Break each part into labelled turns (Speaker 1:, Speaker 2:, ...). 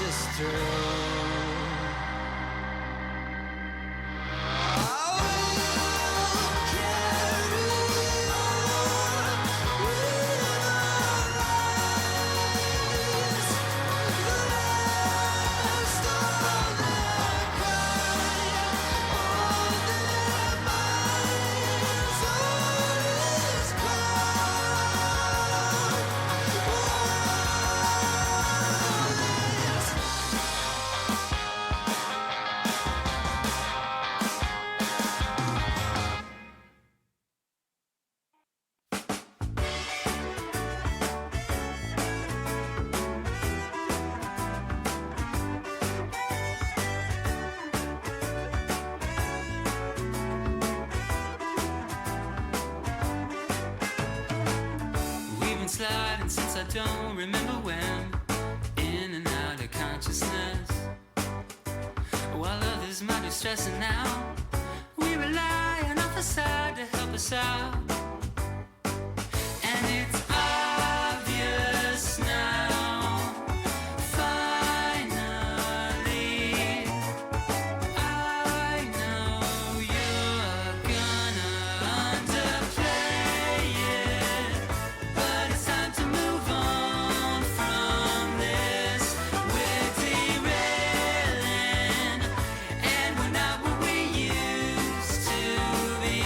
Speaker 1: is true.
Speaker 2: Sliding since I don't remember when, in and out of consciousness, while others might be stressing out. We rely on our facade to help us out, and it's obvious now, finally, I know you're gonna underplay it, but it's time to move on from this. We're derailing, and we're not what we used to be.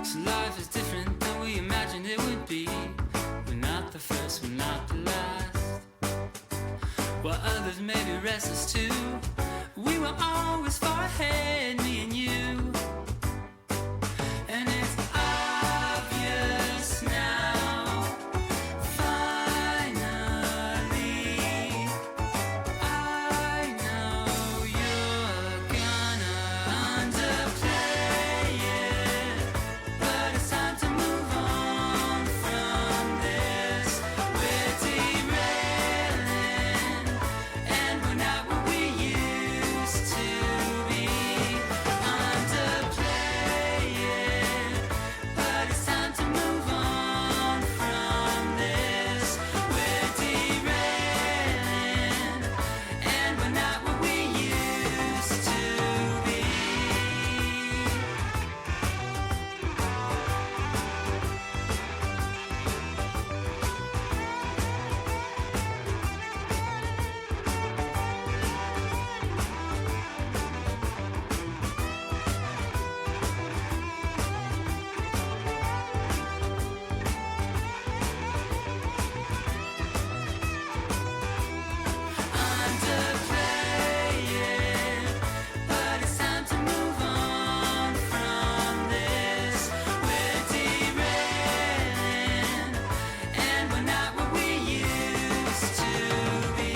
Speaker 2: So life is different than we imagined it would be. We're not the first, we're not the last. While others may be restless too, we were always far ahead, me and you. And it's obvious now, finally, I know you're gonna underplay it, but it's time to move on from this. We're derailing, and we're not what we used to be. Underplay it, but it's time to move on from this. We're derailing, and we're not what we used to be. Underplay it, but it's time to move on from this. We're derailing, and we're not what we used to be.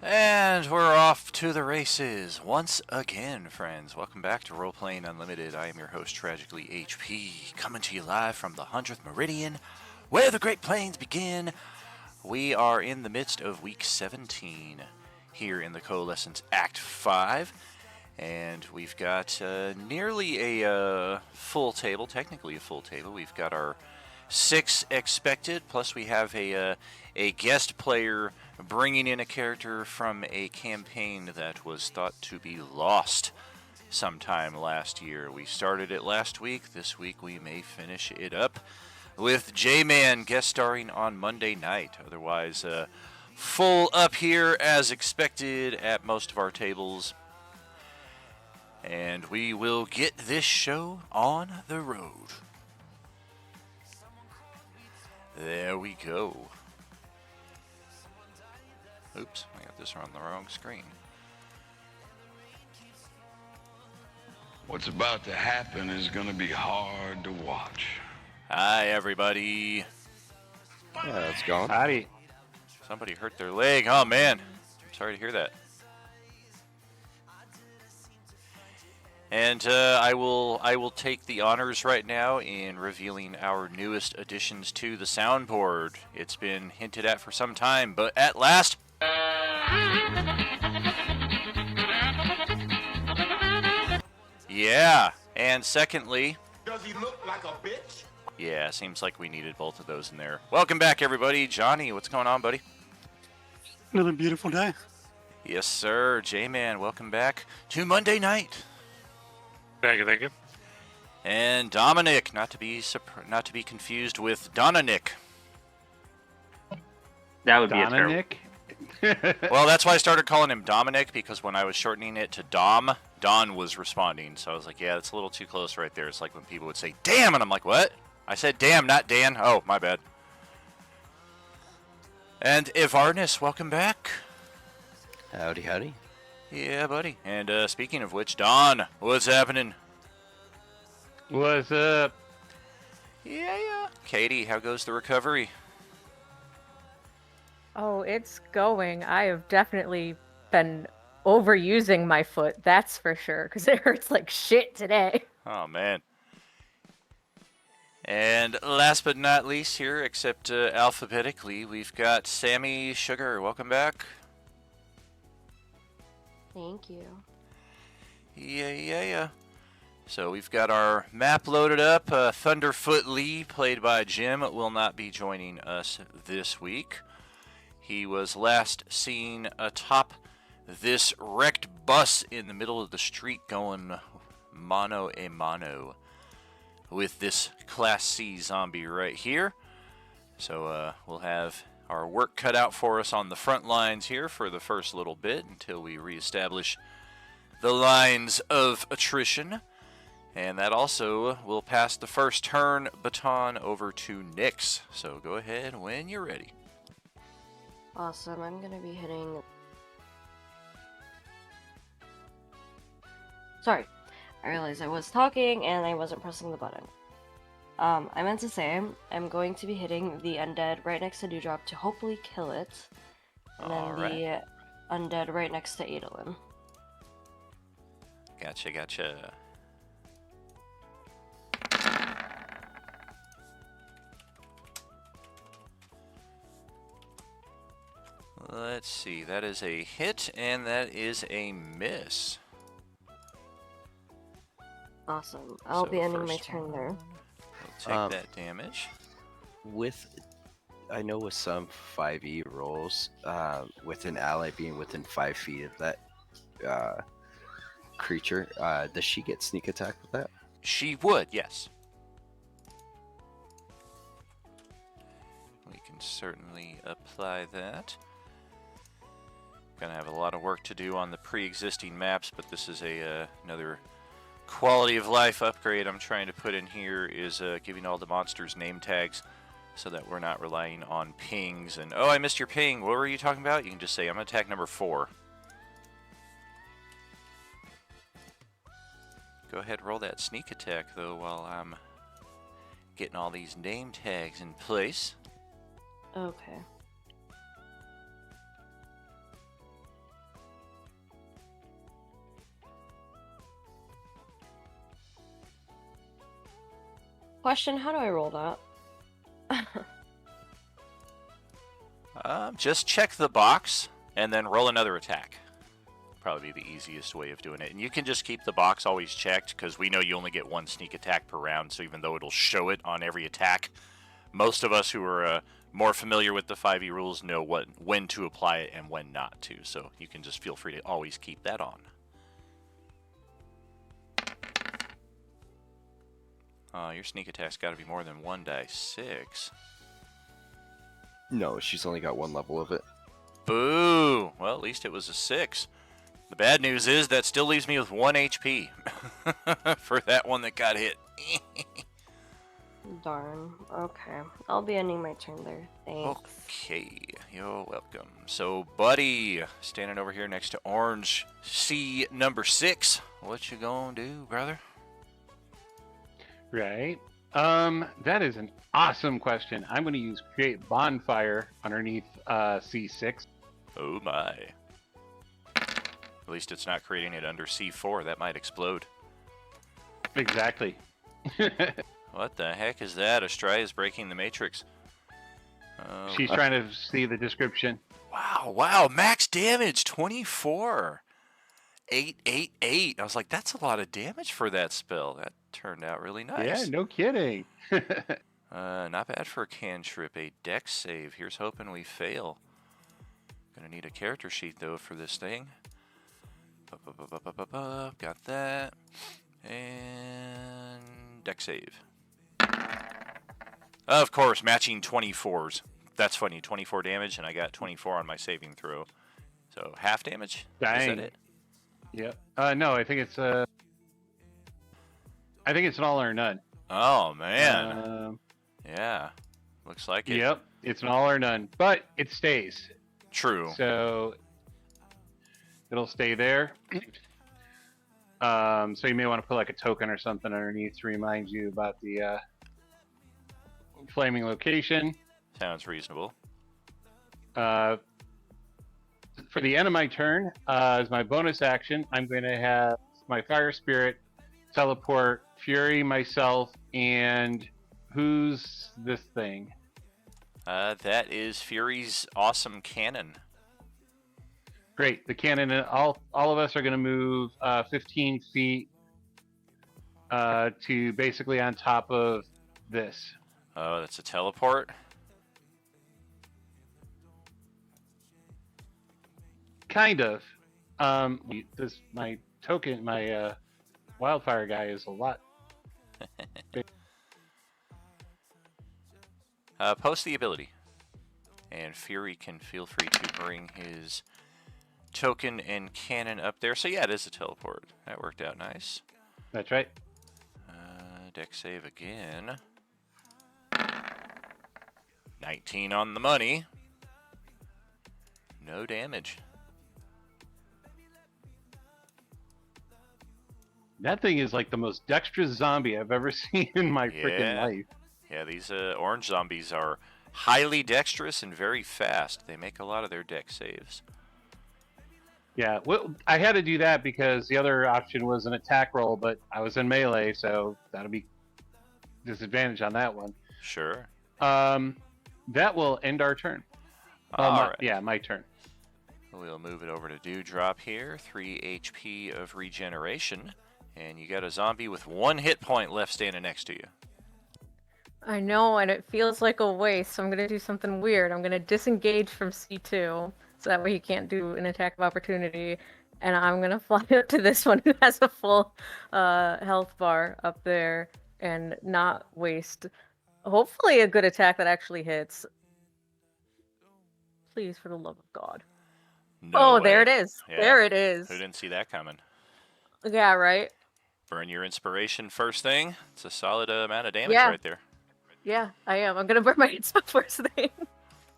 Speaker 3: And we're off to the races once again, friends. Welcome back to Role Playing Unlimited. I am your host, Tragically HP, coming to you live from the 100th Meridian, where the Great Plains begin. We are in the midst of week 17 here in the Coalescence Act 5, and we've got nearly a full table, technically a full table. We've got our 6 expected, plus we have a guest player bringing in a character from a campaign that was thought to be lost sometime last year. We started it last week. This week we may finish it up with J-Man guest starring on Monday night. Otherwise, full up here as expected at most of our tables. And we will get this show on the road. There we go. Oops, I got this on the wrong screen.
Speaker 1: What's about to happen is going to be hard to watch.
Speaker 3: Hi, everybody.
Speaker 4: Yeah, it's gone.
Speaker 5: Howdy.
Speaker 3: Somebody hurt their leg. Oh, man. I'm sorry to hear that. And I will take the honors right now in revealing our newest additions to the soundboard. It's been hinted at for some time, but at last... Yeah, and secondly...
Speaker 6: Does he look like a bitch?
Speaker 3: Yeah, seems like we needed both of those in there. Welcome back, everybody. Johnny, what's going on, buddy?
Speaker 7: Another beautiful day.
Speaker 3: Yes, sir. J-Man, welcome back to Monday night.
Speaker 5: Thank you.
Speaker 3: And Dominic, not to be confused with Donanick.
Speaker 5: That would be a terrible.
Speaker 4: Nick.
Speaker 3: Well, that's why I started calling him Dominic, because when I was shortening it to Dom, Don was responding. So I was like, yeah, that's a little too close right there. It's like when people would say, damn, and I'm like, what? I said damn, not Dan. Oh, my bad. And Ivarnis, welcome back.
Speaker 4: Howdy, howdy.
Speaker 3: Yeah, buddy. And speaking of which, Don, what's happening?
Speaker 5: What's up?
Speaker 3: Yeah. Katie, how goes the recovery?
Speaker 8: Oh, it's going. I have definitely been overusing my foot, that's for sure, because it hurts like shit today.
Speaker 3: Oh, man. And last but not least here, except alphabetically, we've got Sammy Sugar. Welcome back.
Speaker 9: Thank you.
Speaker 3: Yeah. So we've got our map loaded up. Thunderfoot Lee, played by Jim, will not be joining us this week. He was last seen atop this wrecked bus in the middle of the street going mano a mano with this Class C zombie right here. So we'll have our work cut out for us on the front lines here for the first little bit until we reestablish the lines of attrition. And that also will pass the first turn baton over to Nyx. So go ahead when you're ready.
Speaker 9: Awesome. I'm going to be hitting... Sorry. I realized I was talking and I wasn't pressing the button. I meant to say I'm going to be hitting the undead right next to Dewdrop to hopefully kill it. And then the undead right next to Adolin.
Speaker 3: Gotcha. Let's see, that is a hit, and that is a miss.
Speaker 9: Awesome. I'll be ending my turn there.
Speaker 3: We'll take that damage.
Speaker 4: I know with some 5e rolls, with an ally being within 5 feet of that creature, does she get sneak attack with that?
Speaker 3: She would, yes. We can certainly apply that. Gonna have a lot of work to do on the pre-existing maps, but this is another quality of life upgrade I'm trying to put in here, is giving all the monsters name tags so that we're not relying on pings and, oh, I missed your ping, what were you talking about? You can just say, I'm attack number 4. Go ahead, roll that sneak attack though while I'm getting all these name tags in place.
Speaker 9: Okay. Question, how do I roll that?
Speaker 3: Just check the box and then roll another attack. Probably the easiest way of doing it. And you can just keep the box always checked, because we know you only get 1 sneak attack per round, so even though it'll show it on every attack, most of us who are more familiar with the 5e rules know when to apply it and when not to. So you can just feel free to always keep that on. Your sneak attack's got to be more than 1 die 6.
Speaker 4: No, she's only got 1 level of it.
Speaker 3: Boo! Well, at least it was a 6. The bad news is that still leaves me with 1 HP for that one that got hit.
Speaker 9: Darn. Okay. I'll be ending my turn there. Thanks.
Speaker 3: Okay, you're welcome. So, Buddy, standing over here next to Orange C number 6. What you gonna do, brother?
Speaker 5: Right. That is an awesome question. I'm going to use create bonfire underneath C6.
Speaker 3: Oh my. At least it's not creating it under C4. That might explode.
Speaker 5: Exactly.
Speaker 3: What the heck is that? Australia's breaking the matrix.
Speaker 5: She's trying to see the description.
Speaker 3: Wow. Max damage, 24. 888. I was like, that's a lot of damage for that spell. That turned out really nice.
Speaker 5: Yeah, no kidding.
Speaker 3: Not bad for a cantrip. A dex save. Here's hoping we fail. Gonna need a character sheet, though, for this thing. Got that. And dex save. Of course, matching 24s. That's funny. 24 damage, and I got 24 on my saving throw. So half damage?
Speaker 5: Dang.
Speaker 3: Is that it?
Speaker 5: Yep. No, I think it's an all or none.
Speaker 3: Oh, man. Yeah. Looks like it.
Speaker 5: Yep. It's an all or none, but it stays.
Speaker 3: True.
Speaker 5: So it'll stay there. So you may want to put like a token or something underneath to remind you about the flaming location.
Speaker 3: Sounds reasonable.
Speaker 5: For the end of my turn, as my bonus action, I'm going to have my Fire Spirit teleport Fury, myself, and who's this thing?
Speaker 3: That is Fury's awesome cannon.
Speaker 5: Great. The cannon, and all of us are going to move 15 feet to basically on top of this.
Speaker 3: Oh, that's a teleport?
Speaker 5: Kind of. My token, my wildfire guy is a lot.
Speaker 3: Post the ability. And Fury can feel free to bring his token and cannon up there. So yeah, it is a teleport. That worked out nice.
Speaker 5: That's right.
Speaker 3: Dex save again. 19 on the money. No damage.
Speaker 5: That thing is like the most dexterous zombie I've ever seen in my freaking life.
Speaker 3: Yeah, these orange zombies are highly dexterous and very fast. They make a lot of their dex saves.
Speaker 5: Yeah, well, I had to do that because the other option was an attack roll, but I was in melee, so that'll be disadvantage on that one.
Speaker 3: Sure.
Speaker 5: That will end our turn.
Speaker 3: Right.
Speaker 5: Yeah, my turn.
Speaker 3: We'll move it over to Dewdrop here. 3 HP of regeneration. And you got a zombie with 1 hit point left standing next to you.
Speaker 8: I know, and it feels like a waste, so I'm going to do something weird. I'm going to disengage from C2, so that way he can't do an attack of opportunity. And I'm going to fly up to this one who has a full health bar up there and not waste, hopefully, a good attack that actually hits. Please, for the love of God.
Speaker 3: No way.
Speaker 8: There it is.
Speaker 3: Yeah.
Speaker 8: There it is.
Speaker 3: Who didn't see that coming?
Speaker 8: Yeah, right?
Speaker 3: Burn your inspiration first thing. It's a solid amount of damage
Speaker 8: Yeah.
Speaker 3: right there.
Speaker 8: Yeah, I am. I'm going to burn my inspo first thing.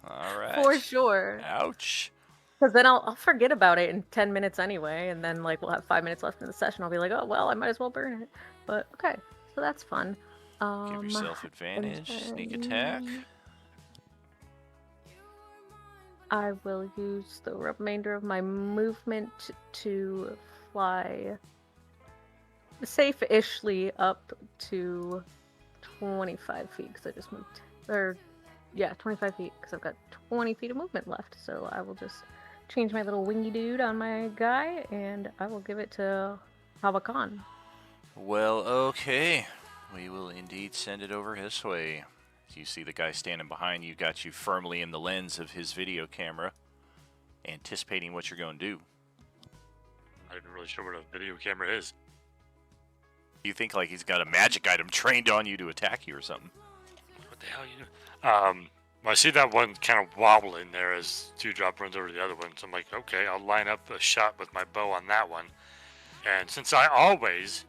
Speaker 3: All right.
Speaker 8: For sure.
Speaker 3: Ouch.
Speaker 8: Because then I'll forget about it in 10 minutes anyway, and then like we'll have 5 minutes left in the session. I'll be like, oh, well, I might as well burn it. But okay, so that's fun.
Speaker 3: Give yourself advantage. Sneak attack.
Speaker 8: I will use the remainder of my movement to fly safe-ishly up to 25 feet because I just moved. 25 feet because I've got 20 feet of movement left. So I will just change my little wingy dude on my guy and I will give it to Habakan.
Speaker 3: Well, okay. We will indeed send it over his way. You see the guy standing behind you, got you firmly in the lens of his video camera, anticipating what you're going to do.
Speaker 5: I'm not really sure what a video camera is.
Speaker 3: You think like he's got a magic item trained on you to attack you or something.
Speaker 5: What the hell are you doing?
Speaker 10: Well, I see that one kind of wobbling there as Dewdrop runs over to the other one. So I'm like, okay, I'll line up a shot with my bow on that one. And since I always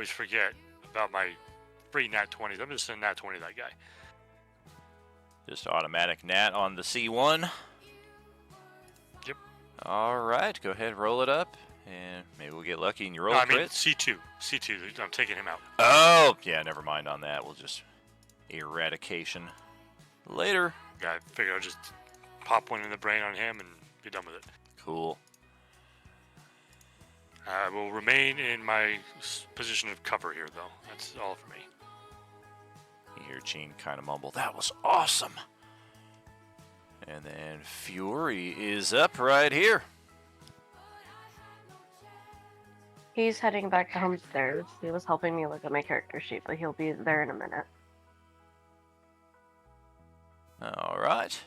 Speaker 10: forget about my free nat 20s, I'm just sending nat 20 to that guy.
Speaker 3: Just automatic nat on the C1.
Speaker 10: Yep.
Speaker 3: All right, go ahead, roll it up, and maybe we'll get lucky and you roll
Speaker 10: No,
Speaker 3: a
Speaker 10: I mean
Speaker 3: crit.
Speaker 10: C2. I'm taking him out.
Speaker 3: Oh, yeah, never mind on that. We'll just eradication later.
Speaker 10: Yeah, I figured I'll just pop one in the brain on him and be done with it.
Speaker 3: Cool.
Speaker 10: I will remain in my position of cover here, though. That's all for me.
Speaker 3: You hear Gene kind of mumble, "That was awesome." And then Fury is up right here.
Speaker 9: He's heading back downstairs. He was helping me look at my character sheet, but he'll be there in a minute.
Speaker 3: All right.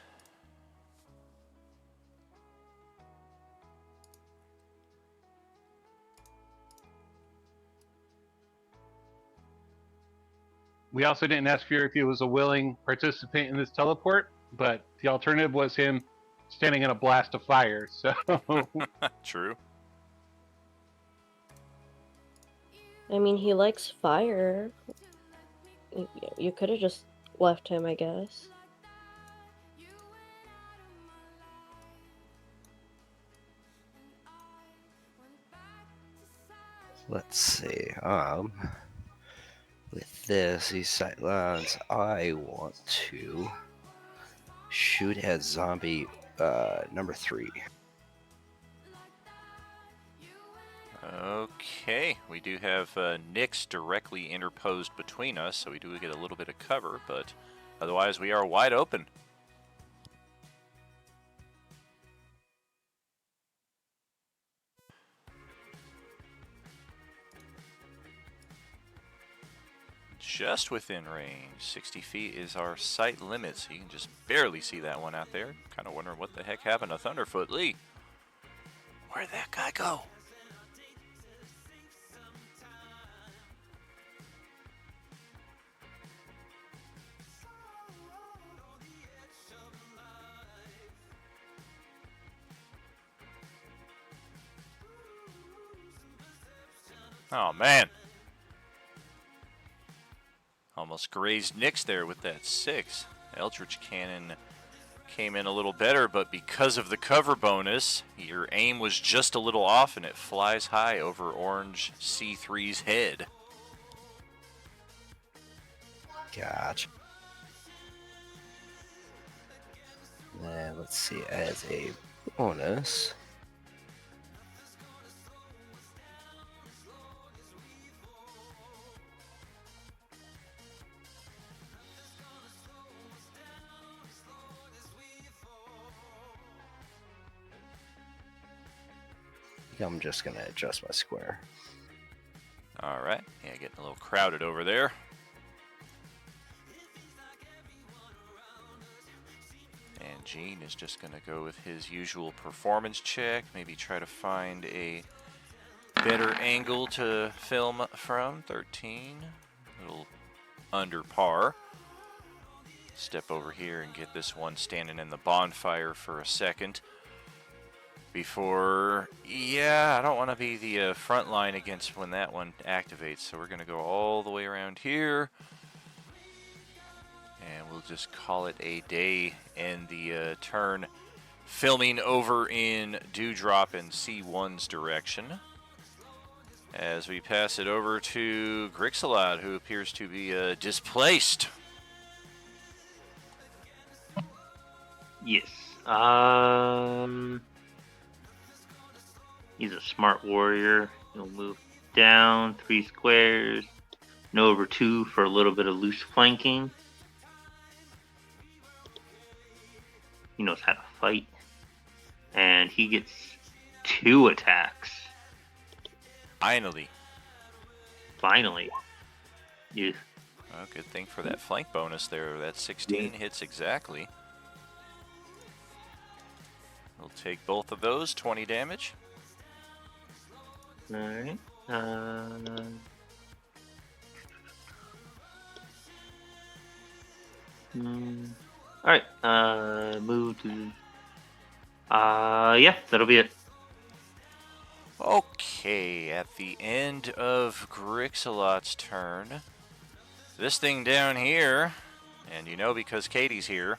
Speaker 5: We also didn't ask Fury if he was a willing participant in this teleport, but the alternative was him standing in a blast of fire. So
Speaker 3: True.
Speaker 9: I mean, he likes fire. You could have just left him, I guess.
Speaker 4: Let's see. With this, these sightlines, I want to shoot at zombie number 3.
Speaker 3: Okay, we do have Nyx directly interposed between us, so we do get a little bit of cover, but otherwise we are wide open. Just within range. 60 feet is our sight limit, so you can just barely see that one out there. Kind of wondering what the heck happened to Thunderfoot Lee. Where'd that guy go? Oh, man. Almost grazed Nyx there with that 6. Eldritch Cannon came in a little better, but because of the cover bonus, your aim was just a little off and it flies high over Orange C3's head.
Speaker 4: Gotcha. And let's see, as a bonus. I'm just gonna adjust my square.
Speaker 3: All right, yeah, getting a little crowded over there. And Gene is just gonna go with his usual performance check, maybe try to find a better angle to film from. 13, a little under par. Step over here and get this one standing in the bonfire for a second. Before, yeah, I don't want to be the front line against when that one activates, so we're going to go all the way around here. And we'll just call it a day in the turn. Filming over in Dewdrop and C1's direction. As we pass it over to Grixalad, who appears to be displaced.
Speaker 11: Yes. He's a smart warrior. He'll move down 3 squares, and over 2 for a little bit of loose flanking. He knows how to fight. And he gets 2 attacks.
Speaker 3: Finally.
Speaker 11: Yeah.
Speaker 3: Well, good thing for that flank bonus there. That 16 hits exactly. We'll take both of those, 20 damage.
Speaker 11: Alright. Alright, move to... yeah, that'll be it.
Speaker 3: Okay, at the end of Grixalot's turn, this thing down here, and you know because Katie's here.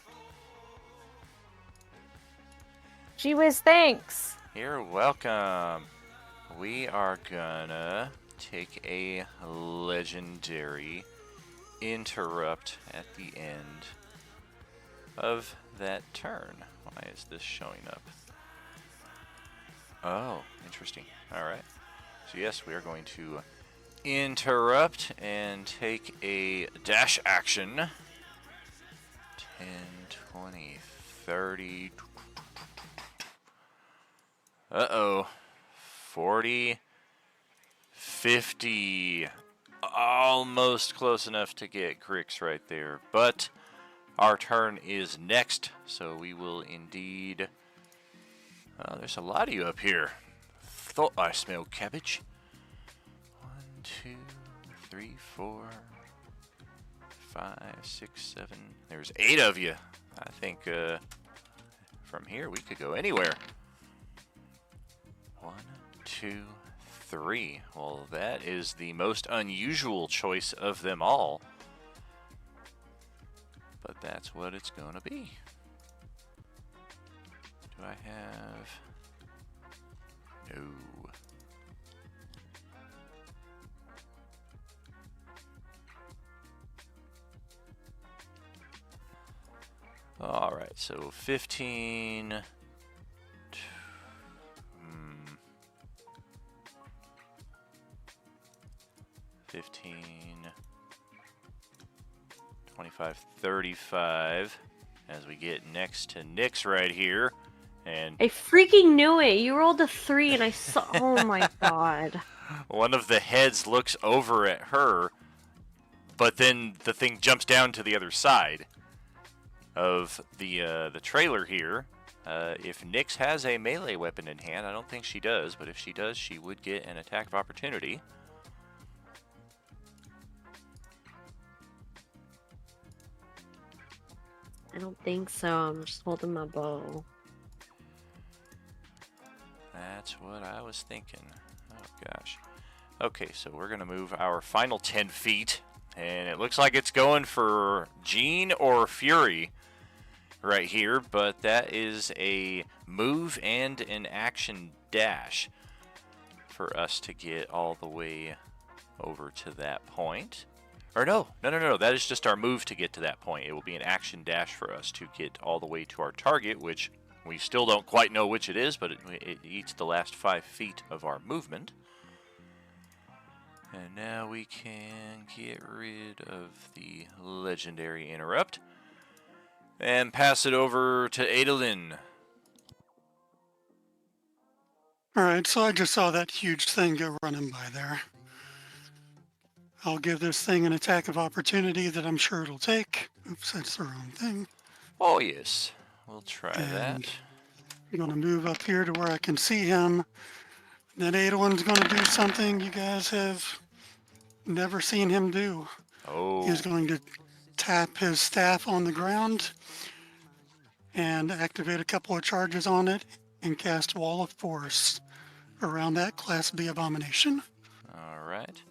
Speaker 8: Gee whiz, thanks.
Speaker 3: You're welcome. We are gonna take a legendary interrupt at the end of that turn. Why is this showing up? Oh, interesting. Alright. So yes, we are going to interrupt and take a dash action. 10, 20, 30. Uh-oh. 40, 50. Almost close enough to get Grix right there. But our turn is next, so we will indeed... there's a lot of you up here. Thought I smelled cabbage. 1, 2, 3, 4, 5, 6, 7. There's 8 of you. I think from here we could go anywhere. 1, 2, 3. Well, that is the most unusual choice of them all. But that's what it's gonna be. Do I have... No. Alright, so 15... 15... 25, 35, as we get next to Nyx right here, and
Speaker 9: I freaking knew it. You rolled a 3, and I saw. Oh my god.
Speaker 3: one of the heads looks over at her, but then the thing jumps down to the other side of the trailer here. If Nyx has a melee weapon in hand, I don't think she does, but if she does, she would get an attack of opportunity.
Speaker 9: I don't think so. I'm just holding my bow.
Speaker 3: That's what I was thinking. Oh gosh. Okay, so we're gonna move our final 10 feet, and it looks like it's going for Jean or Fury right here, but that is a move and an action dash for us to get all the way over to that point. Or no, that is just our move to get to that point. It will be an action dash for us to get all the way to our target, which we still don't quite know which it is, but it eats the last 5 feet of our movement. And now we can get rid of the legendary interrupt and pass it over to Adolin.
Speaker 7: Alright, so I just saw that huge thing go running by there. I'll give this thing an attack of opportunity that I'm sure it'll take. Oops, that's the wrong thing.
Speaker 3: Oh yes, we'll try
Speaker 7: And
Speaker 3: that.
Speaker 7: I'm going to move up here to where I can see him. Then Adolin's going to do something you guys have never seen him do.
Speaker 3: Oh.
Speaker 7: He's going to tap his staff on the ground and activate a couple of charges on it and cast Wall of Force around that Class B abomination.
Speaker 3: Alright.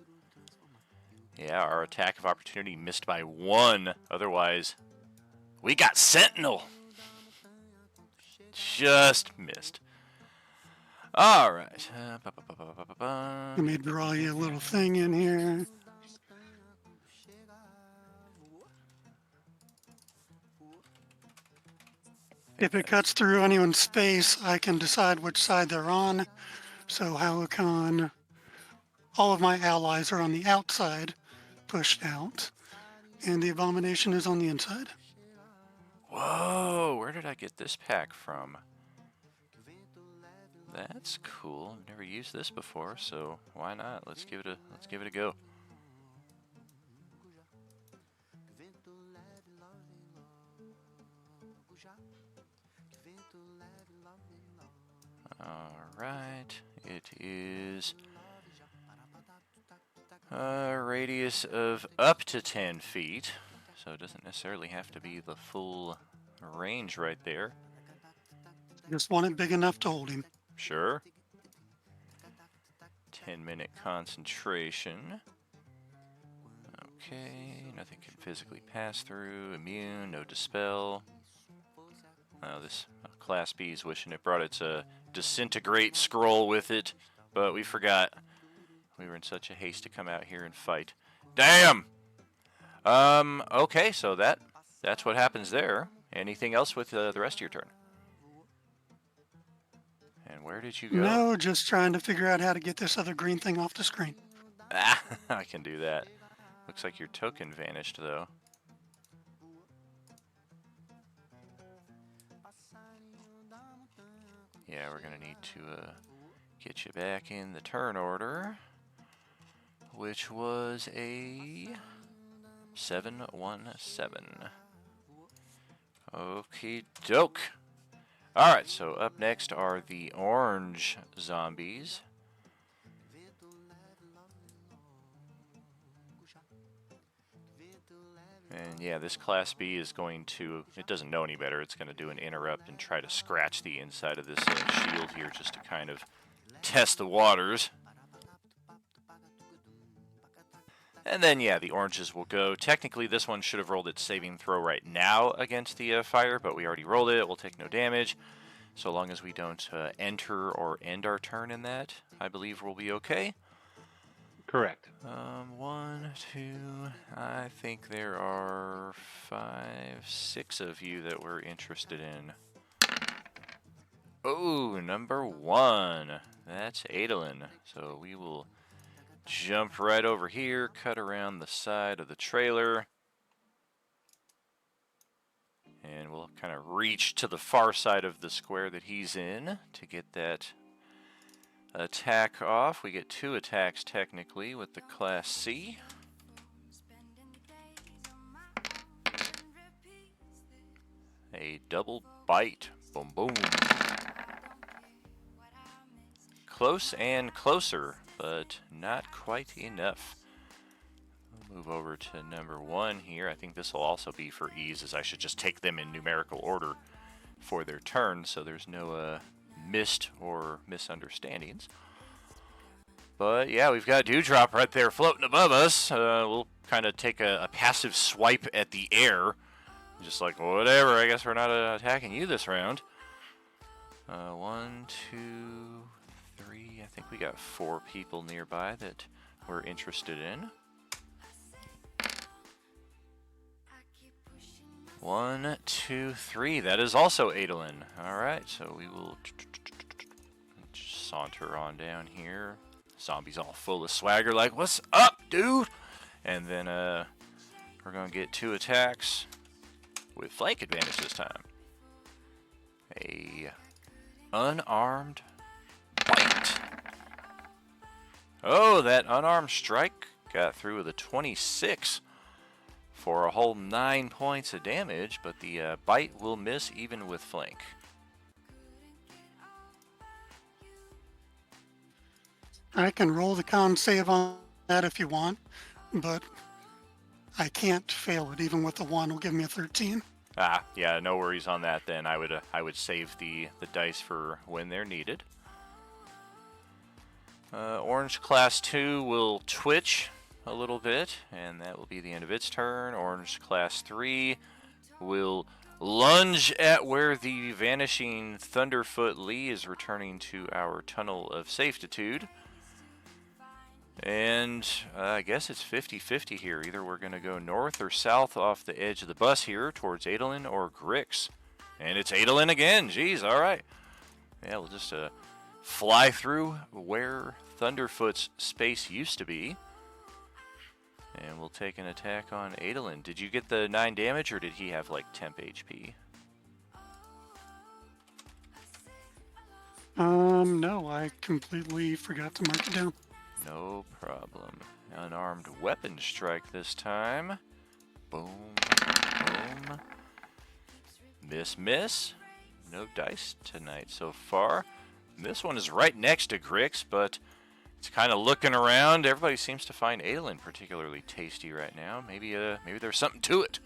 Speaker 3: Yeah, our attack of opportunity missed by 1. Otherwise, we got Sentinel. Just missed. Alright.
Speaker 7: Let me draw you a little thing in here. If it cuts through anyone's space, I can decide which side they're on. So Halukan, all of my allies are on the outside, pushed out, and the abomination is on the inside.
Speaker 3: Whoa, where did I get this pack from? That's cool. I've never used this before, so why not? Let's give it a go. Alright, it is a radius of up to 10 feet. so it doesn't necessarily have to be the full range right there.
Speaker 7: Just want it big enough to hold him.
Speaker 3: Sure. 10-minute concentration. Okay, nothing can physically pass through. Immune, no dispel. Oh, this Class B is wishing it brought its disintegrate scroll with it, but we forgot. We were in such a haste to come out here and fight. Damn! Okay, so that's what happens there. Anything else with the rest of your turn? And where did you go?
Speaker 7: No, just trying to figure out how to get this other green thing off the screen.
Speaker 3: Ah, I can do that. Looks like your token vanished, though. Yeah, we're going to need to get you back in the turn order, which was a 717. Okie doke. Alright, so up next are the orange zombies. And yeah, this Class B is going to, it doesn't know any better, it's going to do an interrupt and try to scratch the inside of this shield here just to kind of test the waters. And then, yeah, the oranges will go. Technically, this one should have rolled its saving throw right now against the fire, but we already rolled it. We'll take no damage. So long as we don't enter or end our turn in that, I believe we'll be okay.
Speaker 5: Correct.
Speaker 3: 1, 2, I think there are 5, 6 of you that we're interested in. Oh, number 1. That's Adolin. So we will jump right over here, cut around the side of the trailer, and we'll kind of reach to the far side of the square that he's in to get that attack off. We get 2 attacks technically with the Class C. A double bite. Boom, boom. Close and closer, but not quite enough. We'll move over to number 1 here. I think this will also be for ease, as I should just take them in numerical order for their turn, so there's no missed or misunderstandings. But yeah, we've got Dewdrop right there floating above us. We'll kind of take a passive swipe at the air. Just like, whatever, I guess we're not attacking you this round. 1, 2, 3. I think we got 4 people nearby that we're interested in. 1, 2, 3. That is also Adolin. Alright, so we will saunter on down here. Zombie's all full of swagger, like, what's up, dude? And then we're going to get 2 attacks with flank advantage this time. A unarmed bite. Oh, that unarmed strike got through with a 26 for a whole 9 points of damage, but the bite will miss even with flank.
Speaker 7: I can roll the con save on that if you want, but I can't fail it. Even with the 1, will give me a 13.
Speaker 3: Ah, yeah, no worries on that then. I would save the dice for when they're needed. Orange Class 2 will twitch a little bit, and that will be the end of its turn. Orange Class 3 will lunge at where the vanishing Thunderfoot Lee is returning to our Tunnel of Safetitude. And I guess it's 50-50 here. Either we're going to go north or south off the edge of the bus here towards Adolin or Grix. And it's Adolin again. Jeez, all right. Yeah, we'll just fly through where Thunderfoot's space used to be. And we'll take an attack on Adolin. Did you get the 9 damage, or did he have, like, temp HP?
Speaker 7: No, I completely forgot to mark it down.
Speaker 3: No problem. Unarmed weapon strike this time. Boom, boom. Miss, miss. No dice tonight so far. This one is right next to Grix, but it's kind of looking around. Everybody seems to find Adolin particularly tasty right now. Maybe there's something to it.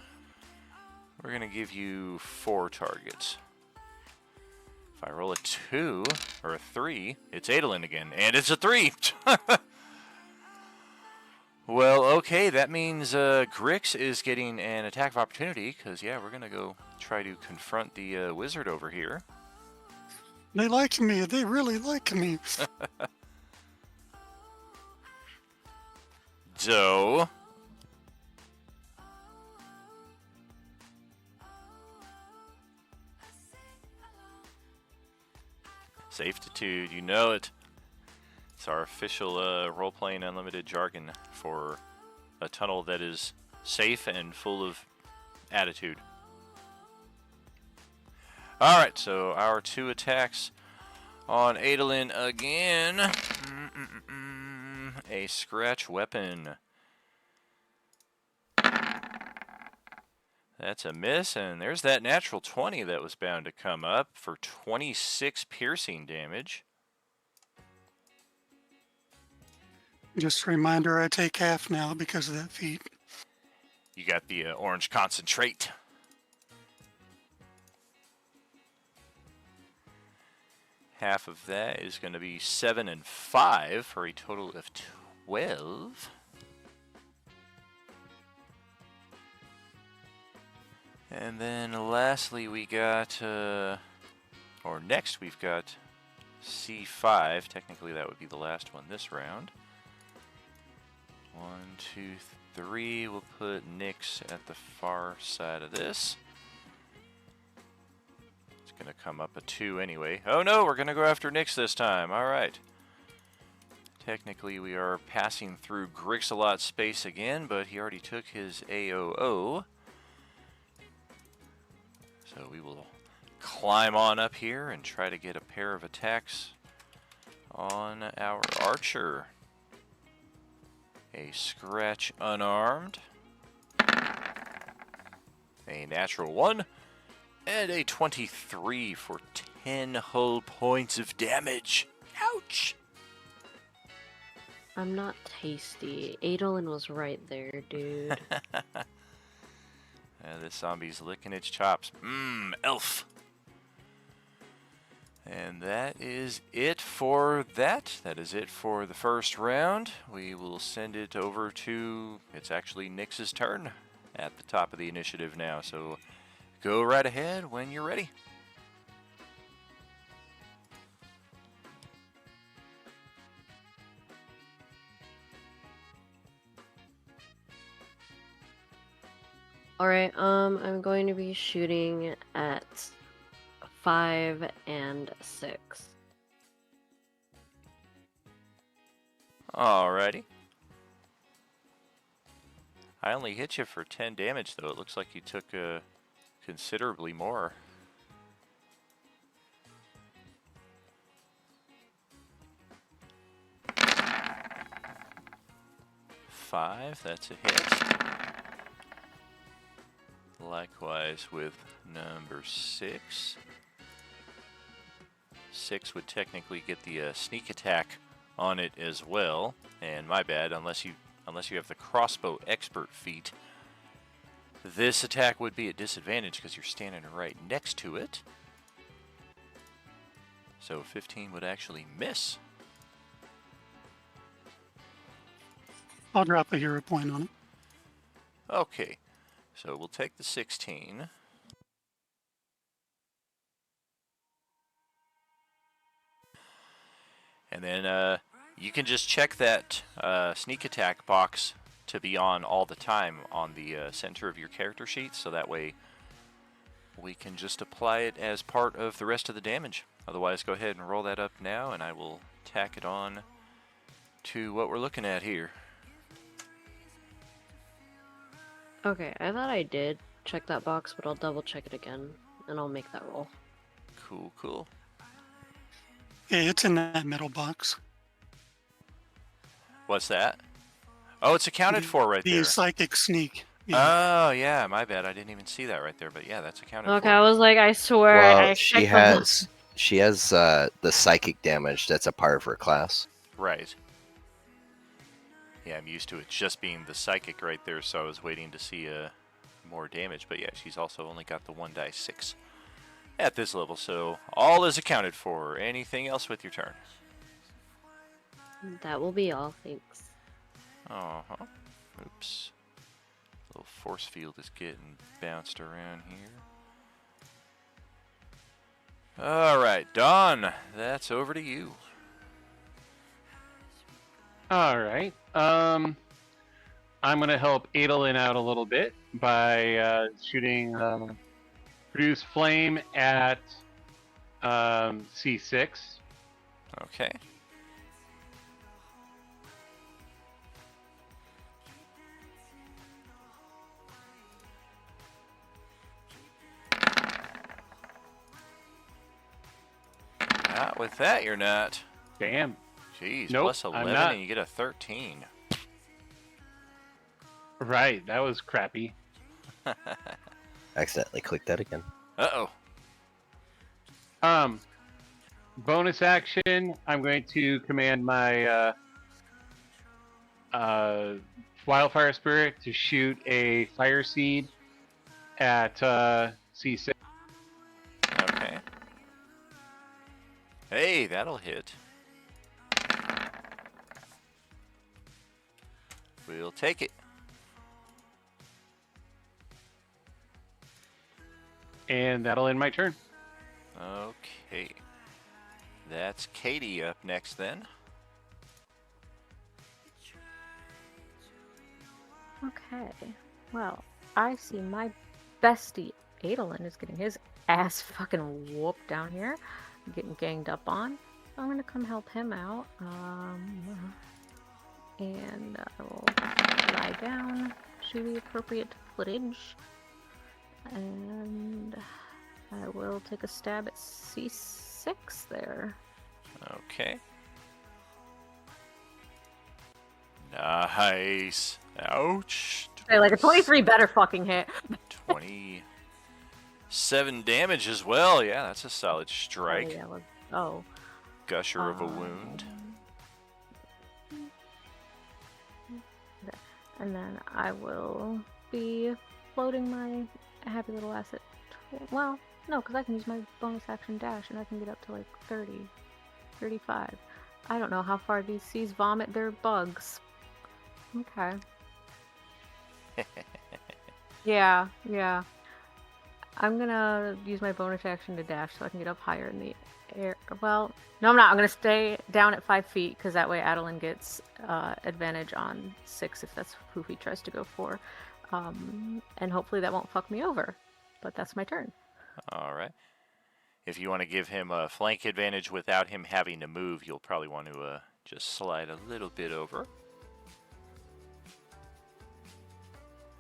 Speaker 3: we're going to give you 4 targets. If I roll a 2 or a 3, it's Adolin again, and it's a 3. Well, okay, that means Grix is getting an attack of opportunity, because, yeah, we're going to go try to confront the wizard over here.
Speaker 7: They like me. They really like me.
Speaker 3: So... Safetitude, you know it. It's our official role-playing unlimited jargon for a tunnel that is safe and full of attitude. Alright, so our 2 attacks on Adolin again. A scratch weapon. That's a miss, and there's that natural 20 that was bound to come up for 26 piercing damage.
Speaker 7: Just a reminder, I take half now because of that feat.
Speaker 3: You got the orange concentrate. Half of that is going to be 7 and 5 for a total of 12. And then lastly we got, or next we've got C5. Technically that would be the last one this round. 1, 2, 3. We'll put Nyx at the far side of this. It's going to come up a 2 anyway. Oh no, we're going to go after Nyx this time. Alright. Technically we are passing through Grixalot's space again, but he already took his AOO. So we will climb on up here and try to get a pair of attacks on our archer. A scratch unarmed, a natural 1, and a 23 for 10 hull points of damage. Ouch!
Speaker 9: I'm not tasty. Adolin was right there, dude.
Speaker 3: This zombie's licking its chops. Elf! And that is it for that. That is it for the first round. We will send it over to... It's actually Nyx's turn at the top of the initiative now. So go right ahead when you're ready.
Speaker 9: Alright, I'm going to be shooting at 5 and 6.
Speaker 3: Alrighty. I only hit you for 10 damage, though. It looks like you took considerably more. Five, that's a hit. Likewise with number 6. 6 would technically get the sneak attack on it as well. And my bad, unless you have the crossbow expert feat, this attack would be at disadvantage because you're standing right next to it. So 15 would actually miss.
Speaker 7: I'll drop a hero point on it.
Speaker 3: Okay, so we'll take the 16. And then you can just check that sneak attack box to be on all the time on the center of your character sheet, so that way we can just apply it as part of the rest of the damage. Otherwise, go ahead and roll that up now, and I will tack it on to what we're looking at here.
Speaker 9: Okay, I thought I did check that box, but I'll double check it again, and I'll make that roll.
Speaker 3: Cool, cool.
Speaker 7: Yeah, it's in that middle box.
Speaker 3: What's that? Oh, it's accounted for right there.
Speaker 7: The psychic sneak. Yeah.
Speaker 3: Oh, yeah, my bad. I didn't even see that right there, but yeah, that's accounted for.
Speaker 9: Okay, I was like, I swear
Speaker 4: Well,
Speaker 9: I
Speaker 4: she has the psychic damage that's a part of her class.
Speaker 3: Right. Yeah, I'm used to it just being the psychic right there, so I was waiting to see more damage. But yeah, she's also only got the 1d6 at this level, so all is accounted for. Anything else with your turn?
Speaker 9: That will be all, thanks.
Speaker 3: Uh-huh. Oops. Little force field is getting bounced around here. Alright, Dawn, that's over to you.
Speaker 5: Alright. I'm going to help Adolin out a little bit by shooting Produce Flame at C6.
Speaker 3: Okay. Not with that, you're not.
Speaker 5: Damn.
Speaker 3: Jeez,
Speaker 5: Nope,
Speaker 3: plus
Speaker 5: I'm
Speaker 3: 11
Speaker 5: not.
Speaker 3: and you get a 13.
Speaker 5: Right, that was crappy.
Speaker 4: Accidentally clicked that again.
Speaker 3: Uh-oh.
Speaker 5: Bonus action, I'm going to command my Wildfire Spirit to shoot a Fire Seed at C6.
Speaker 3: Okay. Hey, that'll hit. We'll take it.
Speaker 5: And that'll end my turn.
Speaker 3: Okay. That's Katie up next then.
Speaker 8: Okay. Well, I see my bestie Adolin is getting his ass fucking whooped down here, getting ganged up on. So I'm gonna come help him out. And I will lie down, shoot the appropriate footage, and I will take a stab at C6 there.
Speaker 3: Okay. Nice. Ouch.
Speaker 8: Say, like a 23 better fucking hit.
Speaker 3: 27 damage as well. Yeah, that's a solid strike.
Speaker 8: Oh, yeah, let's go.
Speaker 3: Gusher of a wound.
Speaker 8: And then I will be floating my happy little ass at well, no, because I can use my bonus action dash and I can get up to like 30, 35. I don't know how far these seas vomit their bugs. Okay. Yeah. I'm gonna use my bonus action to dash so I can get up higher in the air. Well, no, I'm not. I'm gonna stay down at 5 feet because that way Adolin gets advantage on 6 if that's who he tries to go for. And hopefully that won't fuck me over. But that's my turn.
Speaker 3: All right. If you want to give him a flank advantage without him having to move, you'll probably want to just slide a little bit over.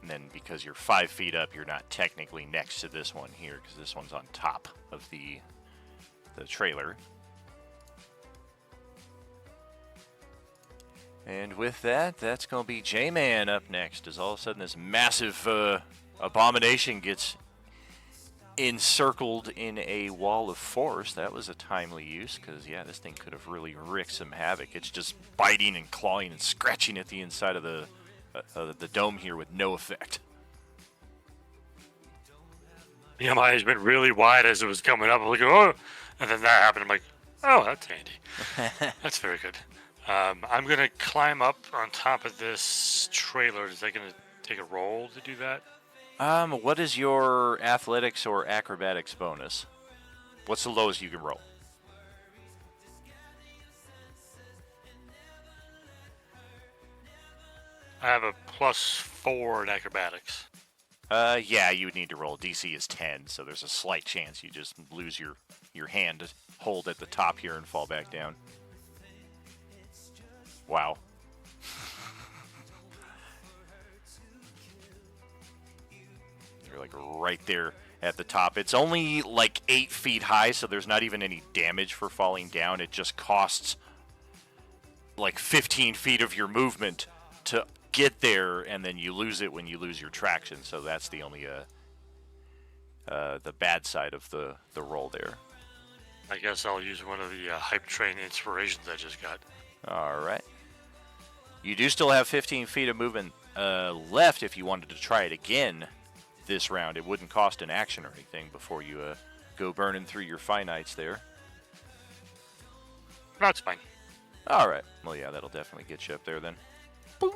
Speaker 3: And then because you're 5 feet up, you're not technically next to this one here because this one's on top of the trailer. And with that, that's going to be J-Man up next as all of a sudden this massive abomination gets encircled in a wall of force. That was a timely use because, yeah, this thing could have really wreaked some havoc. It's just biting and clawing and scratching at the inside of the dome here with no effect.
Speaker 10: Yeah, my eyes went really wide as it was coming up. I'm like, oh, and then that happened. I'm like, oh, that's handy. That's very good. I'm gonna climb up on top of this trailer. Is that gonna take a roll to do that?
Speaker 3: What is your athletics or acrobatics bonus? What's the lowest you can roll?
Speaker 10: I have a +4 in acrobatics.
Speaker 3: Yeah, you would need to roll. DC is 10, so there's a slight chance you just lose your hand hold at the top here and fall back down. Wow. You're like right there at the top. It's only like 8 feet high, so there's not even any damage for falling down. It just costs like 15 feet of your movement to get there, and then you lose it when you lose your traction. So that's the only the bad side of the roll there.
Speaker 10: I guess I'll use one of the hype train inspirations I just got.
Speaker 3: All right. You do still have 15 feet of movement left if you wanted to try it again. this round. It wouldn't cost an action or anything before you go burning through your finites there.
Speaker 10: That's fine.
Speaker 3: All right. Well, yeah, that'll definitely get you up there then. Boom.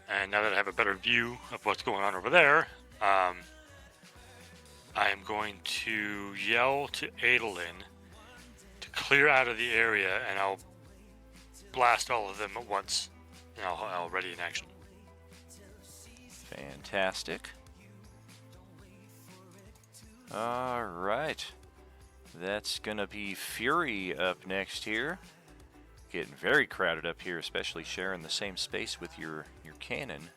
Speaker 10: And now that I have a better view of what's going on over there, I am going to yell to Adolin to clear out of the area, and I'll blast all of them at once. And I'll ready in action.
Speaker 3: Fantastic. All right. That's going to be Fury up next here. Getting very crowded up here, especially sharing the same space with your cannon.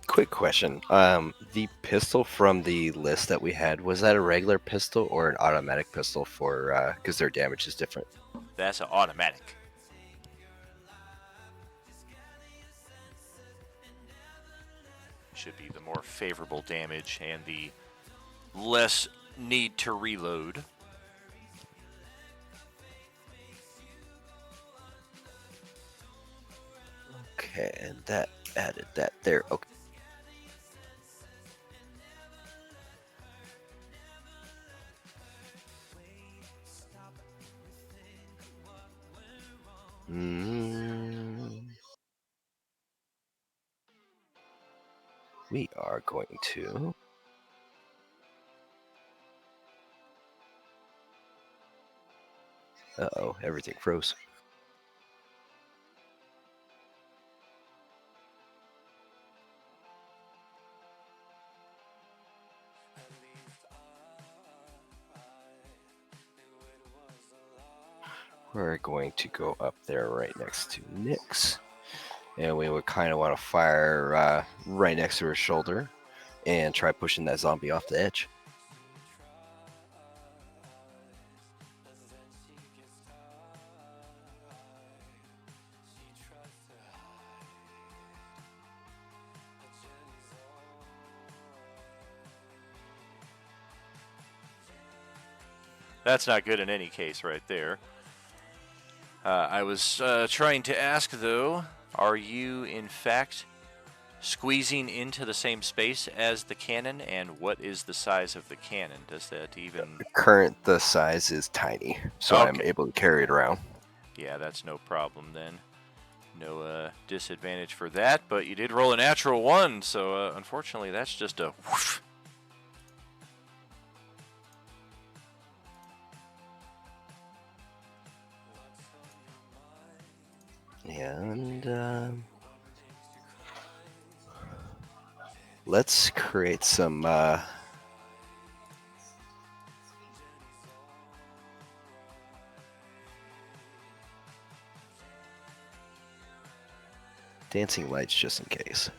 Speaker 4: Quick question. The pistol from the list that we had, was that a regular pistol or an automatic pistol for, because their damage is different?
Speaker 3: That's an automatic. Should be the more favorable damage and the less need to reload.
Speaker 4: Okay, and that added that there. Okay. We are going to... Uh-oh, everything froze. We're going to go up there right next to Nyx. And we would kind of want to fire right next to her shoulder and try pushing that zombie off the edge.
Speaker 3: That's not good in any case right there. I was trying to ask, though, are you, in fact, squeezing into the same space as the cannon? And what is the size of the cannon? Does that even...
Speaker 4: The size is tiny, so
Speaker 3: Okay.
Speaker 4: I'm able to carry it around.
Speaker 3: Yeah, that's no problem then. No disadvantage for that, but you did roll a natural 1, so unfortunately that's just a whoosh.
Speaker 4: And let's create some dancing lights just in case.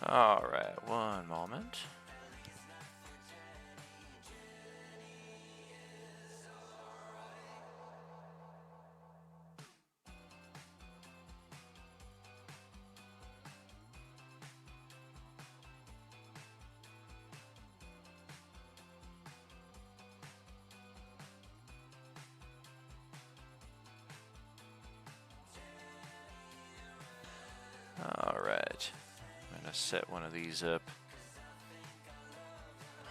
Speaker 3: All right, one moment. All right. I'm going to set one of these up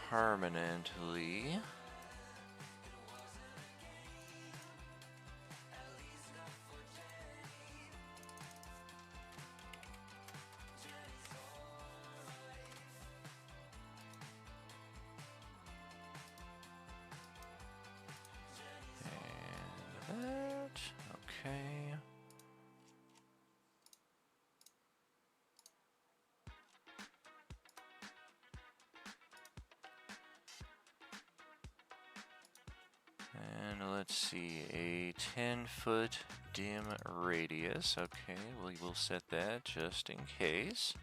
Speaker 3: permanently. And that, okay. And let's see, a 10-foot dim radius. Okay, we'll set that just in case.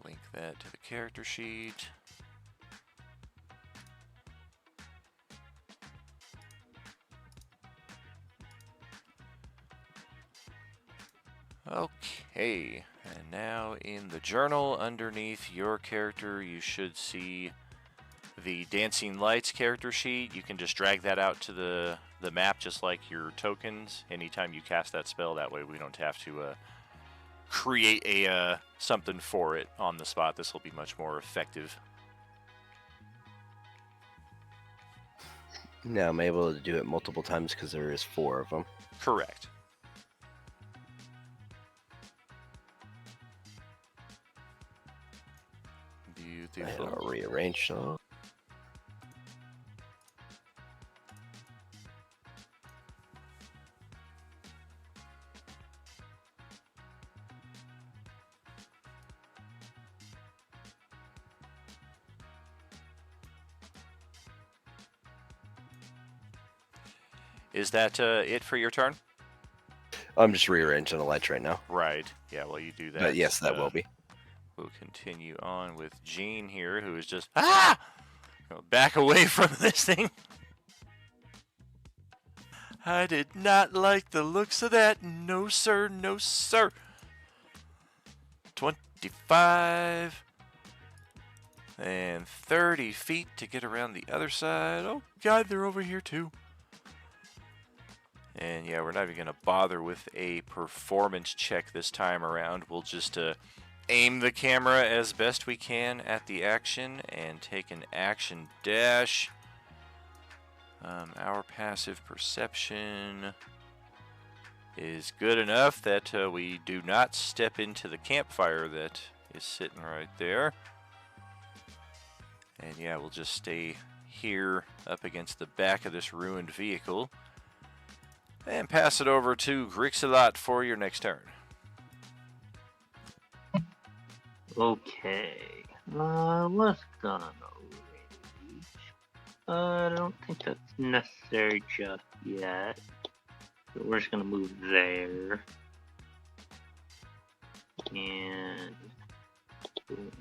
Speaker 3: Link that to the character sheet. Okay, and now in the journal underneath your character, you should see the Dancing Lights character sheet. You can just drag that out to the map just like your tokens anytime you cast that spell. That way we don't have to create a something for it on the spot. This will be much more effective.
Speaker 4: Now I'm able to do it multiple times because there is 4 of them.
Speaker 3: Correct. Beautiful.
Speaker 4: And I'll rearrange them.
Speaker 3: Is that it for your turn?
Speaker 4: I'm just rearranging the lights right now.
Speaker 3: Right. Yeah, well, you do that.
Speaker 4: But yes, that will be.
Speaker 3: We'll continue on with Jean here, who is just back away from this thing. I did not like the looks of that. No, sir. No, sir. 25 and 30 feet to get around the other side. Oh, God, they're over here, too. And yeah, we're not even going to bother with a performance check this time around. We'll just aim the camera as best we can at the action and take an action dash. Our passive perception is good enough that we do not step into the campfire that is sitting right there. And yeah, we'll just stay here up against the back of this ruined vehicle. And pass it over to Grixalot for your next turn.
Speaker 11: Okay. Let's go on rage. I don't think that's necessary just yet. So we're just gonna move there. And boom.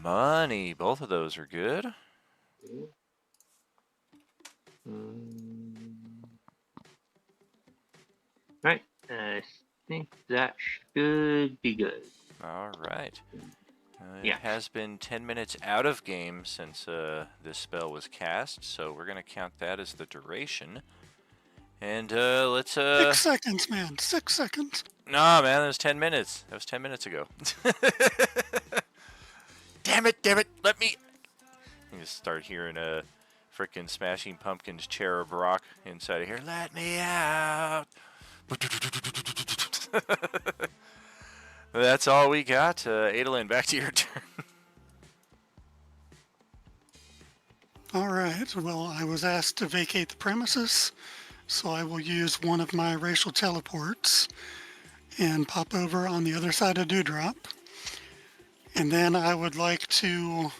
Speaker 3: Money. Both of those are good.
Speaker 11: Right. I think that should be good.
Speaker 3: All right.
Speaker 11: Yeah.
Speaker 3: It has been 10 minutes out of game since this spell was cast, so we're going to count that as the duration. And let's...
Speaker 7: 6 seconds, man. 6 seconds.
Speaker 3: Nah, man, that was 10 minutes. That was 10 minutes ago. Damn it, let me... You just start hearing a frickin' Smashing Pumpkins Cherub Rock inside of here. Let me out. That's all we got. Adolin, back to your turn.
Speaker 7: All right. Well, I was asked to vacate the premises, so I will use one of my racial teleports and pop over on the other side of Dewdrop. And then I would like to,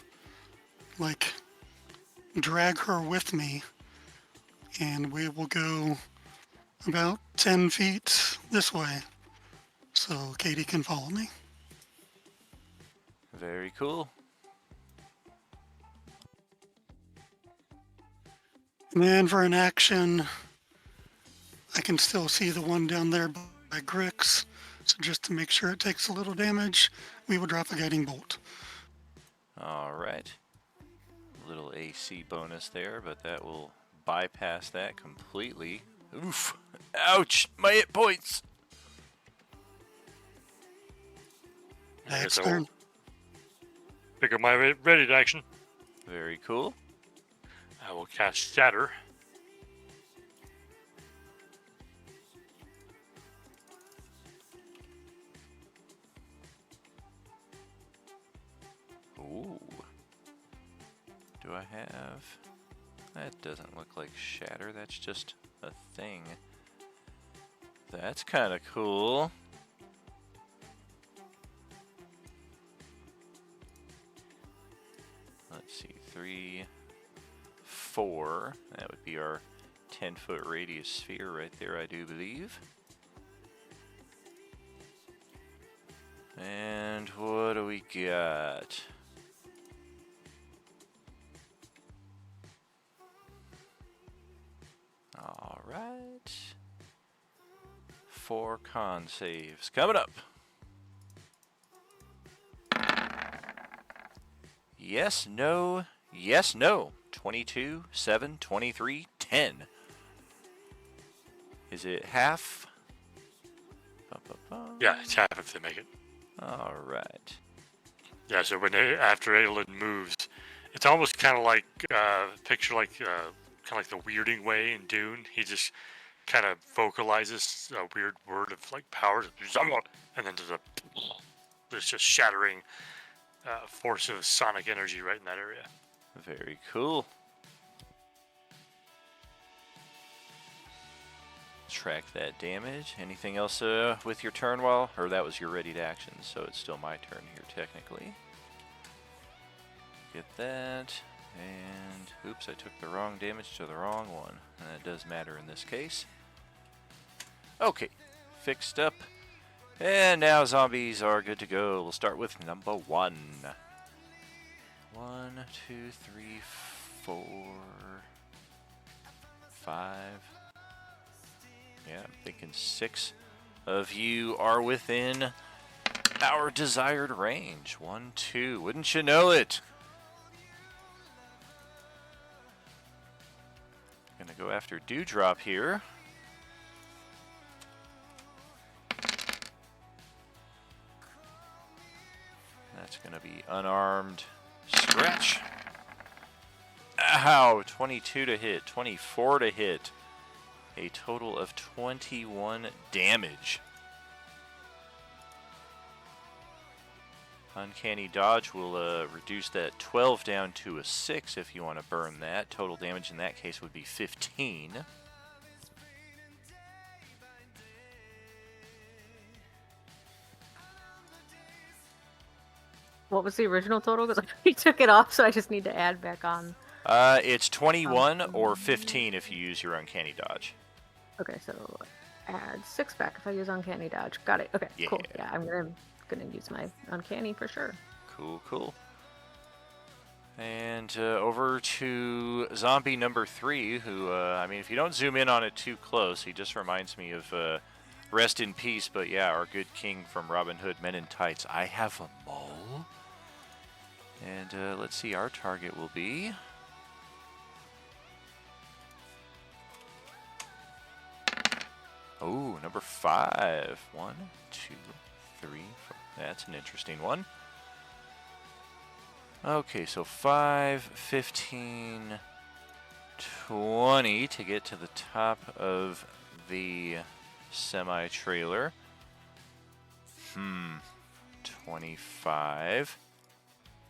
Speaker 7: drag her with me. And we will go about 10 feet this way, so Katie can follow me.
Speaker 3: Very cool.
Speaker 7: And then for an action, I can still see the one down there by Grix. So just to make sure it takes a little damage, we will drop a guiding bolt.
Speaker 3: All right. A little AC bonus there, but that will bypass that completely. Oof. Ouch. My hit points.
Speaker 7: Next
Speaker 10: so
Speaker 7: turn.
Speaker 10: Pick up my ready to action.
Speaker 3: Very cool.
Speaker 10: I will cast Shatter.
Speaker 3: Ooh. Do I have... That doesn't look like Shatter. That's just a thing. That's kind of cool. Let's see. 3, 4. That would be our 10-foot radius sphere right there, I do believe. And what do we got? All right. 4 con saves coming up. Yes, no, yes, no. 22, 7, 23, 10. Is it half?
Speaker 10: Yeah, it's half if they make it.
Speaker 3: All right.
Speaker 10: Yeah, so after Adolin moves, it's almost kind of like picture like kind of like the weirding way in Dune. He just kind of vocalizes a weird word of like power, and then there's just shattering force of sonic energy right in that area.
Speaker 3: Very cool. Track that damage. Anything else with your turn while, or that was your ready to action, so it's still my turn here technically. Get that, and oops, I took the wrong damage to the wrong one, and that does matter in this case. Okay, fixed up, and now zombies are good to go. We'll start with number 1. 1, 2, 3, 4, 5. Yeah, I'm thinking 6 of you are within our desired range. 1, 2. Wouldn't you know it? Gonna go after Dewdrop here. That's gonna be unarmed scratch. Ow! 22 to hit, 24 to hit. A total of 21 damage. Uncanny Dodge will reduce that 12 down to a 6 if you want to burn that. Total damage in that case would be 15.
Speaker 8: What was the original total? Because I already took it off, so I just need to add back on.
Speaker 3: It's 21 or 15 if you use your Uncanny Dodge.
Speaker 8: Okay, so add 6 back if I use Uncanny Dodge. Got it. Okay,
Speaker 3: Yeah.
Speaker 8: cool. Yeah, I'm gonna use my Uncanny for sure.
Speaker 3: Cool, cool. And over to zombie number 3, who, I mean, if you don't zoom in on it too close, he just reminds me of Rest in Peace, but yeah, our good king from Robin Hood, Men in Tights. I have a mole. And let's see, our target will be... Oh, number 5. 1, 2, 3, 4. That's an interesting one. Okay, so 5, 15, 20 to get to the top of the semi-trailer. 25.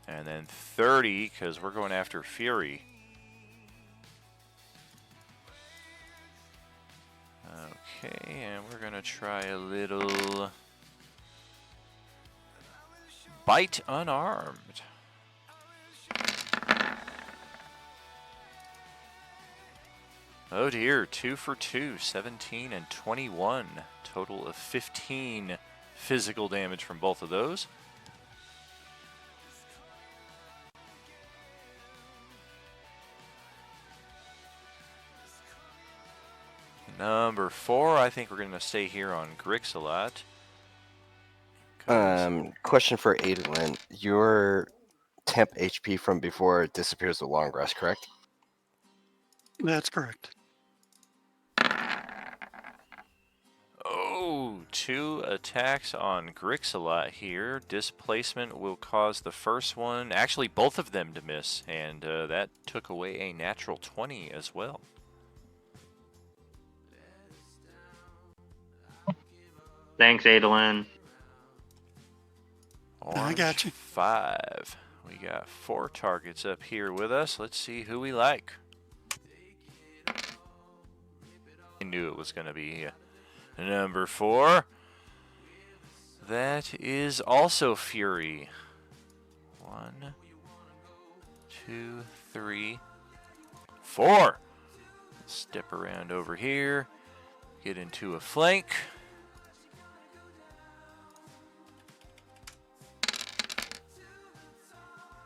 Speaker 3: And then 30, because we're going after Fury. Okay, and we're going to try a little bite unarmed. Oh dear, 2 for 2, 17 and 21. Total of 15 physical damage from both of those. Number 4, I think we're going to stay here on Grixalot.
Speaker 4: Question for Adolin. Your temp HP from before disappears with long rest, correct?
Speaker 7: That's correct.
Speaker 3: Oh, 2 attacks on Grixalot here. Displacement will cause the first one, actually both of them to miss, and that took away a natural 20 as well.
Speaker 11: Thanks, Adolin.
Speaker 7: I got you.
Speaker 3: 5. We got 4 targets up here with us. Let's see who we like. I knew it was going to be number 4. That is also Fury. 1, 2, 3, 4. Step around over here. Get into a flank.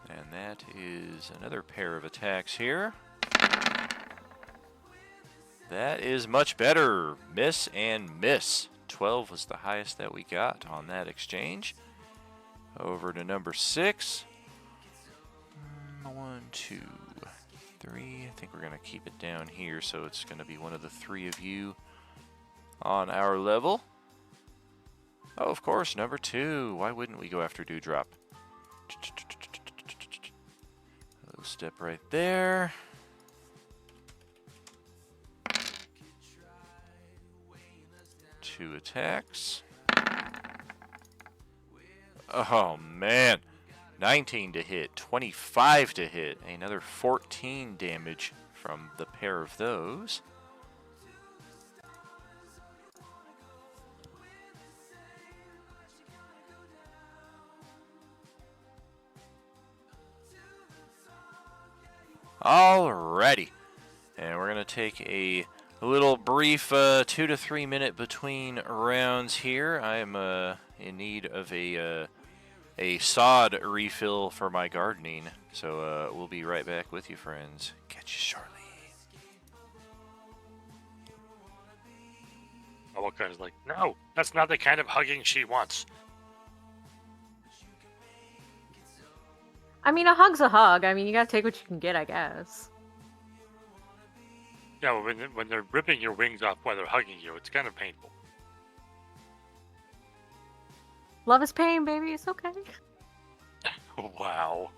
Speaker 3: And that is another pair of attacks here. That is much better. Miss and miss. 12 was the highest that we got on that exchange. Over to number 6. 1, 2, 3. I think we're going to keep it down here, so it's going to be one of the 3 of you on our level. Oh, of course, number 2. Why wouldn't we go after Dewdrop? A little step right there. Two attacks. Oh, man. 19 to hit, 25 to hit. Another 14 damage from the pair of those. Alrighty. And we're going to take a little brief 2 to 3 minute between rounds here. I am in need of a sod refill for my gardening. So we'll be right back with you, friends. Catch you shortly.
Speaker 10: Awoka's like, no, that's not the kind of hugging she wants.
Speaker 8: I mean, a hug's a hug. I mean, you gotta take what you can get, I guess.
Speaker 10: Yeah, when they're ripping your wings off while they're hugging you, it's kind of painful.
Speaker 8: Love is pain, baby. It's okay.
Speaker 10: Wow.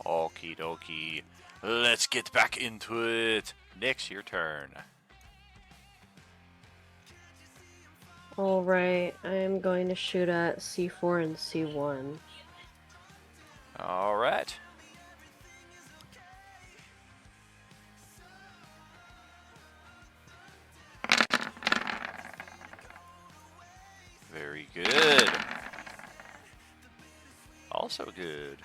Speaker 3: Okie dokie. Let's get back into it. Nick's your turn.
Speaker 9: Alright, I am going to shoot at C4 and C1.
Speaker 3: Alright. Very good. Also good.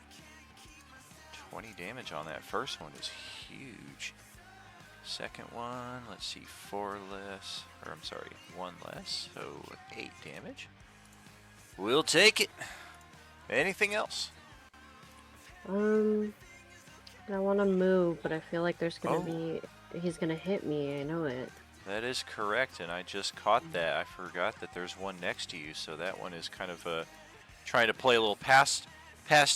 Speaker 3: 20 damage on that first one is huge. Second one, let's see, 4 less, or I'm sorry, 1 less, so 8 damage. We'll take it. Anything else?
Speaker 9: I want to move, but I feel like there's gonna be... He's gonna hit me, I know it.
Speaker 3: That is correct, and I just caught that. I forgot that there's one next to you, so that one is kind of trying to play a little pass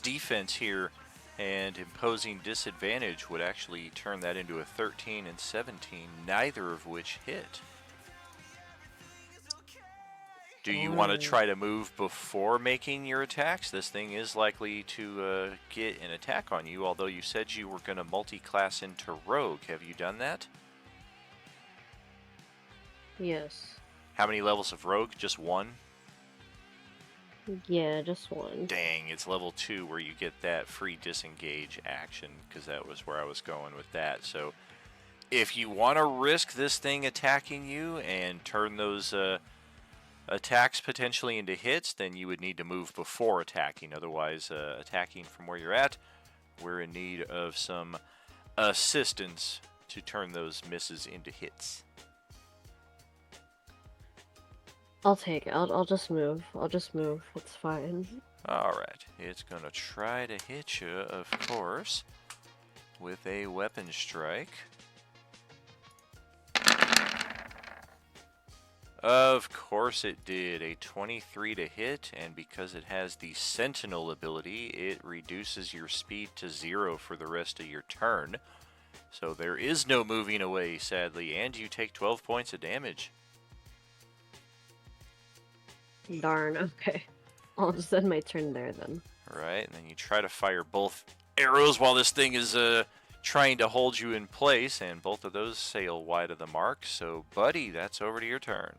Speaker 3: defense here, and imposing disadvantage would actually turn that into a 13 and 17, neither of which hit. Do you want to try to move before making your attacks? This thing is likely to get an attack on you, although you said you were going to multi-class into Rogue. Have you done that?
Speaker 9: Yes.
Speaker 3: How many levels of Rogue? Just one?
Speaker 9: Yeah, just one.
Speaker 3: Dang, it's level 2 where you get that free disengage action, because that was where I was going with that. So if you want to risk this thing attacking you and turn those attacks potentially into hits, then you would need to move before attacking. Otherwise, attacking from where you're at, we're in need of some assistance to turn those misses into hits.
Speaker 9: I'll take it. I'll just move. I'll just move. It's fine.
Speaker 3: Alright, it's going to try to hit you, of course, with a weapon strike. Of course it did. A 23 to hit, and because it has the Sentinel ability, it reduces your speed to 0 for the rest of your turn. So there is no moving away, sadly, and you take 12 points of damage.
Speaker 9: Darn, okay. I'll just end my turn there then.
Speaker 3: Alright, and then you try to fire both arrows while this thing is trying to hold you in place, and both of those sail wide of the mark. So, buddy, that's over to your turn.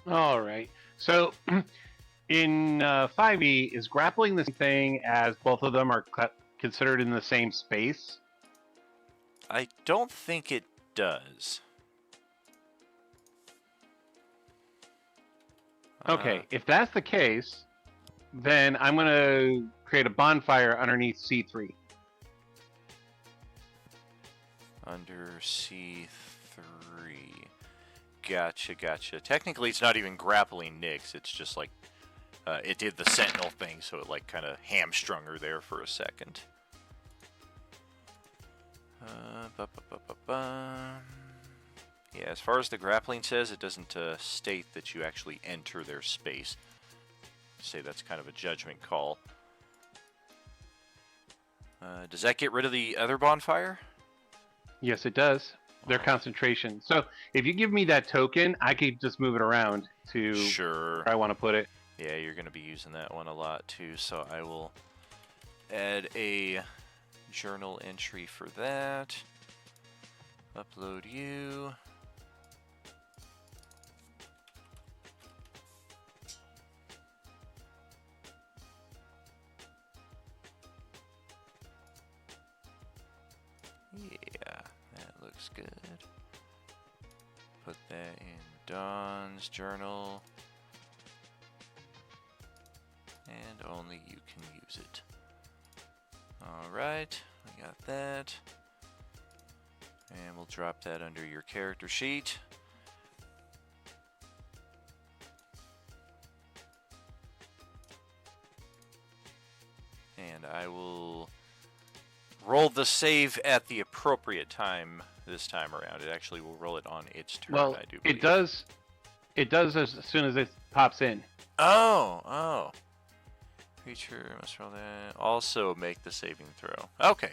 Speaker 5: All right. So, in 5e, is grappling the same thing as both of them are considered in the same space?
Speaker 3: I don't think it does.
Speaker 5: Okay, if that's the case, then I'm going to create a bonfire underneath C3.
Speaker 3: Under C3. Gotcha. Technically, it's not even grappling Nyx. It's just like it did the Sentinel thing, so it like kind of hamstrung her there for a second. Yeah, as far as the grappling says, it doesn't state that you actually enter their space. Say that's kind of a judgment call. Does that get rid of the other bonfire?
Speaker 5: Yes, it does. Their concentration. So if you give me that token, I could just move it around to where I want to put it.
Speaker 3: Yeah, you're going to be using that one a lot too, so I will add a journal entry for that. Upload you. Yeah, that looks good. Put that in Dawn's journal. And only you can use it. Alright, we got that. And we'll drop that under your character sheet. And I will roll the save at the appropriate time this time around. It actually will roll it on its turn,
Speaker 5: Well,
Speaker 3: I do believe.
Speaker 5: it does. It does as soon as it pops in.
Speaker 3: Oh. Creature must roll that. Also make the saving throw. Okay.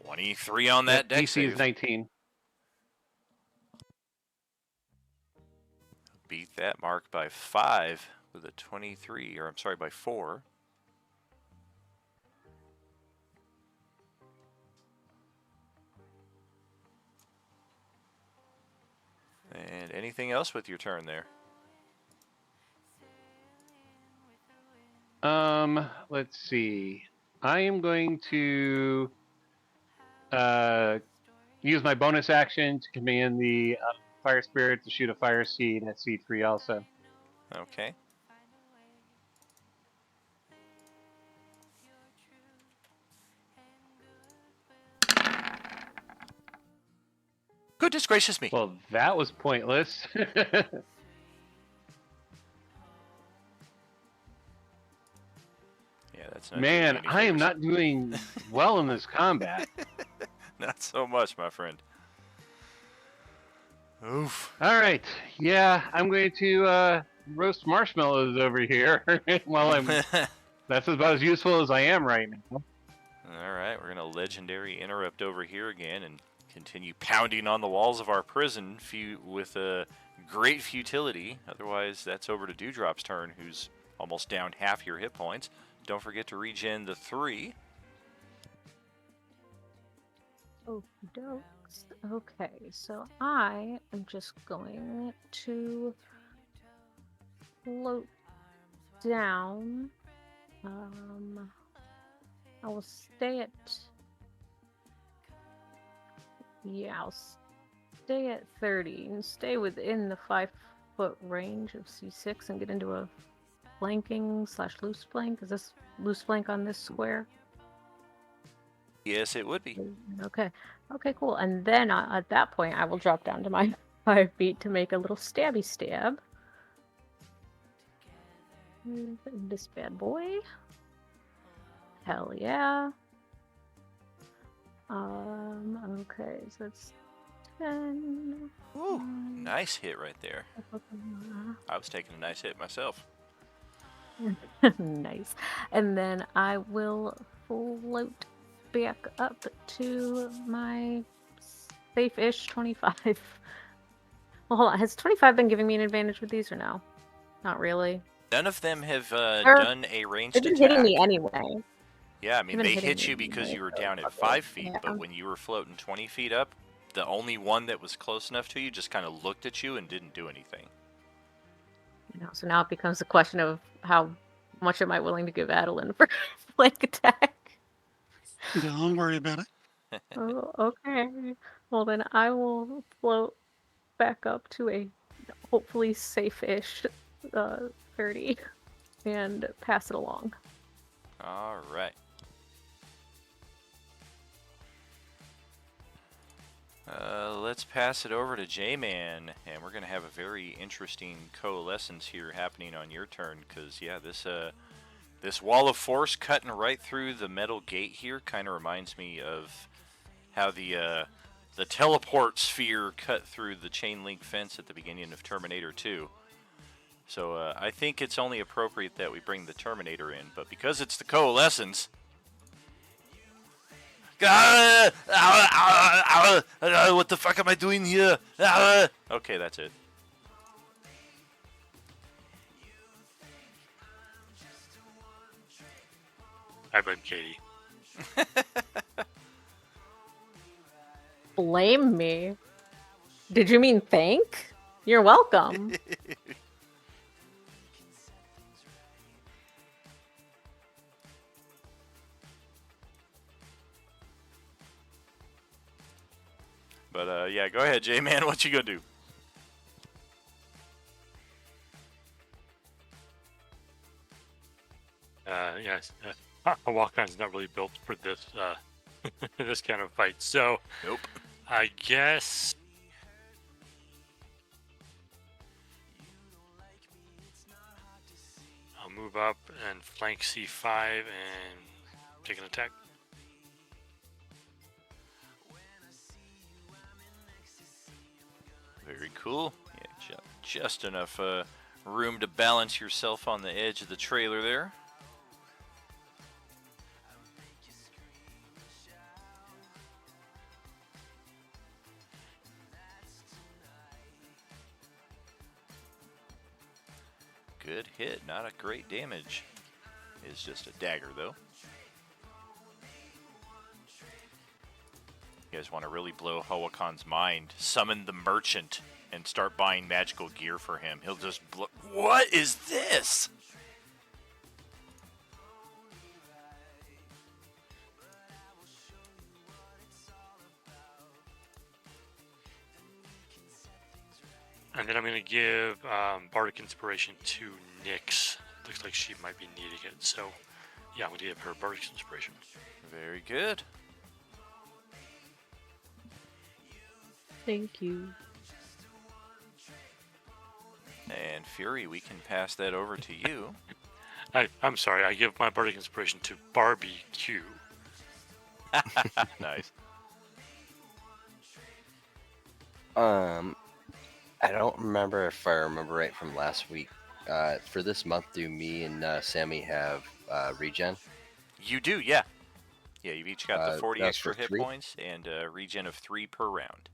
Speaker 3: $23 on that dex
Speaker 5: DC
Speaker 3: save.
Speaker 5: is 19.
Speaker 3: Beat that mark by 5 with a 23, or I'm sorry, by 4. And anything else with your turn there?
Speaker 5: Let's see. I am going to use my bonus action to command the fire spirit to shoot a fire seed at C3 also.
Speaker 3: Okay. Goodness gracious me.
Speaker 5: Well, that was pointless.
Speaker 3: That's not
Speaker 5: Man,
Speaker 3: doing me
Speaker 5: I am
Speaker 3: any
Speaker 5: not doing well in this combat.
Speaker 3: favors. Not so much, my friend. Oof.
Speaker 5: All right. Yeah, I'm going to roast marshmallows over here while I'm. That's about as useful as I am right now.
Speaker 3: All right, we're going to legendary interrupt over here again and continue pounding on the walls of our prison with a great futility. Otherwise, that's over to Dewdrop's turn, who's almost down half your hit points. Don't forget to regen the 3.
Speaker 8: Okey-dokes. Okay, so I am just going to float down. I will stay at. Yeah, I'll stay at 30 and stay within the 5-foot range of C6 and get into a flanking/loose flank. Is this loose flank on this square?
Speaker 3: Yes, it would be.
Speaker 8: Okay. Okay, cool. And then at that point, I will drop down to my 5 feet to make a little stabby stab. This bad boy. Hell yeah. Okay, so that's 10.
Speaker 3: Ooh, nice hit right there. I was taking a nice hit myself.
Speaker 8: Nice. And then I will float back up to my safe-ish 25. Well, hold on. Has 25 been giving me an advantage with these or no? Not really.
Speaker 3: None of them have done a ranged
Speaker 8: They've been
Speaker 3: attack.
Speaker 8: hitting me anyway.
Speaker 3: Yeah, I mean,
Speaker 8: They've been
Speaker 3: they
Speaker 8: hitting
Speaker 3: hit
Speaker 8: me
Speaker 3: you because
Speaker 8: anyway,
Speaker 3: you were
Speaker 8: so
Speaker 3: down at
Speaker 8: fuck it.
Speaker 3: 5 feet,
Speaker 8: Yeah.
Speaker 3: but when you were floating 20 feet up, the only one that was close enough to you just kind of looked at you and didn't do anything.
Speaker 8: You know, so now it becomes a question of how much am I willing to give Adeline for flank attack?
Speaker 7: Don't worry about it.
Speaker 8: Oh, okay. Well, then I will float back up to a hopefully safe-ish 30 and pass it along.
Speaker 3: All right. Let's pass it over to J-Man, and we're going to have a very interesting coalescence here happening on your turn, because, yeah, this wall of force cutting right through the metal gate here kind of reminds me of how the teleport sphere cut through the chain link fence at the beginning of Terminator 2. So I think it's only appropriate that we bring the Terminator in, but because it's the coalescence... what the fuck am I doing here? Okay, that's it.
Speaker 10: I blame Katie.
Speaker 8: Blame me? Did you mean thank? You're welcome.
Speaker 3: But yeah, go ahead, J-Man. What you gonna do?
Speaker 10: Yes, a walk-on's not really built for this this kind of fight. So,
Speaker 3: Nope.
Speaker 10: I guess I'll move up and flank C5 and take an attack.
Speaker 3: Very cool. Yeah, just enough room to balance yourself on the edge of the trailer there. Good hit, not a great damage. It's just a dagger though. You guys want to really blow Howakan's mind, summon the merchant and start buying magical gear for him. He'll just what is this?
Speaker 10: And then I'm going to give Bardic Inspiration to Nyx. Looks like she might be needing it. So, yeah, I'm going to give her Bardic Inspiration.
Speaker 3: Very good.
Speaker 8: Thank you.
Speaker 3: And Fury, we can pass that over to you.
Speaker 10: I'm sorry. I give my bardic inspiration to barbecue.
Speaker 3: Nice.
Speaker 4: I don't remember if I remember right from last week. For this month, do me and Sammy have regen?
Speaker 3: You do, yeah. Yeah, you've each got the 40
Speaker 4: That's for
Speaker 3: extra hit
Speaker 4: 3?
Speaker 3: points and a regen of 3 per round.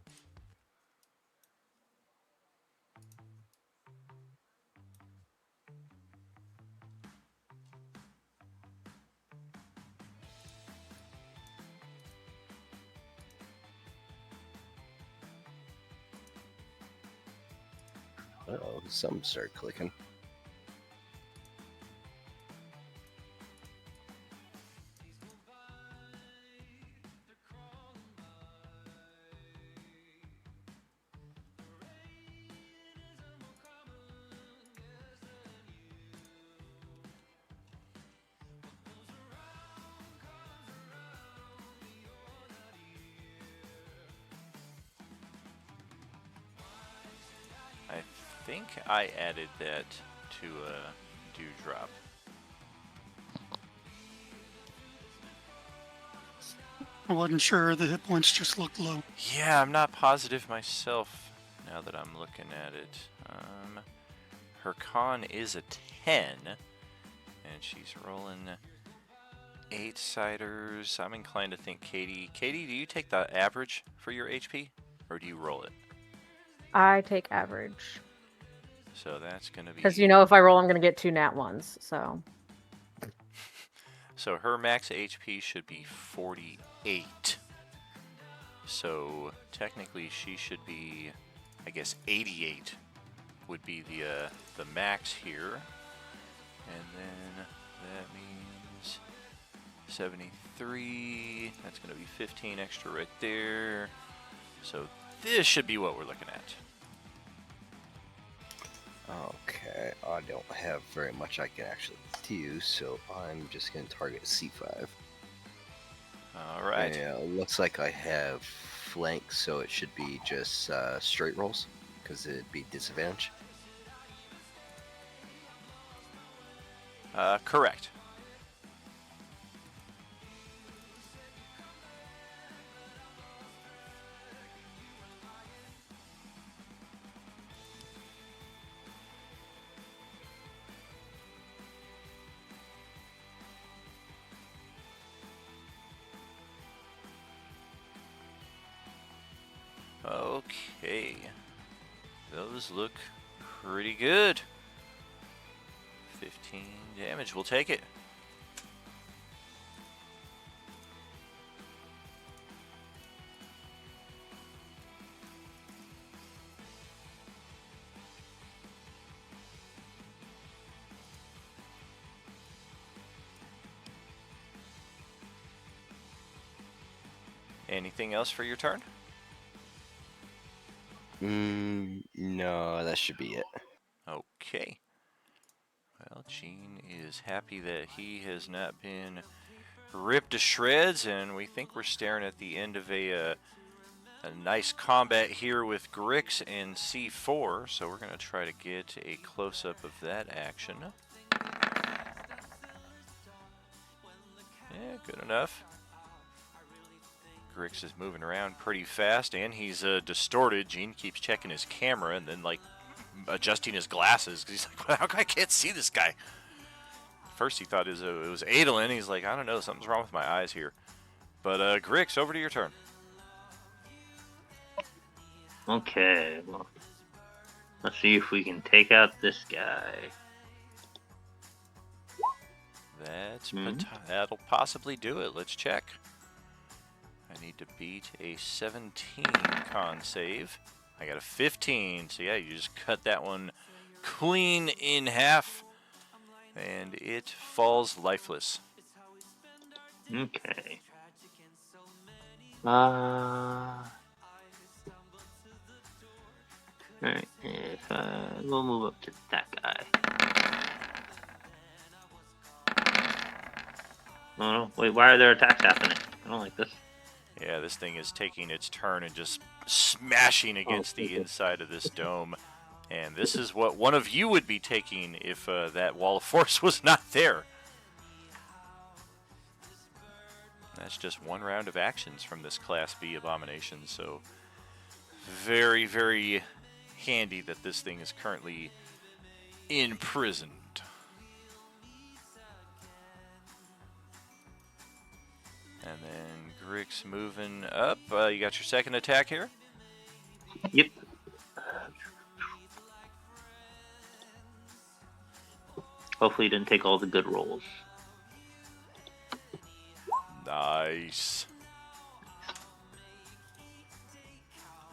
Speaker 4: Oh, something started clicking.
Speaker 3: I think I added that to a dewdrop.
Speaker 7: I wasn't sure. The hit points just looked low.
Speaker 3: Yeah, I'm not positive myself now that I'm looking at it. Her con is a 10, and she's rolling 8 ciders. I'm inclined to think Katie. Katie, do you take the average for your HP, or do you roll it?
Speaker 8: I take average.
Speaker 3: So that's going to be...
Speaker 8: Because you know if I roll, I'm going to get 2 nat ones, so...
Speaker 3: So her max HP should be 48. So technically she should be, I guess, 88 would be the max here. And then that means 73. That's going to be 15 extra right there. So this should be what we're looking at.
Speaker 4: Okay, I don't have very much I can actually do, so I'm just going to target C5.
Speaker 3: Alright.
Speaker 4: Yeah, looks like I have flank, so it should be just straight rolls, because it'd be disadvantage.
Speaker 3: Correct. Okay, those look pretty good. 15 damage, we'll take it. Anything else for your turn?
Speaker 4: No, that should be it.
Speaker 3: Okay. Well, Gene is happy that he has not been ripped to shreds, and we think we're staring at the end of a nice combat here with Grix and C4, so we're going to try to get a close-up of that action. Yeah, good enough. Grix is moving around pretty fast, and he's distorted. Gene keeps checking his camera and then, like, adjusting his glasses, because he's like, well, how come I can't see this guy? First he thought it was Adolin. He's like, I don't know, something's wrong with my eyes here. But, Grix, over to your turn.
Speaker 11: Okay, well, let's see if we can take out this guy.
Speaker 3: That'll possibly do it. Let's check. I need to beat a 17 con save. I got a 15, so yeah, you just cut that one clean in half, and it falls lifeless.
Speaker 11: Okay. Alright, we'll move up to that guy. Oh no, wait, why are there attacks happening? I don't like this.
Speaker 3: Yeah, this thing is taking its turn and just smashing against the inside of this dome. And this is what one of you would be taking if that wall of force was not there. That's just one round of actions from this Class B abomination, so very, very handy that this thing is currently imprisoned. And then Grick's moving up. You got your second attack here?
Speaker 11: Yep. Hopefully you didn't take all the good rolls.
Speaker 3: Nice.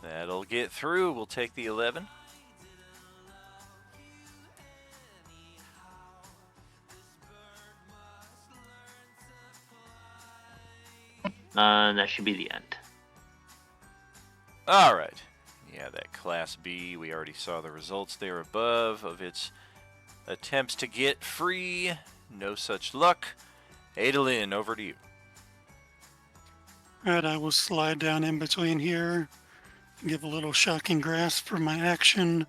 Speaker 3: That'll get through. We'll take the 11.
Speaker 11: That should be the end.
Speaker 3: All right. Yeah, that Class B, we already saw the results there above of its attempts to get free. No such luck. Adolin, over to you.
Speaker 7: Alright, I will slide down in between here. Give a little shocking grasp for my action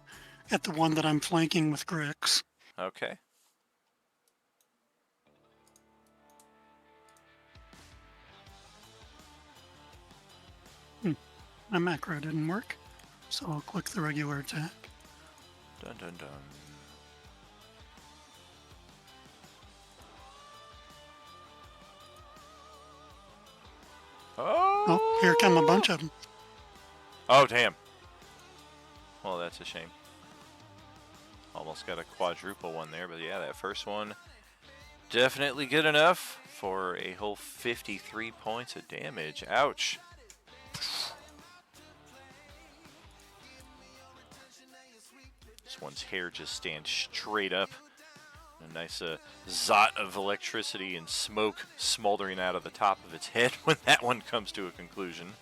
Speaker 7: at the one that I'm flanking with Grix.
Speaker 3: Okay.
Speaker 7: My macro didn't work, so I'll click the regular attack.
Speaker 3: Dun dun dun.
Speaker 7: Oh, here come a bunch of them.
Speaker 3: Oh, damn. Well, that's a shame. Almost got a quadruple one there, but yeah, that first one definitely good enough for a whole 53 points of damage. Ouch. This one's hair just stands straight up. A nice zot of electricity and smoke smoldering out of the top of its head when that one comes to a conclusion.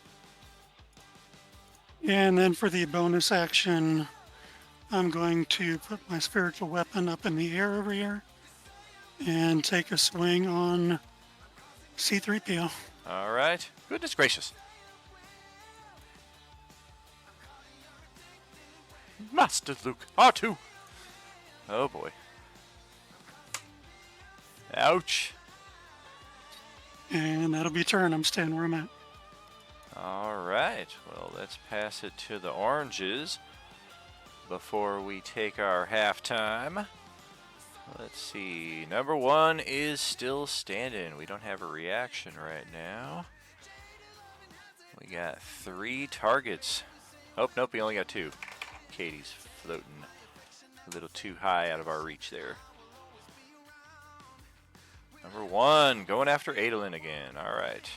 Speaker 7: And then for the bonus action, I'm going to put my spiritual weapon up in the air over here and take a swing on C-3PO.
Speaker 3: All right. Goodness gracious. Master Luke, R2. Oh boy. Ouch.
Speaker 7: And that'll be turn. I'm staying where I'm at.
Speaker 3: All right. Well, let's pass it to the oranges before we take our halftime. Let's see. Number one is still standing. We don't have a reaction right now. We got 3 targets. Oh, nope, we only got 2. Katie's floating a little too high out of our reach there. Number one, going after Adolin again. All right.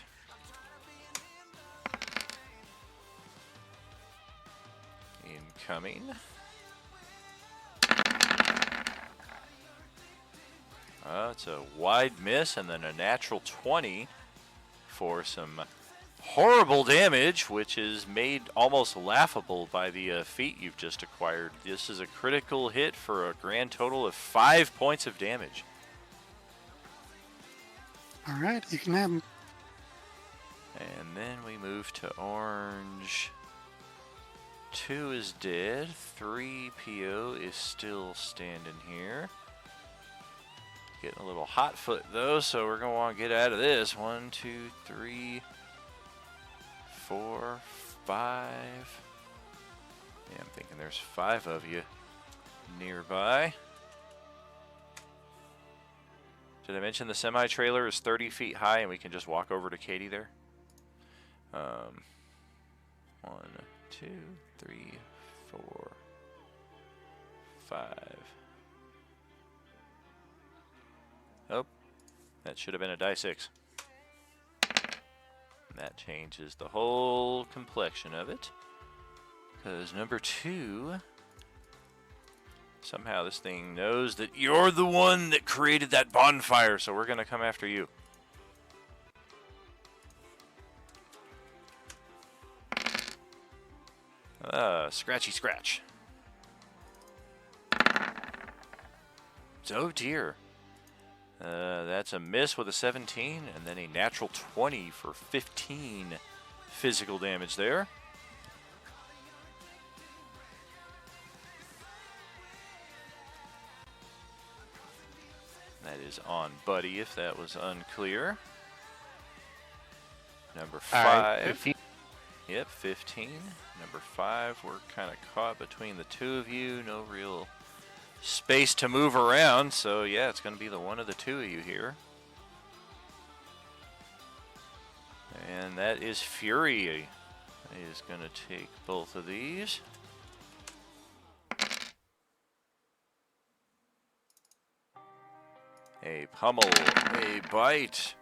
Speaker 3: Incoming. It's a wide miss and then a natural 20 for some horrible damage, which is made almost laughable by the feat you've just acquired. This is a critical hit for a grand total of 5 points of damage.
Speaker 7: All right, you can have them.
Speaker 3: And then we move to orange. 2 is dead. 3 PO is still standing here. Getting a little hot foot though, so we're going to want to get out of this. 1, 2, 3, 4, 5. Yeah, I'm thinking there's 5 of you nearby. Did I mention the semi-trailer is 30 feet high and we can just walk over to Katie there? 1, 2, 3, 4, 5. Oh, that should have been a die 6. That changes the whole complexion of it. Because number 2, somehow this thing knows that you're the one that created that bonfire, so we're going to come after you. Scratchy scratch. Oh dear. That's a miss with a 17, and then a natural 20 for 15 physical damage there. That is on Buddy, if that was unclear. Number
Speaker 5: All right,
Speaker 3: 5.
Speaker 5: 15.
Speaker 3: Yep, 15. Number 5, we're kind of caught between the two of you. No real space to move around, so yeah, it's going to be the one of the two of you here. And that is Fury. He is going to take both of these. A pummel, a bite.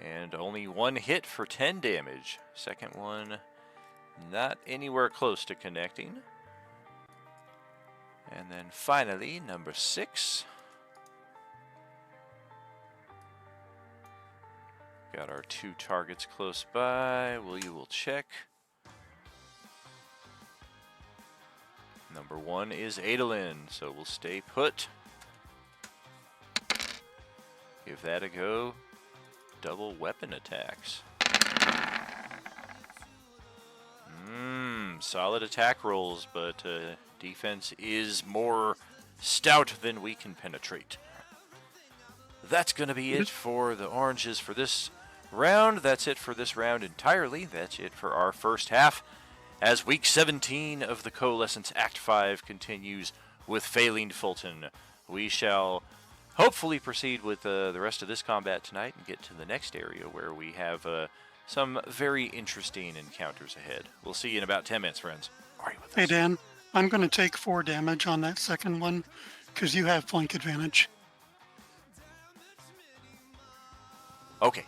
Speaker 3: And only one hit for 10 damage. Second one not anywhere close to connecting. And then finally, number 6. Got our 2 targets close by. You will check. Number 1 is Adolin, so we'll stay put. Give that a go. Double weapon attacks. Solid attack rolls, but defense is more stout than we can penetrate. That's going to be it for the oranges for this round. That's it for this round entirely. That's it for our first half. As week 17 of the Coalescence Act 5 continues with failing Fulton, we shall hopefully proceed with the rest of this combat tonight and get to the next area where we have some very interesting encounters ahead. We'll see you in about 10 minutes, friends. Are you with us?
Speaker 7: Hey, Dan, I'm going to take 4 damage on that second one because you have flank advantage.
Speaker 3: Okay.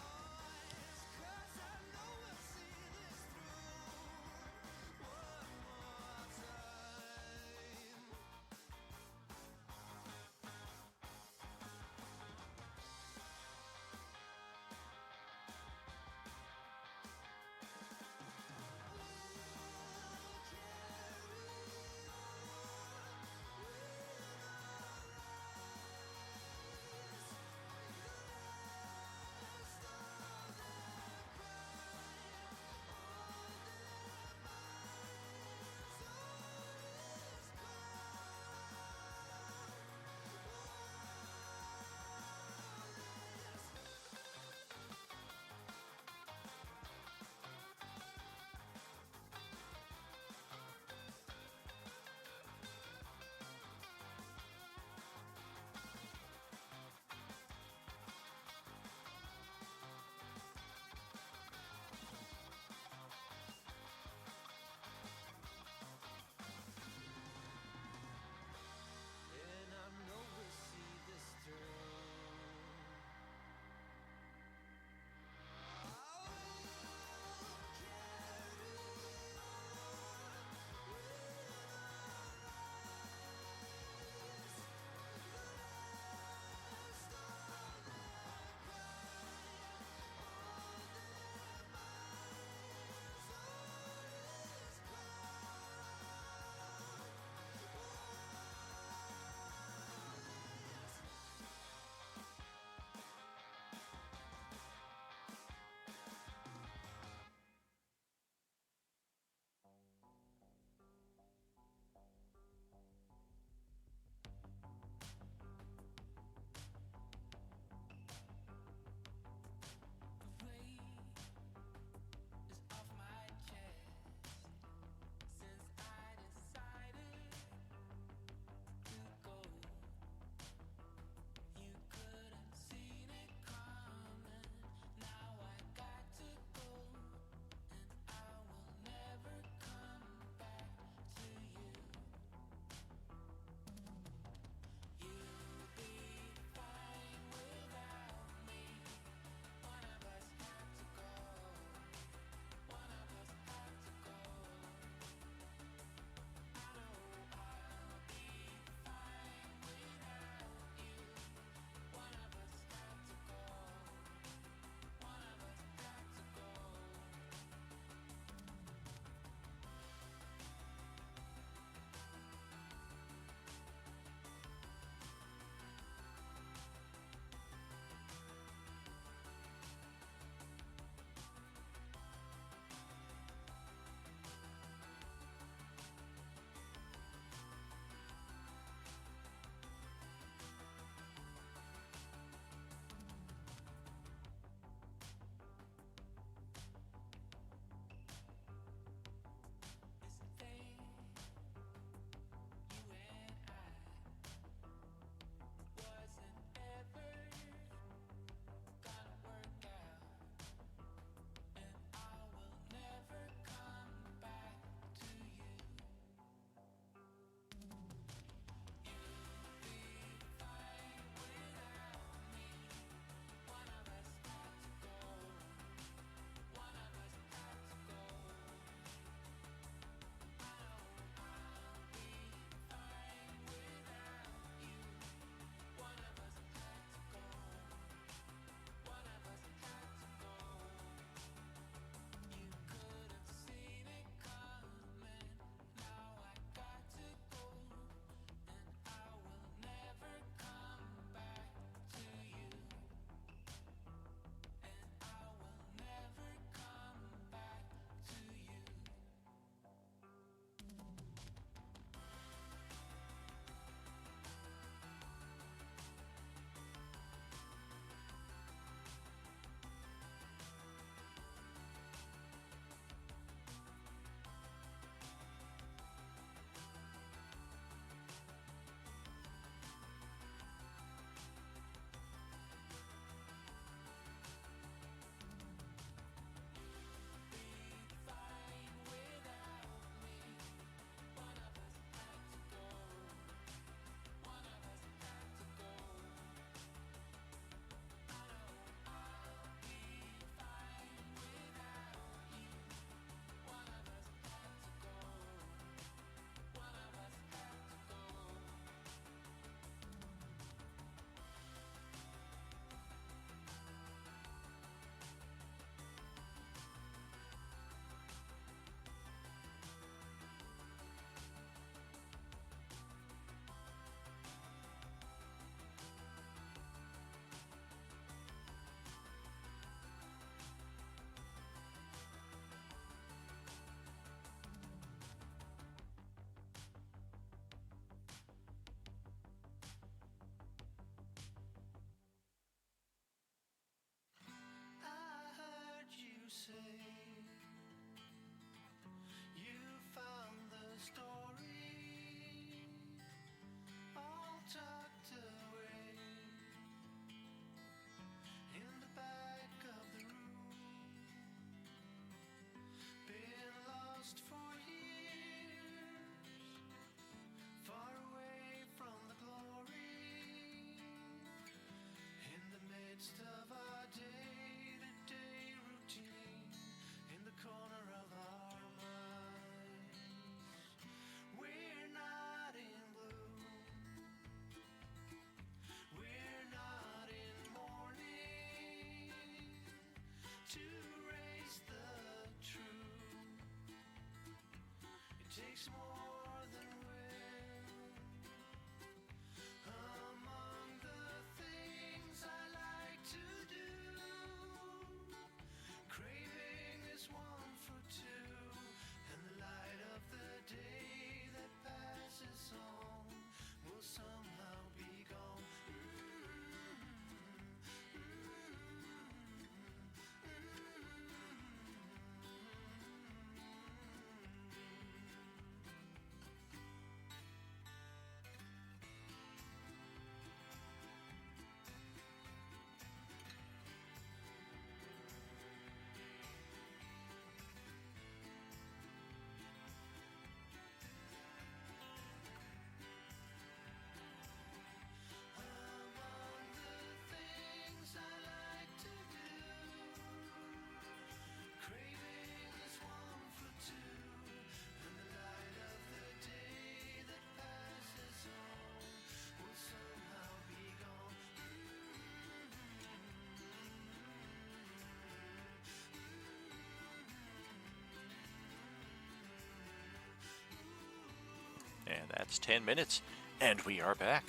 Speaker 3: And that's 10 minutes. And we are back.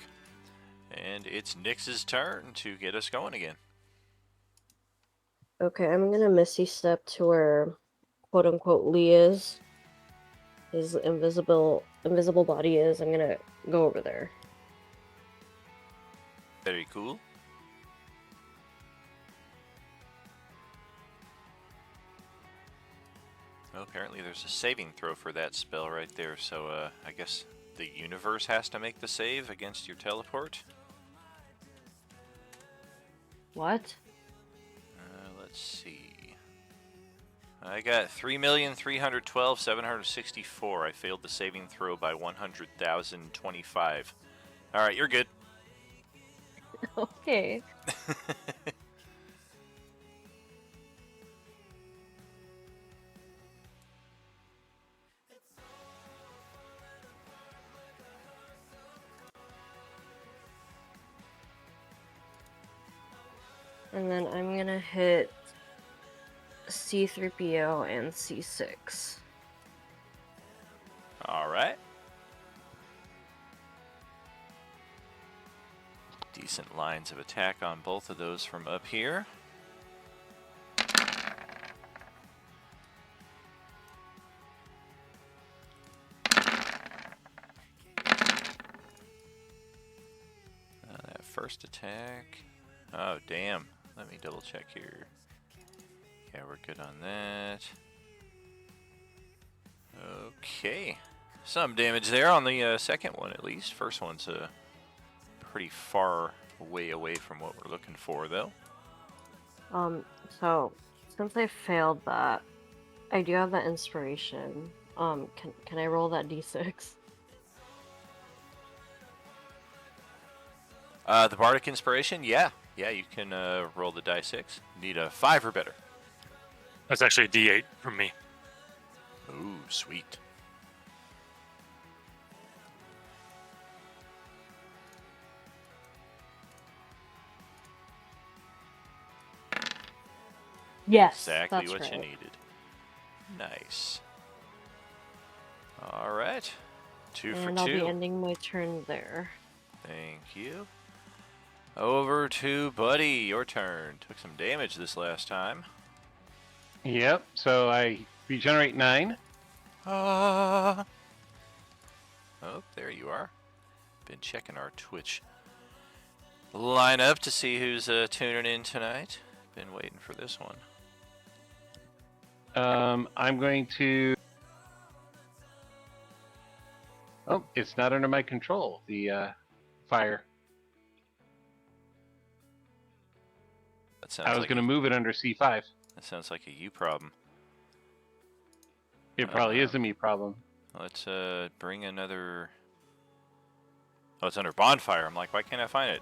Speaker 3: And it's Nyx's turn to get us going again.
Speaker 9: Okay, I'm gonna Misty Step to where quote unquote Lee is. His invisible body is. I'm gonna go over there.
Speaker 3: Very cool. Well, apparently there's a saving throw for that spell right there, so I guess the universe has to make the save against your teleport.
Speaker 9: What?
Speaker 3: Let's see. I got 3,312,764. I failed the saving throw by 100,025. All right, you're good.
Speaker 9: Okay. And then I'm gonna hit C3PO and C6.
Speaker 3: All right. Decent lines of attack on both of those from up here. That first attack. Oh, damn. Let me double check here. Yeah, we're good on that. Okay. Some damage there on the second one, at least. First one's pretty far away from what we're looking for, though.
Speaker 9: So since I failed that, I do have that inspiration. Can I roll that D6?
Speaker 3: The Bardic Inspiration, yeah. Yeah, you can roll the die 6. Need a 5 or better.
Speaker 10: That's actually a D8 from me.
Speaker 3: Ooh, sweet.
Speaker 9: Yes,
Speaker 3: Exactly
Speaker 9: that's
Speaker 3: what
Speaker 9: right.
Speaker 3: you needed. Nice. All right. 2 for 2.
Speaker 9: And I'll be ending my turn there.
Speaker 3: Thank you. Over to Buddy. Your turn. Took some damage this last time.
Speaker 5: Yep, so I regenerate 9.
Speaker 3: Oh, there you are. Been checking our Twitch lineup to see who's tuning in tonight. Been waiting for this one.
Speaker 5: I'm going to... Oh, it's not under my control, the fire.
Speaker 3: That sounds
Speaker 5: I was
Speaker 3: like
Speaker 5: going to move it under C5.
Speaker 3: That sounds like a you problem.
Speaker 5: It probably is a me problem.
Speaker 3: Let's bring another... Oh, it's under bonfire. I'm like, why can't I find it?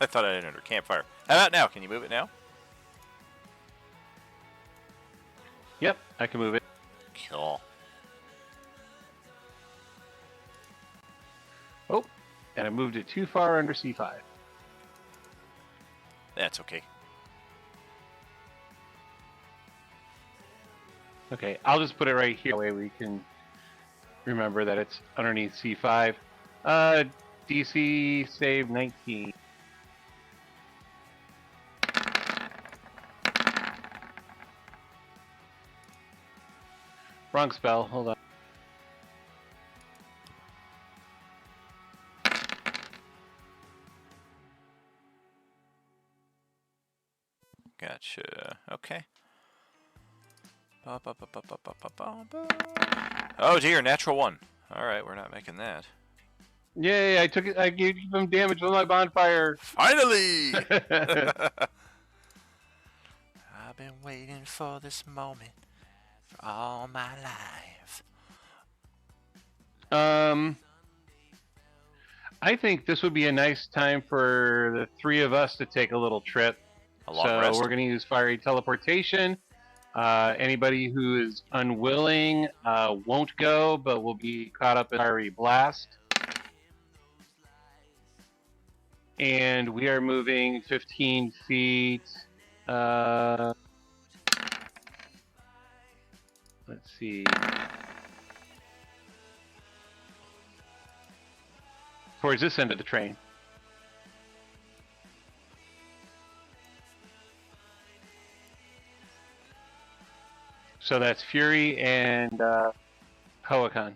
Speaker 3: I thought I had it under campfire. How about now? Can you move it now?
Speaker 5: Yep, I can move it.
Speaker 3: Cool.
Speaker 5: Oh, and I moved it too far under C5.
Speaker 3: That's okay.
Speaker 5: Okay, I'll just put it right here. That way we can remember that it's underneath C5. DC save 19. Wrong spell, hold on.
Speaker 3: Gotcha. Okay. Oh dear, natural 1. Alright, we're not making that.
Speaker 5: Yay, I took it. I gave you some damage with my bonfire.
Speaker 3: Finally! I've been waiting for this moment for all my life.
Speaker 5: I think this would be a nice time for the three of us to take a little trip.
Speaker 3: A long
Speaker 5: so
Speaker 3: rest.
Speaker 5: we're going to use fiery teleportation. Anybody who is unwilling won't go, but will be caught up in fiery blast. And we are moving 15 feet. Let's see. towards this end of the train. So that's Fury and Hoakan.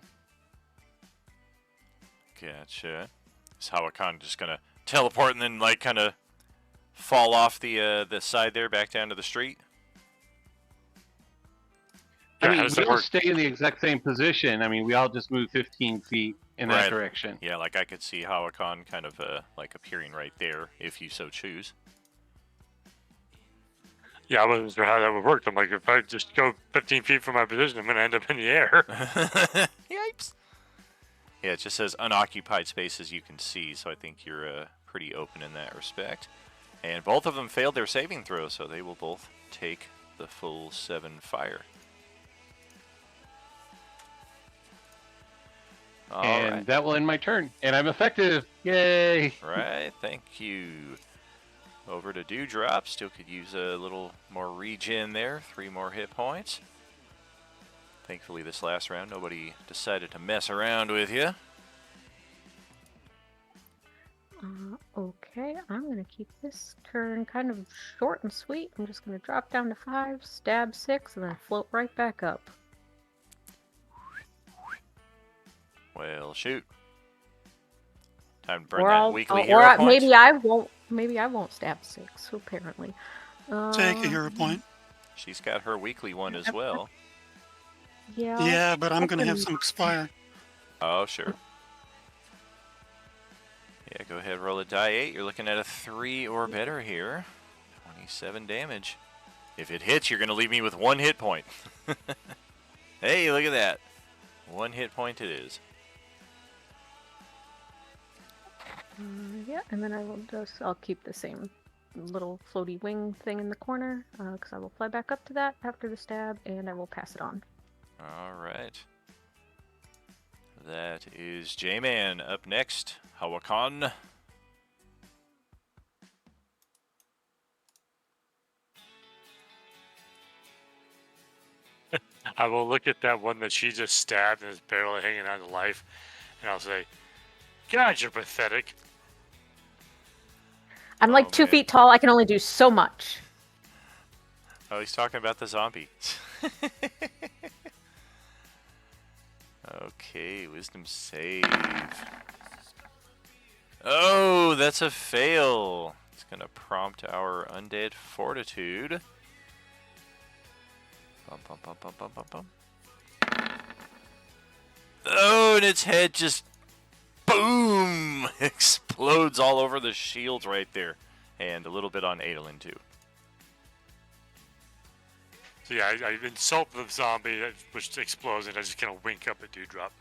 Speaker 3: Gotcha. Is Hawakan just gonna teleport and then like kind of fall off the side there back down to the street?
Speaker 5: I mean, we all stay in the exact same position. I mean, we all just move 15 feet in that direction.
Speaker 3: Yeah, like I could see Hawakan kind of like appearing right there if you so choose.
Speaker 10: Yeah, I wasn't sure how that would work. I'm like, if I just go 15 feet from my position, I'm going to end up in the air.
Speaker 3: Yikes. Yeah, it just says unoccupied spaces you can see, so I think you're pretty open in that respect. And both of them failed their saving throw, so they will both take the full 7 fire.
Speaker 5: And that will end my turn. And I'm effective. Yay!
Speaker 3: Right, thank you. Over to Dewdrop. Still could use a little more regen there. 3 more hit points. Thankfully this last round nobody decided to mess around with you.
Speaker 8: Okay, I'm going to keep this turn kind of short and sweet. I'm just going to drop down to 5, stab 6, and then float right back up.
Speaker 3: Well, shoot. Time to burn that weekly hero point.
Speaker 8: Maybe I won't stab 6, apparently.
Speaker 7: Take a hero point.
Speaker 3: She's got her weekly one as well.
Speaker 8: Yeah.
Speaker 7: Yeah, but I'm going to have some expire.
Speaker 3: Oh, sure. Yeah, go ahead, roll a die 8. You're looking at a 3 or better here. 27 damage. If it hits, you're going to leave me with 1 hit point. Hey, look at that. 1 hit point it is.
Speaker 8: Yeah, and then I'll keep the same little floaty wing thing in the corner, because I will fly back up to that after the stab, and I will pass it on.
Speaker 3: Alright. That is J-Man. Up next, Hawakan.
Speaker 10: I will look at that one that she just stabbed and is barely hanging on to life, and I'll say, God, you're pathetic.
Speaker 8: I'm like 2 feet tall. I can only do so much.
Speaker 3: Oh, he's talking about the zombie. Okay, wisdom save. Oh, that's a fail. It's going to prompt our undead fortitude. Bum, bum, bum, bum, bum, bum, bum. Oh, and its head just, boom, explodes all over the shields right there. And a little bit on Adolin, too.
Speaker 10: So yeah, I insult the zombie, which explodes, and I just kind of wink up at Dewdrop.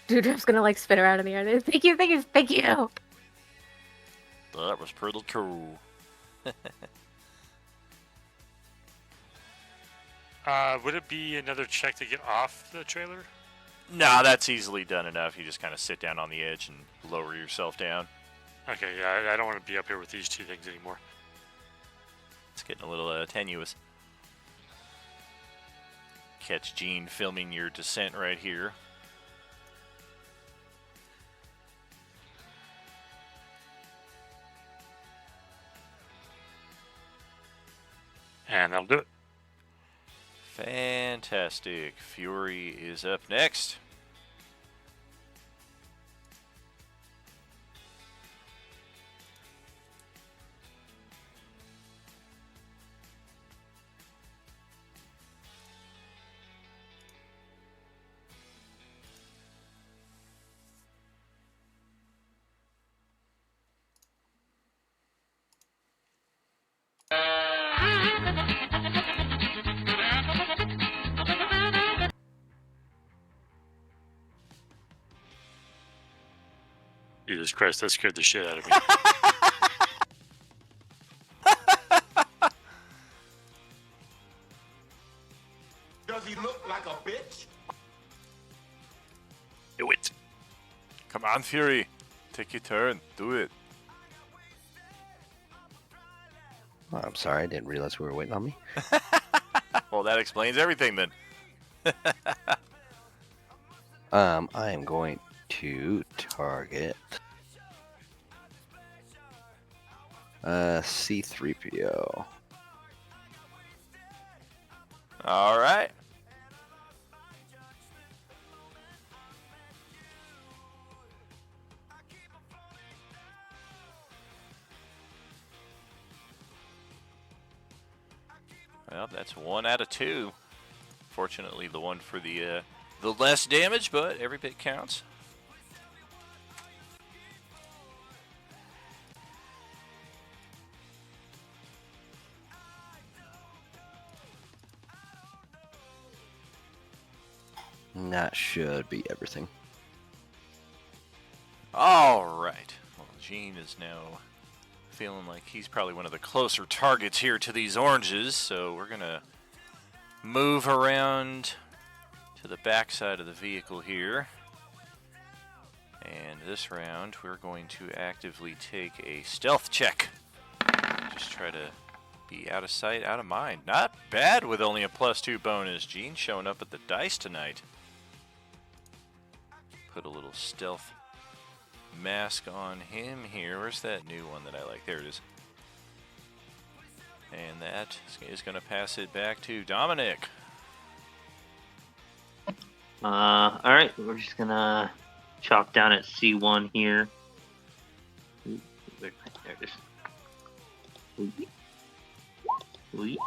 Speaker 8: Dewdrop's gonna like spin around in the air. Thank you, thank you, thank you.
Speaker 3: That was pretty cool.
Speaker 10: Would it be another check to get off the trailer?
Speaker 3: Nah, that's easily done enough. You just kind of sit down on the edge and lower yourself down.
Speaker 10: Okay, yeah, I don't want to be up here with these two things anymore.
Speaker 3: It's getting a little tenuous. Catch Gene filming your descent right here.
Speaker 10: And that'll do it.
Speaker 3: Fantastic. Fury is up next.
Speaker 10: Jesus Christ, that scared the shit out of me.
Speaker 6: Does he look like a bitch?
Speaker 3: Do it. Come on, Fury. Take your turn. Do it.
Speaker 4: Oh, I'm sorry, I didn't realize we were waiting on me.
Speaker 3: Well, that explains everything then.
Speaker 4: I am going to target C3PO.
Speaker 3: All right. Well, that's 1 out of 2. Fortunately, the one for the less damage, but every bit counts.
Speaker 4: That should be everything.
Speaker 3: All right. Well, Gene is now feeling like he's probably one of the closer targets here to these oranges, so we're going to move around to the back side of the vehicle here. And this round, we're going to actively take a stealth check. Just try to be out of sight, out of mind. Not bad with only a +2 bonus. Gene showing up at the dice tonight. Put a little stealth mask on him here. Where's that new one that I like? There it is. And that is going to pass it back to Dominic.
Speaker 11: Alright, we're just gonna chop down at C1 here. Ooh, there it is. Ooh.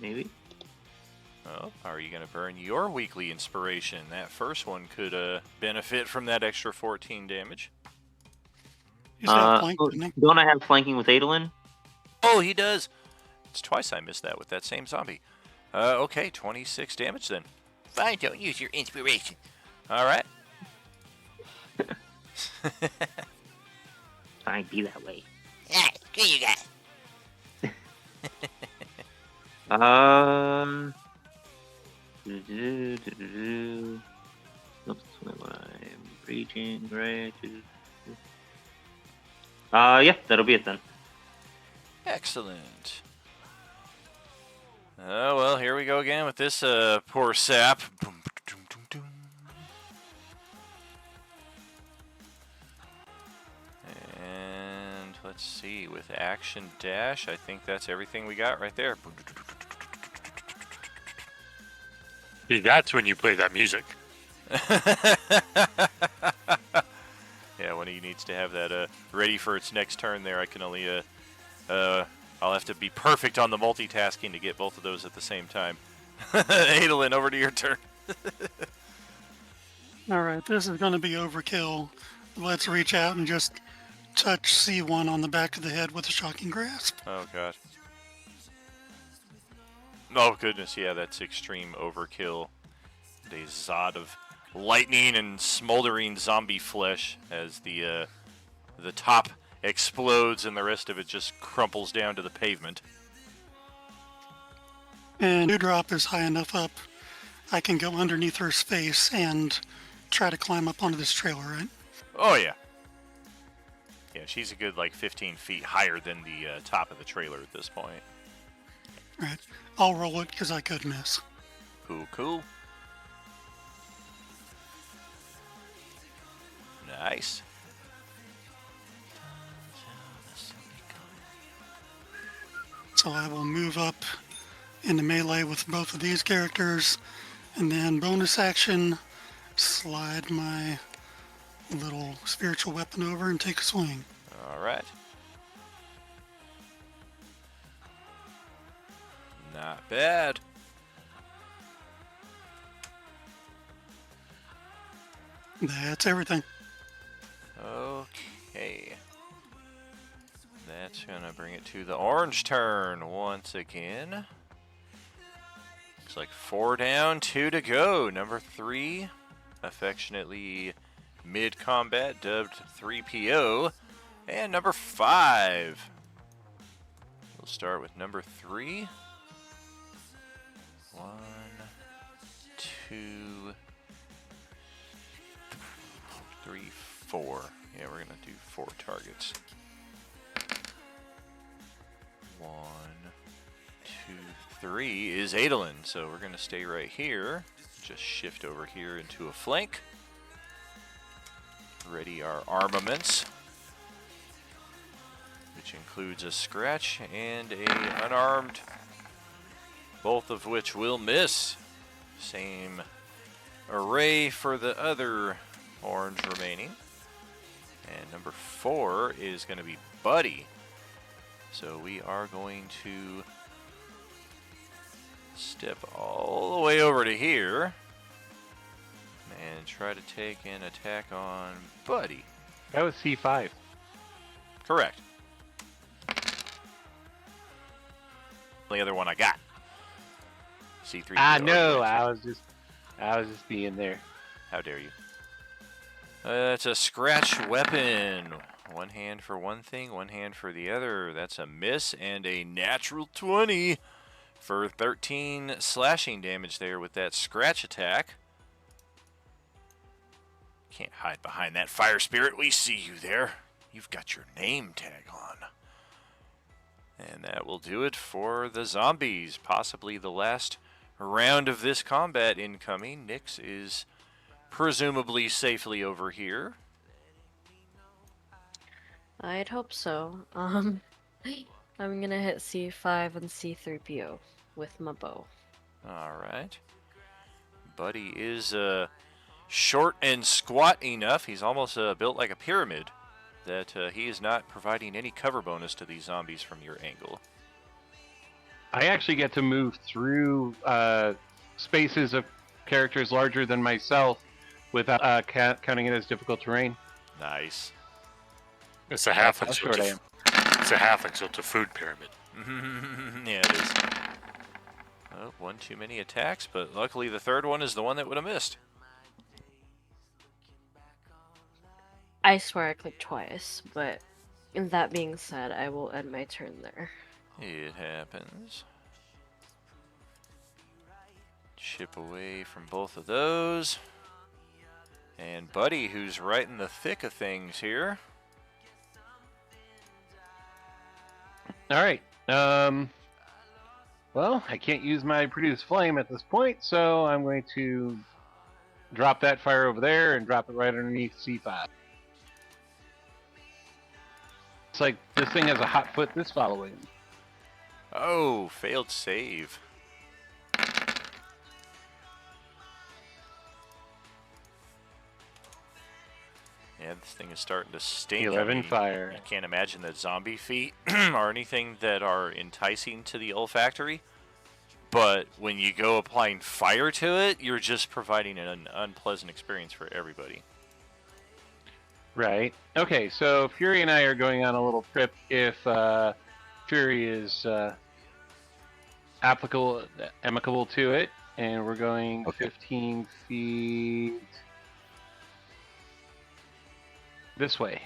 Speaker 11: Maybe.
Speaker 3: Oh, are you going to burn your weekly inspiration? That first one could benefit from that extra 14 damage.
Speaker 11: Don't I have flanking with Adolin?
Speaker 3: Oh, he does. It's twice I missed that with that same zombie. Okay, 26 damage then. Fine, don't use your inspiration. All right.
Speaker 11: Fine, be that way.
Speaker 12: Yeah, screw you guys.
Speaker 11: Oops, what am I reaching? Right. Yeah, that'll be it then.
Speaker 3: Excellent. Oh, well, here we go again with this poor sap. And let's see, with action dash, I think that's everything we got right there.
Speaker 10: See, that's when you play that music.
Speaker 3: Yeah, when he needs to have that ready for its next turn there, I can only... I'll have to be perfect on the multitasking to get both of those at the same time. Adolin, over to your turn.
Speaker 7: All right, this is going to be overkill. Let's reach out and just touch C1 on the back of the head with a shocking grasp.
Speaker 3: Oh, God. Oh, goodness, yeah, that's extreme overkill. A zod of lightning and smoldering zombie flesh as the top explodes and the rest of it just crumples down to the pavement.
Speaker 7: And Dewdrop is high enough up, I can go underneath her face and try to climb up onto this trailer, right?
Speaker 3: Oh, yeah. Yeah, she's a good, 15 feet higher than the top of the trailer at this point.
Speaker 7: Right. I'll roll it because I could miss.
Speaker 3: Cool, cool. Nice.
Speaker 7: So I will move up into melee with both of these characters, and then bonus action, slide my little spiritual weapon over and take a swing.
Speaker 3: All right. Not bad.
Speaker 7: That's everything.
Speaker 3: Okay. That's going to bring it to the orange turn once again. Looks like 4 down, 2 to go. Number 3, affectionately mid-combat, dubbed 3PO. And number 5. We'll start with number 3. 1, 2, 3, 4. Yeah, we're going to do 4 targets. 1, 2, 3 is Adolin, so we're going to stay right here. Just shift over here into a flank. ready our armaments, which includes a scratch and a unarmed, both of which will miss. Same array for the other orange remaining. And number 4 is going to be Buddy. So we are going to step all the way over to here and try to take an attack on Buddy.
Speaker 5: That was C5.
Speaker 3: Correct. The other one I got. C3.
Speaker 5: I know. I was just being there.
Speaker 3: How dare you? It's a scratch weapon. One hand for one thing, one hand for the other. That's a miss and a natural 20 for 13 slashing damage there with that scratch attack. Can't hide behind that fire spirit. We see you there. You've got your name tag on. And that will do it for the zombies. Possibly the last round of this combat incoming. Nyx is presumably safely over here.
Speaker 9: I'd hope so. I'm gonna hit C5 and C3PO with my bow.
Speaker 3: Alright. Buddy is short and squat enough. He's almost built like a pyramid. That he is not providing any cover bonus to these zombies from your angle.
Speaker 5: I actually get to move through spaces of characters larger than myself without counting it as difficult terrain.
Speaker 3: Nice.
Speaker 10: It's a half
Speaker 5: That's
Speaker 10: inch.
Speaker 5: how short I am.
Speaker 10: It's a half inch, so it's a food pyramid.
Speaker 3: Yeah, it is. Oh, one too many attacks, but luckily the third one is the one that would have missed.
Speaker 9: I swear I clicked twice, but that being said, I will end my turn there.
Speaker 3: It happens. Chip away from both of those. And Buddy, who's right in the thick of things here.
Speaker 5: All right. Well, I can't use my produce flame at this point, so I'm going to drop that fire over there and drop it right underneath C5. It's like this thing has a hot foot this following.
Speaker 3: Oh, failed save. Yeah, this thing is starting to stink.
Speaker 5: 11 fire.
Speaker 3: I can't imagine that zombie feet are anything that are enticing to the olfactory. But when you go applying fire to it, you're just providing an unpleasant experience for everybody.
Speaker 5: Right. Okay, so Fury and I are going on a little trip if Fury is amicable to it, and we're going 15 feet this way.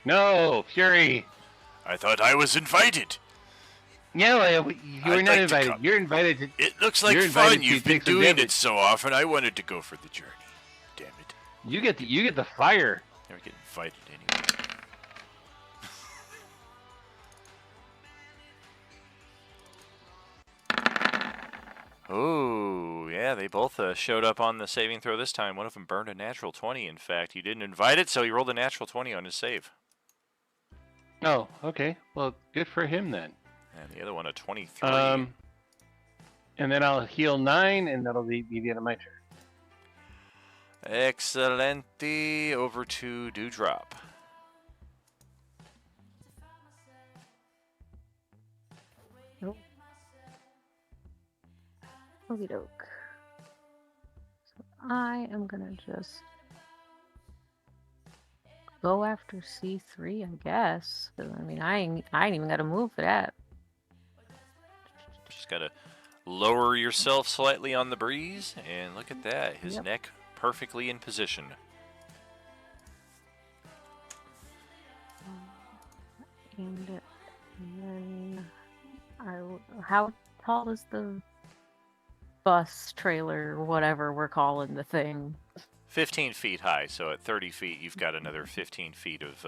Speaker 5: No, Fury!
Speaker 3: I thought I was invited.
Speaker 5: No, you were
Speaker 3: I'd
Speaker 5: not
Speaker 3: like to
Speaker 5: invited.
Speaker 3: come.
Speaker 5: You're invited to...
Speaker 3: It looks like
Speaker 5: You're
Speaker 3: fun.
Speaker 5: invited to
Speaker 3: You've been
Speaker 5: take some
Speaker 3: doing
Speaker 5: damage.
Speaker 3: it so often. I wanted to go for the journey. Damn it.
Speaker 5: You get the fire.
Speaker 3: Never get invited anyway. Oh, yeah, they both showed up on the saving throw this time. One of them burned a natural 20, in fact. He didn't invite it, so he rolled a natural 20 on his save.
Speaker 5: Oh, okay. Well, good for him then.
Speaker 3: And the other one a 23.
Speaker 5: And then I'll heal 9, and that'll be the end of my turn.
Speaker 3: Excelente. Over to Dewdrop.
Speaker 8: Okie doke. So I am gonna just go after C3, I guess. 'Cause, I mean, I ain't even got to move for that.
Speaker 3: Just gotta lower yourself slightly on the breeze, and look at that. His
Speaker 8: Yep.
Speaker 3: neck perfectly in position.
Speaker 8: And then how tall is the bus trailer or whatever we're calling the thing?
Speaker 3: 15 feet high, so at 30 feet, you've got another 15 feet of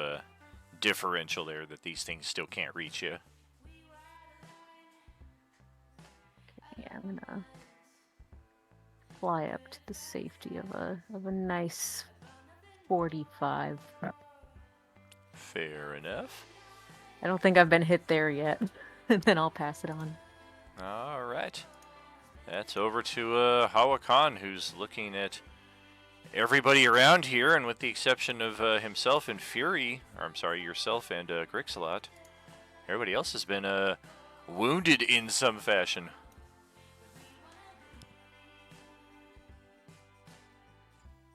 Speaker 3: differential there that these things still can't reach you.
Speaker 8: Yeah, I'm gonna fly up to the safety of a nice 45.
Speaker 3: Fair enough.
Speaker 8: I don't think I've been hit there yet. And then I'll pass it on.
Speaker 3: All right. That's over to Hawakan, who's looking at everybody around here, and with the exception of himself and Fury, or I'm sorry, yourself and Grixalot, everybody else has been wounded in some fashion.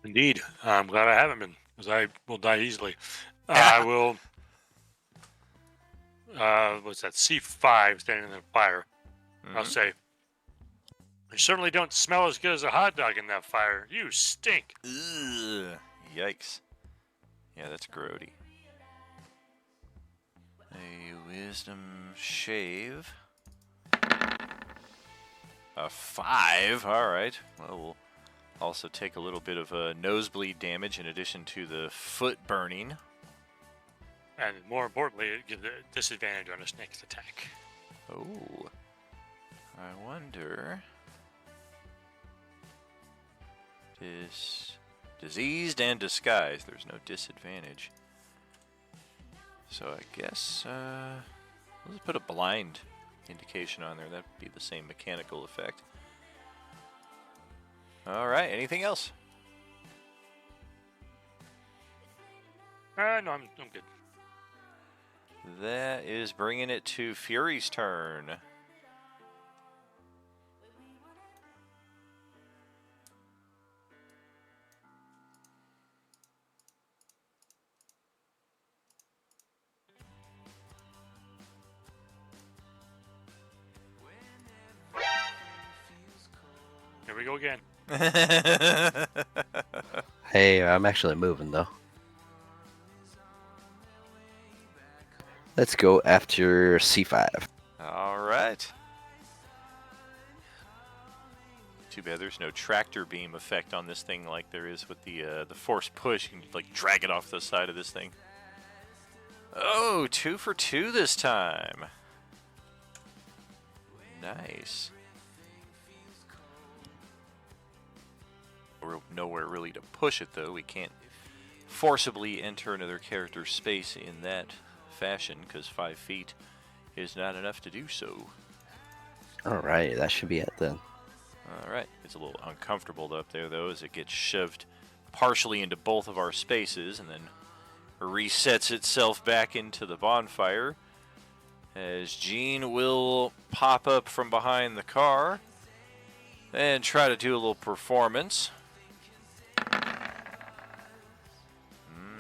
Speaker 10: Indeed. I'm glad I haven't been, because I will die easily. I will... what's that? C5, standing in the fire. I'll say, you certainly don't smell as good as a hot dog in that fire. You stink.
Speaker 3: Ugh. Yikes. Yeah, that's grody. A wisdom shave. A 5. All right. Well, we'll also take a little bit of nosebleed damage in addition to the foot burning.
Speaker 10: And more importantly, it gives a disadvantage on his next attack.
Speaker 3: Oh. I wonder... Diseased and disguised. There's no disadvantage. So I guess let's put a blind indication on there. That'd be the same mechanical effect. All right. Anything else?
Speaker 10: No, I'm good.
Speaker 3: That is bringing it to Fury's turn.
Speaker 10: Here we go again.
Speaker 4: Hey, I'm actually moving though. Let's go after C5.
Speaker 3: All right. Too bad there's no tractor beam effect on this thing like there is with the force push. You can like drag it off the side of this thing. Oh, 2 for 2 this time. Nice. We're nowhere really to push it though. We can't forcibly enter another character's space in that fashion because 5 feet is not enough to do so.
Speaker 4: Alright, that should be it then.
Speaker 3: Alright, it's a little uncomfortable up there though as it gets shoved partially into both of our spaces and then resets itself back into the bonfire as Jean will pop up from behind the car and try to do a little performance.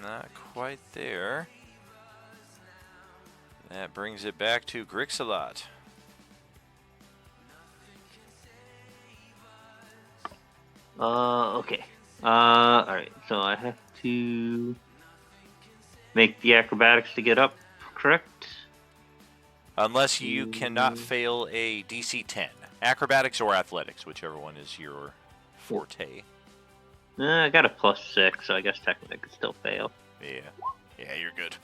Speaker 3: Not quite there. That brings it back to Grixalot.
Speaker 11: Okay. Alright, so I have to make the acrobatics to get up, correct?
Speaker 3: Unless you cannot fail a DC 10. Acrobatics or athletics, whichever one is your forte.
Speaker 11: I got a +6, so I guess technically I could still fail.
Speaker 3: Yeah. Yeah, you're good.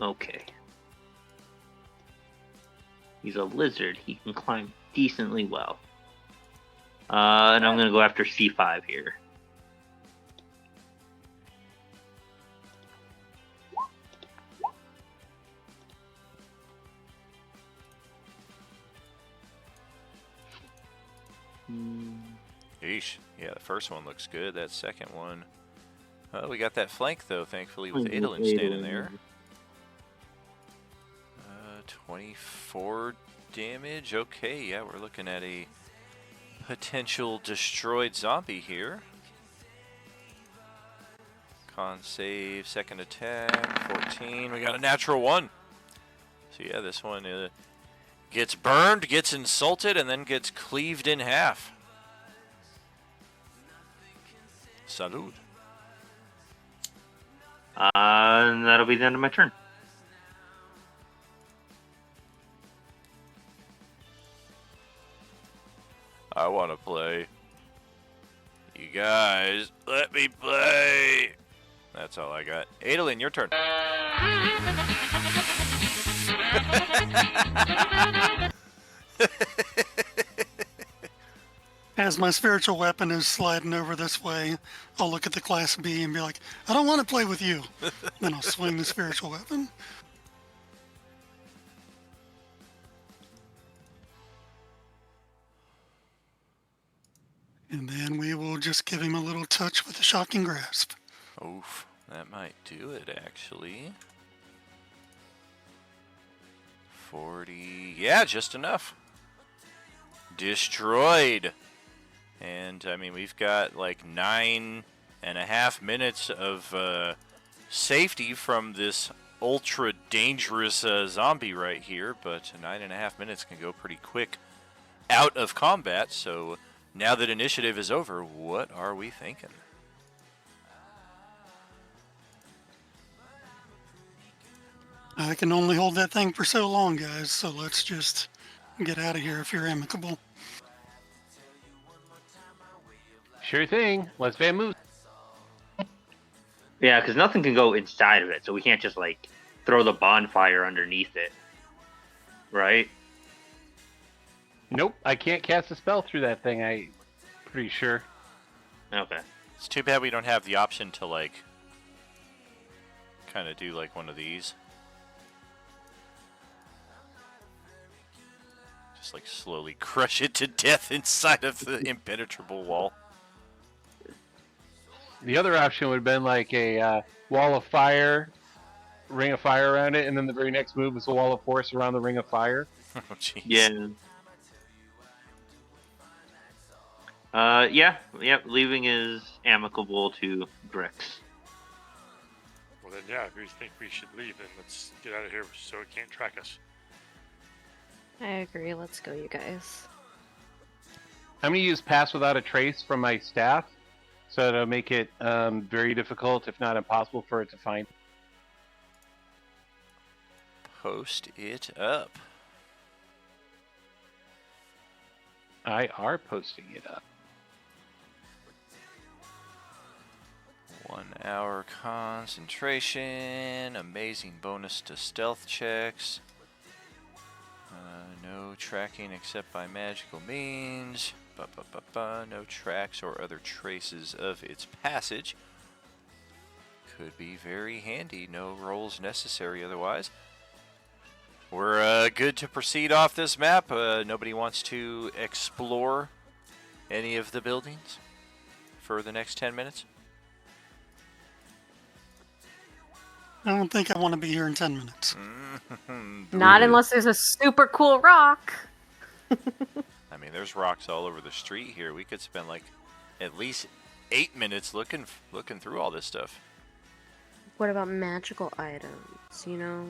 Speaker 11: Okay. He's a lizard. He can climb decently well. And I'm going to go after C5 here.
Speaker 3: Yeesh. Yeah, the first one looks good. That second one... we got that flank, though, thankfully, with Adolin standing there. 24 damage. Okay, yeah, we're looking at a potential destroyed zombie here. Con save, second attack, 14. We got a natural 1. So, yeah, this one gets burned, gets insulted, and then gets cleaved in half. Salud.
Speaker 11: And that'll be the end of my turn.
Speaker 3: I want to play. You guys, let me play. That's all I got. Adolin, your turn.
Speaker 7: As my spiritual weapon is sliding over this way, I'll look at the Class B and be like, I don't want to play with you. Then I'll swing the spiritual weapon. And then we will just give him a little touch with the shocking grasp.
Speaker 3: Oof, that might do it, actually. 40, yeah, just enough. Destroyed. And, I mean, we've got like 9.5 minutes of safety from this ultra dangerous zombie right here, but 9.5 minutes can go pretty quick out of combat, so now that initiative is over, what are we thinking?
Speaker 7: I can only hold that thing for so long, guys, so let's just get out of here if you're amicable.
Speaker 5: Sure thing. Let's vamoose.
Speaker 11: Yeah, because nothing can go inside of it, so we can't just like throw the bonfire underneath it, right?
Speaker 5: Nope, I can't cast a spell through that thing. I'm pretty sure.
Speaker 11: Okay.
Speaker 3: It's too bad we don't have the option to like kind of do like one of these. Just like slowly crush it to death inside of the impenetrable wall.
Speaker 5: The other option would have been like a wall of fire, ring of fire around it, and then the very next move is a wall of force around the ring of fire.
Speaker 3: Oh, jeez.
Speaker 11: Yeah. Yeah, leaving is amicable to Grix.
Speaker 10: Well then, yeah, if you think we should leave, then let's get out of here so it can't track us.
Speaker 9: I agree. Let's go, you guys.
Speaker 5: I'm going to use Pass Without a Trace from my staff, so it'll make it very difficult, if not impossible, for it to find.
Speaker 3: Post it up.
Speaker 5: I are posting it up.
Speaker 3: 1 hour concentration. Amazing bonus to stealth checks. No tracking except by magical means. No tracks or other traces of its passage. Could be very handy. No rolls necessary otherwise. We're good to proceed off this map. Nobody wants to explore any of the buildings for the next 10 minutes?
Speaker 7: I don't think I want to be here in 10 minutes.
Speaker 8: Not unless there's a super cool rock.
Speaker 3: I mean, there's rocks all over the street here. We could spend like at least 8 minutes looking through all this stuff.
Speaker 9: What about magical items, you know?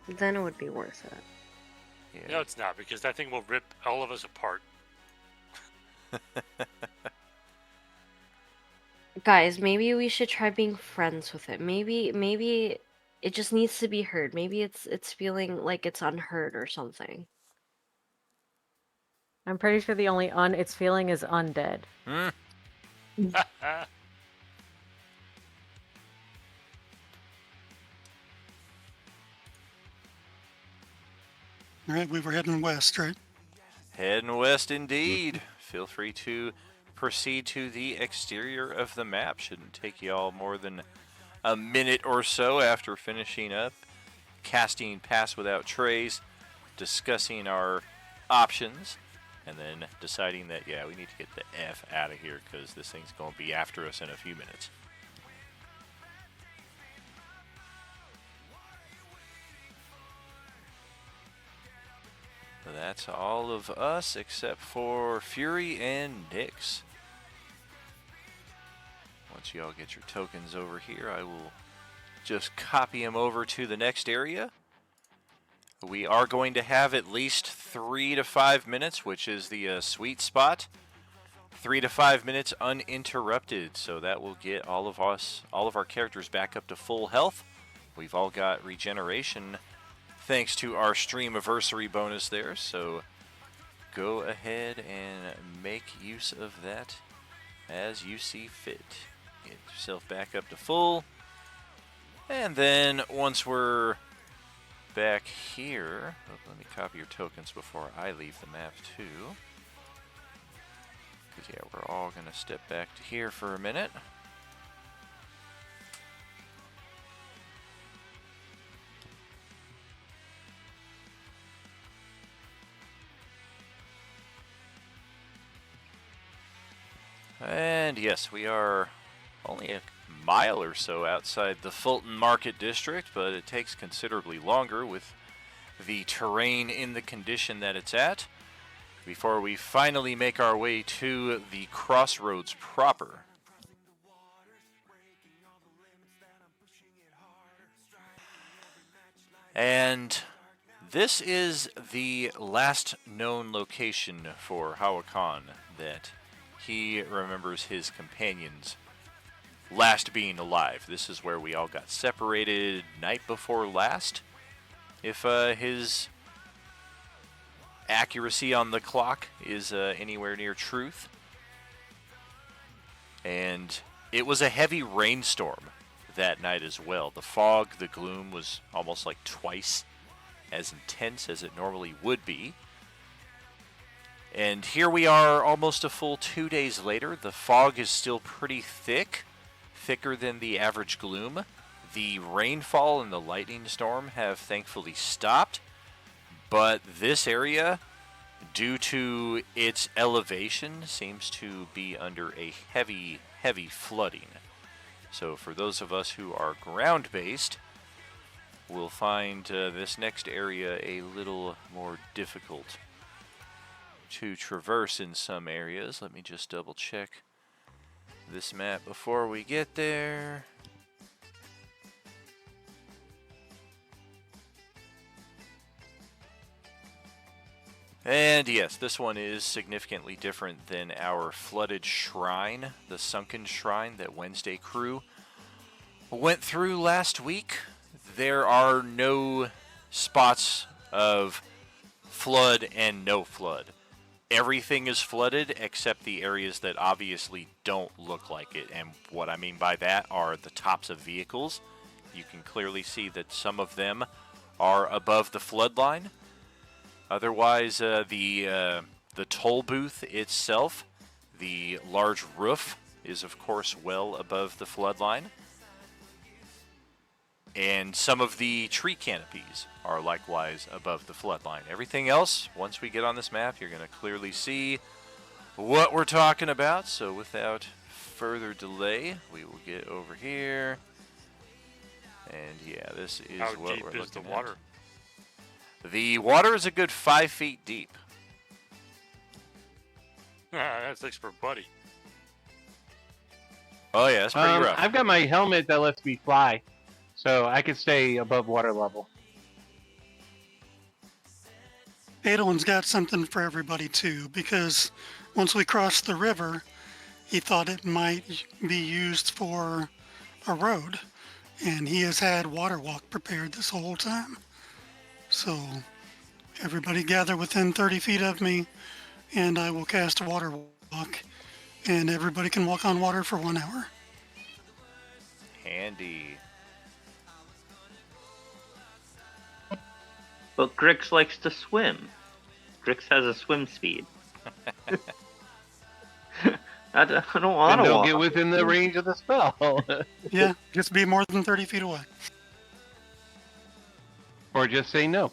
Speaker 9: Then it would be worth it.
Speaker 3: Yeah.
Speaker 10: No, it's not, because that thing will rip all of us apart.
Speaker 9: Guys, maybe we should try being friends with it. Maybe it just needs to be heard. Maybe it's feeling like it's unheard or something.
Speaker 8: I'm pretty sure the only it's feeling is undead.
Speaker 7: All right, we were heading west, right?
Speaker 3: Heading west indeed. Feel free to proceed to the exterior of the map. Shouldn't take you all more than a minute or so after finishing up, casting Pass Without Trace, discussing our options, and then deciding that, yeah, we need to get the F out of here because this thing's going to be after us in a few minutes. That's all of us except for Fury and Nyx. Once you all get your tokens over here, I will just copy them over to the next area. We are going to have at least 3 to 5 minutes, which is the sweet spot. 3 to 5 minutes uninterrupted, so that will get all of our characters back up to full health. We've all got regeneration thanks to our streamiversary bonus there, so go ahead and make use of that as you see fit. Get yourself back up to full, and then once we're back here, let me copy your tokens before I leave the map too. going to step back to here for a minute. And yes, we are only a mile or so outside the Fulton Market District, but it takes considerably longer with the terrain in the condition that it's at before we finally make our way to the crossroads proper. And this is the last known location for Hawakan that he remembers his companions last being alive. This is where we all got separated night before last. If his accuracy on the clock is anywhere near truth. And it was a heavy rainstorm that night as well. The fog, the gloom was almost like twice as intense as it normally would be. And here we are almost a full 2 days later. The fog is still pretty thick, thicker than the average gloom. The rainfall and the lightning storm have thankfully stopped, but this area, due to its elevation, seems to be under a heavy, heavy flooding. So for those of us who are ground-based, we'll find this next area a little more difficult to traverse in some areas. Let me just double check this map before we get there. And yes, this one is significantly different than our flooded shrine, the sunken shrine that Wednesday crew went through last week. There are no spots of flood and no flood. Everything is flooded except the areas that obviously don't look like it. And what I mean by that are the tops of vehicles. You can clearly see that some of them are above the flood line. Otherwise, the toll booth itself, the large roof, is of course well above the flood line. And some of the tree canopies are likewise above the flood line. Everything else, once we get on this map, you're going to clearly see what we're talking about. So without further delay, we will get over here. And yeah, this is
Speaker 10: How
Speaker 3: what
Speaker 10: deep
Speaker 3: we're
Speaker 10: is
Speaker 3: looking
Speaker 10: the water?
Speaker 3: at. The water is a good 5 feet deep.
Speaker 10: That's thanks for Buddy.
Speaker 3: Oh yeah, it's pretty rough.
Speaker 5: I've got my helmet that lets me fly, so I can stay above water level.
Speaker 7: Adelon's got something for everybody too, because once we crossed the river, he thought it might be used for a road, and he has had water walk prepared this whole time. So everybody gather within 30 feet of me, and I will cast a water walk, and everybody can walk on water for 1 hour.
Speaker 3: Handy.
Speaker 11: But Grix likes to swim. Grix has a swim speed. I don't want to
Speaker 5: Don't
Speaker 11: walk.
Speaker 5: get within the range of the spell.
Speaker 7: Yeah, just be more than 30 feet away.
Speaker 5: Or just say no.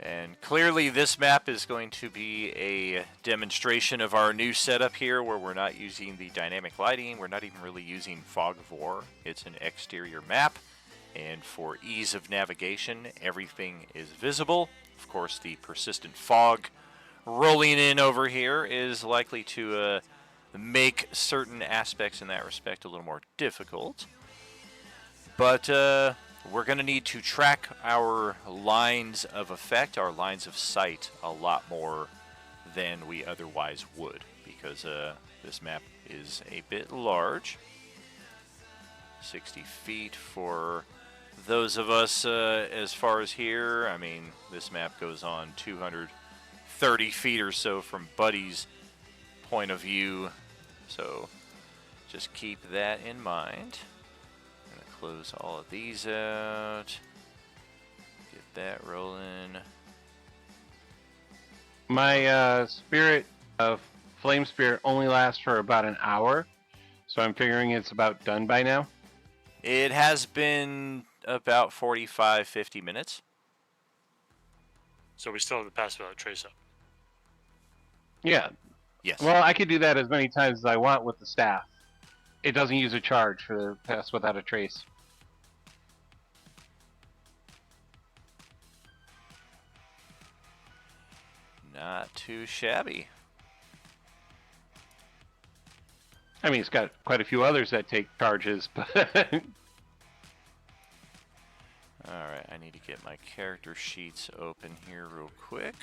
Speaker 3: And clearly this map is going to be a demonstration of our new setup here, where we're not using the dynamic lighting. We're not even really using Fog of War. It's an exterior map, and for ease of navigation, everything is visible. Of course, the persistent fog rolling in over here is likely to make certain aspects in that respect a little more difficult. But we're going to need to track our lines of effect, our lines of sight, a lot more than we otherwise would, because this map is a bit large. 60 feet for those of us as far as here. I mean, this map goes on 230 feet or so from Buddy's point of view, so just keep that in mind. Close all of these out. Get that rolling.
Speaker 5: My spirit of flame spirit only lasts for about an hour, so I'm figuring it's about done by now.
Speaker 3: It has been about 45, 50 minutes.
Speaker 10: So we still have to pass without trace up.
Speaker 5: Yeah.
Speaker 3: Yes.
Speaker 5: Well, I could do that as many times as I want with the staff. It doesn't use a charge for the pass without a trace.
Speaker 3: Not too shabby.
Speaker 5: I mean, it's got quite a few others that take charges, but
Speaker 3: Alright, I need to get my character sheets open here real quick.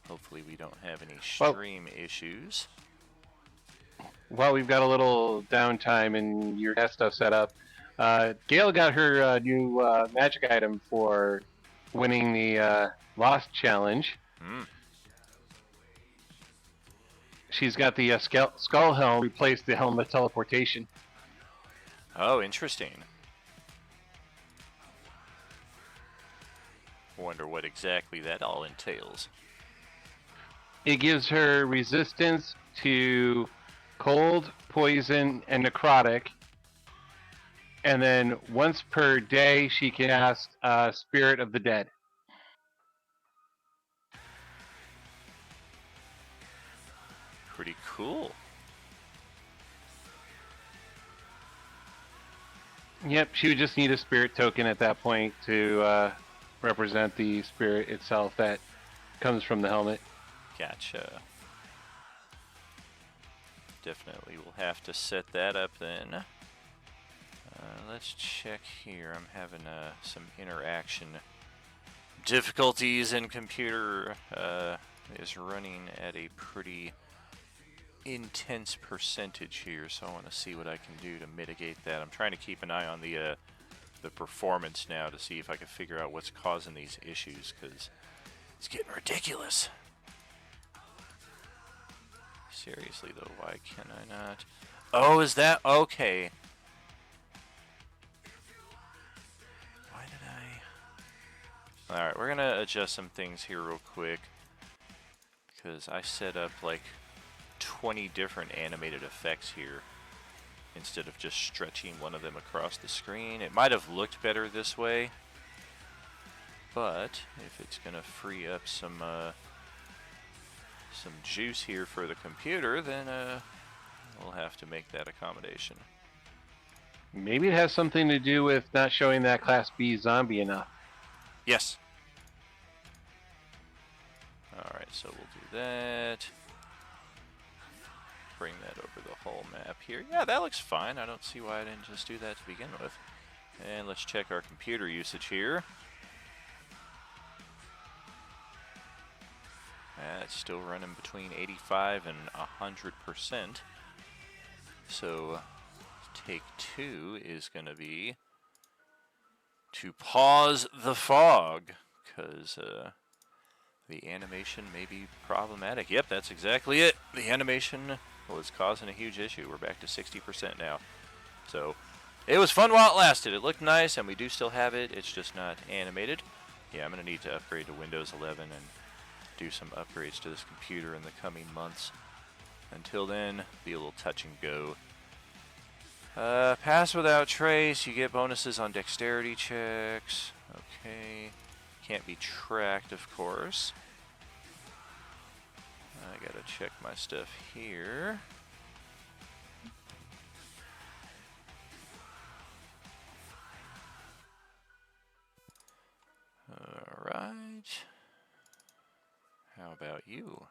Speaker 3: Hopefully we don't have any stream issues.
Speaker 5: while we've got a little downtime and your test stuff set up, Gail got her new magic item for winning the Lost Challenge. She's got the skull helm replace the helm of teleportation.
Speaker 3: Oh, interesting. Wonder what exactly that all entails.
Speaker 5: It gives her resistance to cold, poison, and necrotic. And then once per day, she can cast Spirit of the Dead.
Speaker 3: Pretty cool.
Speaker 5: Yep, she would just need a spirit token at that point to represent the spirit itself that comes from the helmet.
Speaker 3: Gotcha. Definitely will have to set that up then. Let's check here. I'm having some interaction difficulties, and computer is running at a pretty intense percentage here, so I want to see what I can do to mitigate that. I'm trying to keep an eye on the performance now to see if I can figure out what's causing these issues, because it's getting ridiculous. Seriously though, why can I not? Oh, is that okay? Why did I? Alright, we're gonna adjust some things here real quick, because I set up like 20 different animated effects here instead of just stretching one of them across the screen. It might have looked better this way, but if it's gonna free up some juice here for the computer, then we'll have to make that accommodation.
Speaker 5: Maybe it has something to do with not showing that Class B zombie enough.
Speaker 3: Yes. Alright, so we'll do that. Bring that over the whole map here. Yeah, that looks fine. I don't see why I didn't just do that to begin with. And let's check our computer usage here. It's still running between 85 and 100%. So take two is going to be to pause the fog, because the animation may be problematic. Yep, that's exactly it. The animation was causing a huge issue. We're back to 60% now. So it was fun while it lasted. It looked nice, and we do still have it. It's just not animated. Yeah, I'm going to need to upgrade to Windows 11 and do some upgrades to this computer in the coming months. Until then, be a little touch and go. Pass without trace. You get bonuses on dexterity checks. Okay. Can't be tracked, of course. I gotta check my stuff here. Alright. How about you?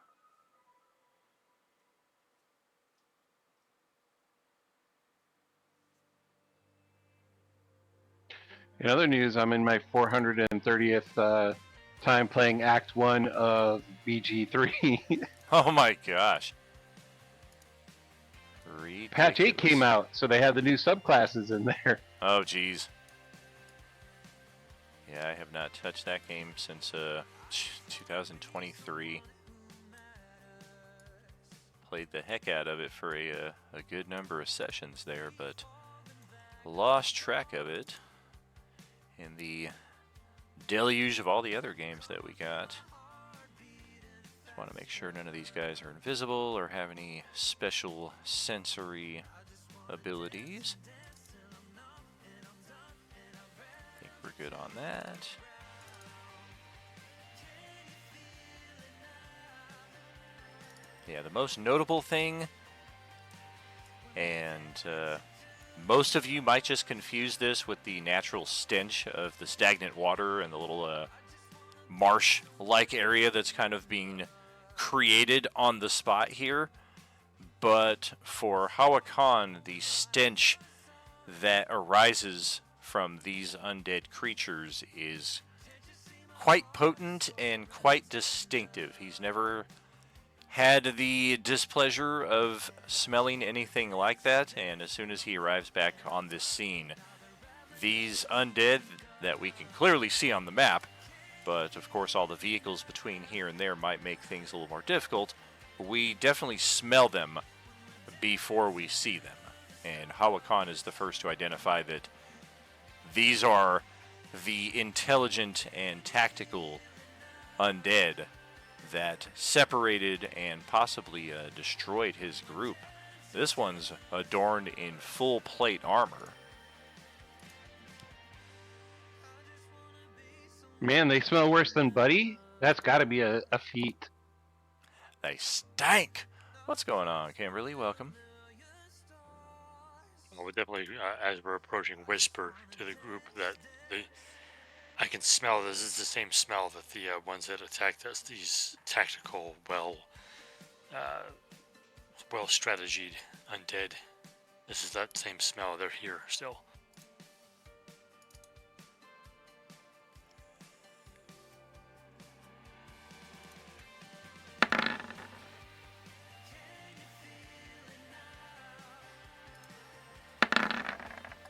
Speaker 5: In other news, I'm in my 430th time playing Act 1 of BG3.
Speaker 3: Oh my gosh.
Speaker 5: Patch 8 came out, so they have the new subclasses in there.
Speaker 3: Oh geez. Yeah, I have not touched that game since 2023. Played the heck out of it for a good number of sessions there, but lost track of it in the deluge of all the other games that we got. Want to make sure none of these guys are invisible or have any special sensory abilities. I think we're good on that. Yeah, the most notable thing, and most of you might just confuse this with the natural stench of the stagnant water and the little marsh-like area that's kind of being created on the spot here. But for Hawakan, the stench that arises from these undead creatures is quite potent and quite distinctive. He's never had the displeasure of smelling anything like that, and as soon as he arrives back on this scene, these undead that we can clearly see on the map, but of course all the vehicles between here and there might make things a little more difficult, we definitely smell them before we see them. And Hawakan is the first to identify that these are the intelligent and tactical undead that separated and possibly destroyed his group. This one's adorned in full plate armor.
Speaker 5: Man, they smell worse than Buddy? That's got to be a feat.
Speaker 3: They stank! What's going on, Kimberly? Welcome.
Speaker 10: Well, we definitely, as we're approaching, whisper to the group that I can smell this. It's the same smell that the ones that attacked us, these tactical, well strategied undead. This is that same smell. They're here still.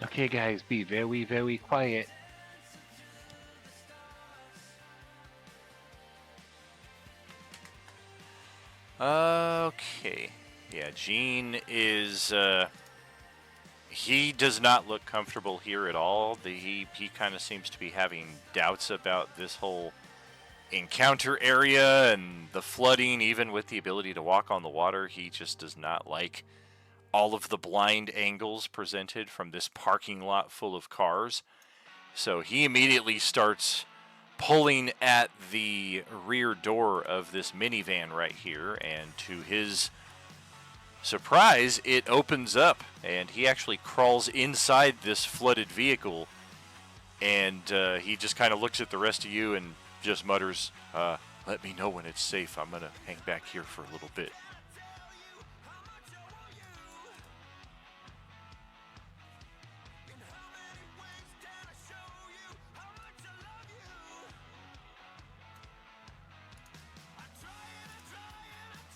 Speaker 5: Okay, guys, be very, very quiet.
Speaker 3: Okay. Yeah, Gene is, he does not look comfortable here at all. He kind of seems to be having doubts about this whole encounter area and the flooding, even with the ability to walk on the water. He just does not like all of the blind angles presented from this parking lot full of cars. So he immediately starts pulling at the rear door of this minivan right here, and to his surprise, it opens up, and he actually crawls inside this flooded vehicle, and he just kind of looks at the rest of you and just mutters, let me know when it's safe. I'm going to hang back here for a little bit.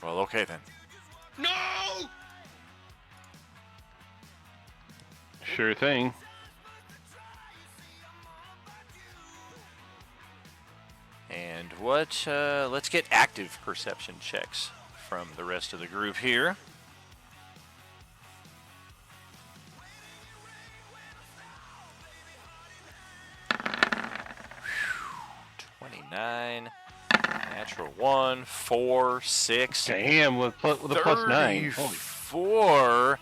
Speaker 3: Well, okay then.
Speaker 6: No!
Speaker 5: Sure thing.
Speaker 3: And what, let's get active perception checks from the rest of the group here. Whew, 29. Natural 1, 4, 6.
Speaker 5: Damn, with a plus 9.
Speaker 3: 34.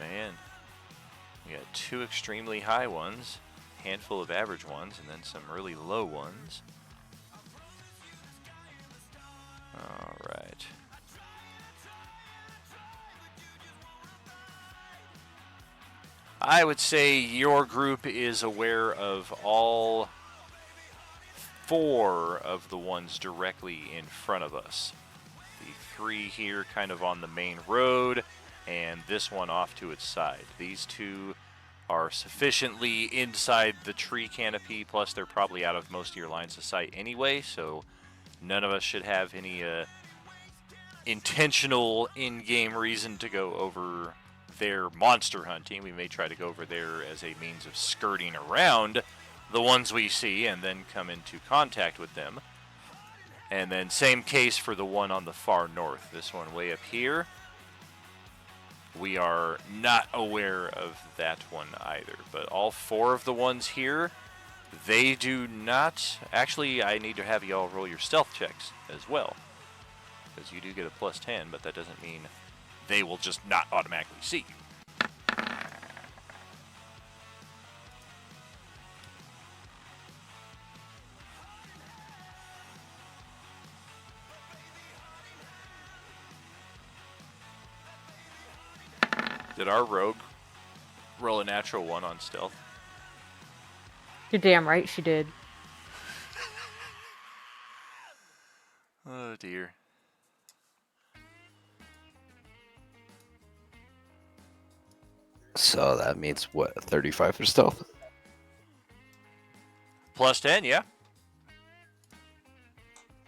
Speaker 3: Man. We got 2 extremely high ones, handful of average ones, and then some really low ones. All right. I would say your group is aware of all 4 of the ones directly in front of us. The 3 here kind of on the main road, and this one off to its side. These 2 are sufficiently inside the tree canopy, plus they're probably out of most of your lines of sight anyway, so none of us should have any intentional in-game reason to go over there monster hunting. We may try to go over there as a means of skirting around the ones we see and then come into contact with them. And then same case for the one on the far north. This one way up here, we are not aware of that one either. But all 4 of the ones here They do not. Actually, I need to have you all roll your stealth checks as well. Because you do get a +10, but that doesn't mean they will just not automatically see you. Did our rogue roll a natural 1 on stealth?
Speaker 8: You're damn right she did.
Speaker 3: Oh dear.
Speaker 4: So that means what, 35 for stealth?
Speaker 3: +10, yeah.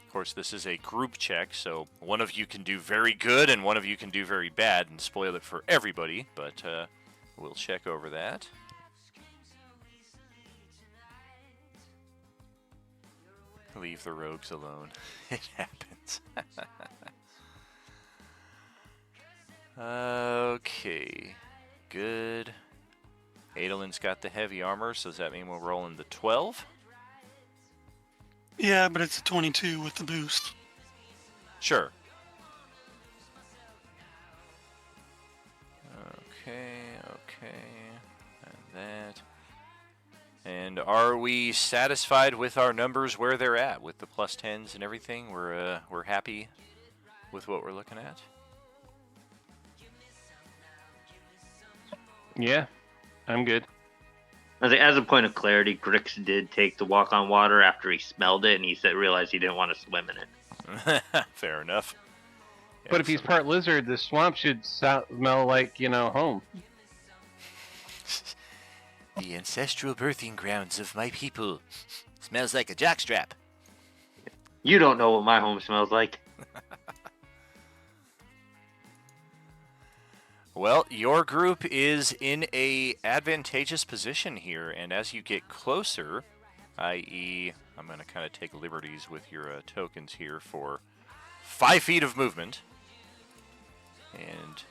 Speaker 3: Of course, this is a group check, so one of you can do very good and one of you can do very bad and spoil it for everybody, but we'll check over that. Leave the rogues alone. It happens. Okay. Good. Adolin's got the heavy armor, so does that mean we're rolling the 12?
Speaker 7: Yeah, but it's a 22 with the boost.
Speaker 3: Sure. Okay. And that. And are we satisfied with our numbers where they're at with the +10s and everything? We're happy with what we're looking at.
Speaker 5: Yeah, I'm good.
Speaker 11: As a point of clarity, Grix did take the walk on water after he smelled it, and he realized he didn't want to swim in it.
Speaker 3: Fair enough.
Speaker 5: But if he's part lizard, the swamp should smell like, home.
Speaker 3: The ancestral birthing grounds of my people. Smells like a jockstrap.
Speaker 11: You don't know what my home smells like.
Speaker 3: Well, your group is in a advantageous position here, and as you get closer, i.e., I'm going to kind of take liberties with your tokens here for 5 feet of movement. And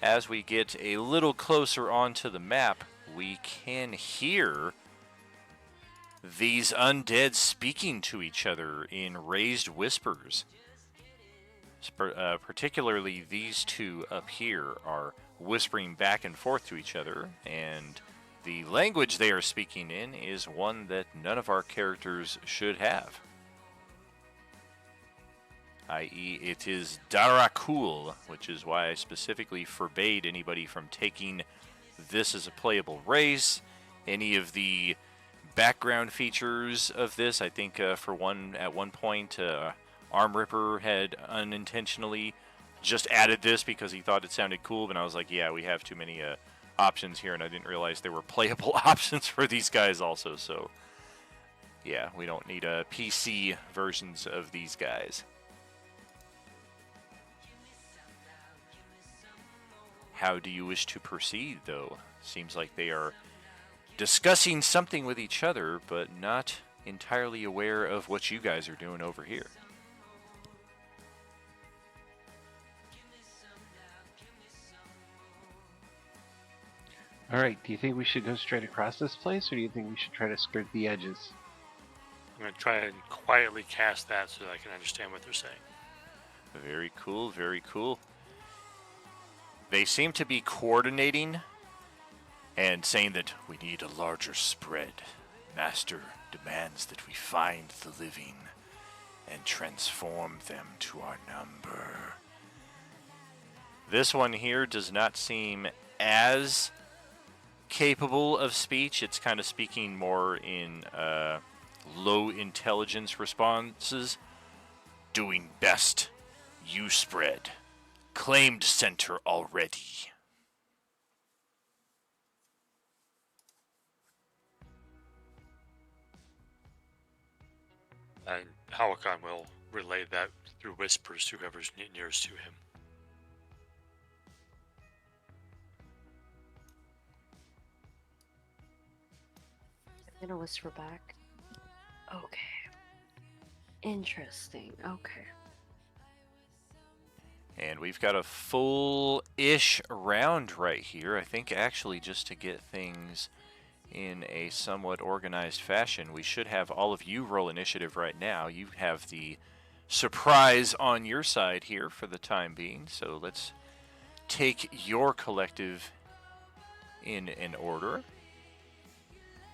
Speaker 3: as we get a little closer onto the map, we can hear these undead speaking to each other in raised whispers. Particularly these two up here are whispering back and forth to each other, and the language they are speaking in is one that none of our characters should have. I.e., it is Darakul, which is why I specifically forbade anybody from taking this as a playable race. Any of the background features of this, I think at one point, Arm Ripper had unintentionally just added this because he thought it sounded cool, and I was like, yeah, we have too many options here, and I didn't realize there were playable options for these guys also, so yeah, we don't need PC versions of these guys. How do you wish to proceed, though? Seems like they are discussing something with each other, but not entirely aware of what you guys are doing over here.
Speaker 5: All right, do you think we should go straight across this place, or do you think we should try to skirt the edges?
Speaker 10: I'm going to try and quietly cast that so that I can understand what they're saying.
Speaker 3: Very cool, very cool. They seem to be coordinating and saying that we need a larger spread. Master demands that we find the living and transform them to our number. This one here does not seem as capable of speech. It's kind of speaking more in low intelligence responses. Doing best. You spread. Claimed center already.
Speaker 10: And Hawakon will relay that through whispers to whoever's nearest to him.
Speaker 9: I'm gonna whisper back. Okay. Interesting. Okay.
Speaker 3: And we've got a full-ish round right here. I think actually just to get things in a somewhat organized fashion. We should have all of you roll initiative right now. You have the surprise on your side here for the time being, so let's take your collective in an order.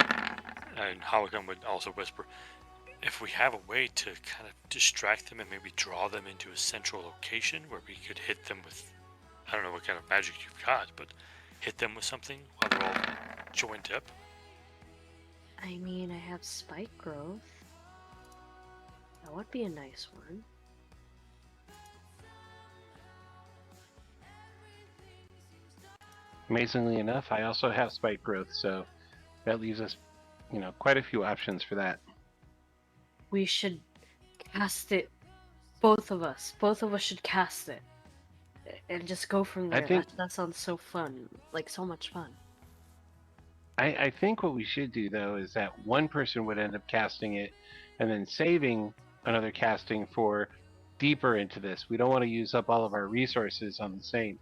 Speaker 10: And Hologun would also whisper, if we have a way to kind of distract them and maybe draw them into a central location where we could hit them with, I don't know what kind of magic you've got, but hit them with something while they're all joined up.
Speaker 9: I mean, I have spike growth. That would be a nice one.
Speaker 5: Amazingly enough, I also have spike growth, so that leaves us, quite a few options for that.
Speaker 9: We should cast it. Both of us. Both of us should cast it. And just go from there. That sounds so fun. Like, so much fun.
Speaker 5: I think what we should do, though, is that one person would end up casting it and then saving another casting for deeper into this. We don't want to use up all of our resources on the same.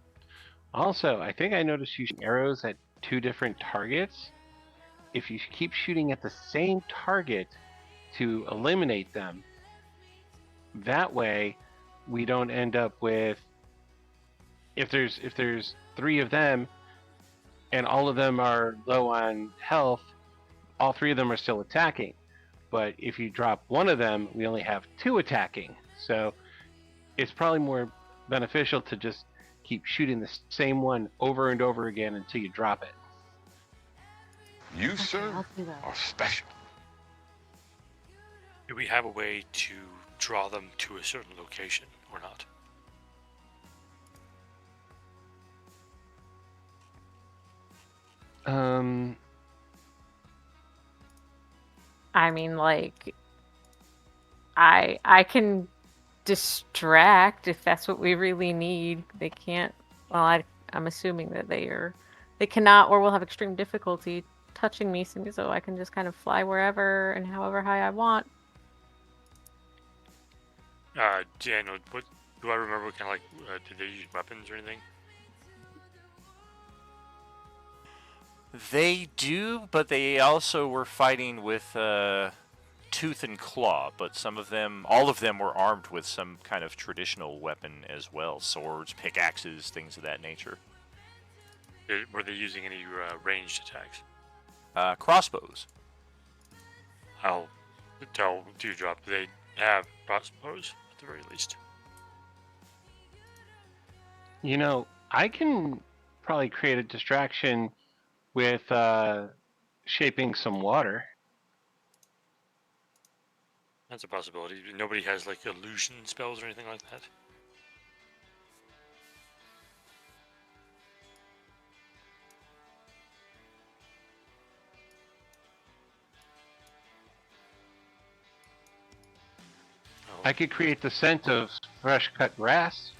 Speaker 5: Also, I think I noticed you shooting arrows at 2 different targets. If you keep shooting at the same target to eliminate them, that way we don't end up with, if there's 3 of them and all of them are low on health, all 3 of them are still attacking. But if you drop one of them, we only have 2 attacking. So it's probably more beneficial to just keep shooting the same one over and over again until you drop it.
Speaker 1: You, sir, are special.
Speaker 10: Do we have a way to draw them to a certain location or not?
Speaker 8: I mean, like, I can distract if that's what we really need. They can't. Well, I'm assuming that they cannot, or will have extreme difficulty touching me, so I can just kind of fly wherever and however high I want.
Speaker 10: Daniel, what do I remember? What kind of did they use weapons or anything?
Speaker 3: They do, but they also were fighting with tooth and claw. But some of them, all of them, were armed with some kind of traditional weapon as well: swords, pickaxes, things of that nature.
Speaker 10: Were they using any ranged attacks?
Speaker 3: Crossbows.
Speaker 10: I'll tell Dewdrop they have crossbows at the very least.
Speaker 5: I can probably create a distraction with shaping some water.
Speaker 10: That's a possibility. Nobody has illusion spells or anything like that?
Speaker 5: I could create the scent of fresh cut grass.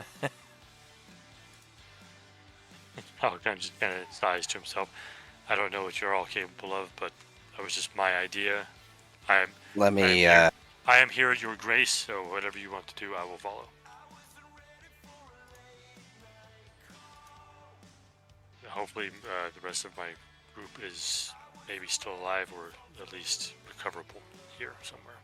Speaker 10: Hologun just kind of sighs to himself. I don't know what you're all capable of, but that was just my idea. I am here at your grace, so whatever you want to do, I will follow. Hopefully, the rest of my group is maybe still alive or at least recoverable here somewhere.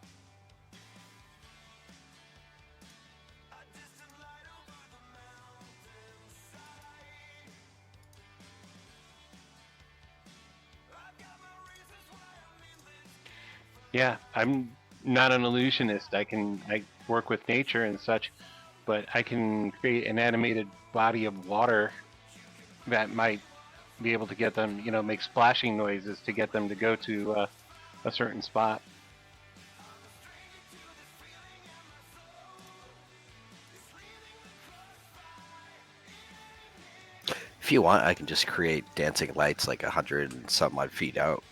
Speaker 5: Yeah, I'm not an illusionist. I work with nature and such, but I can create an animated body of water that might be able to get them, make splashing noises to get them to go to a certain spot.
Speaker 4: If you want, I can just create dancing lights 100 and some odd feet out.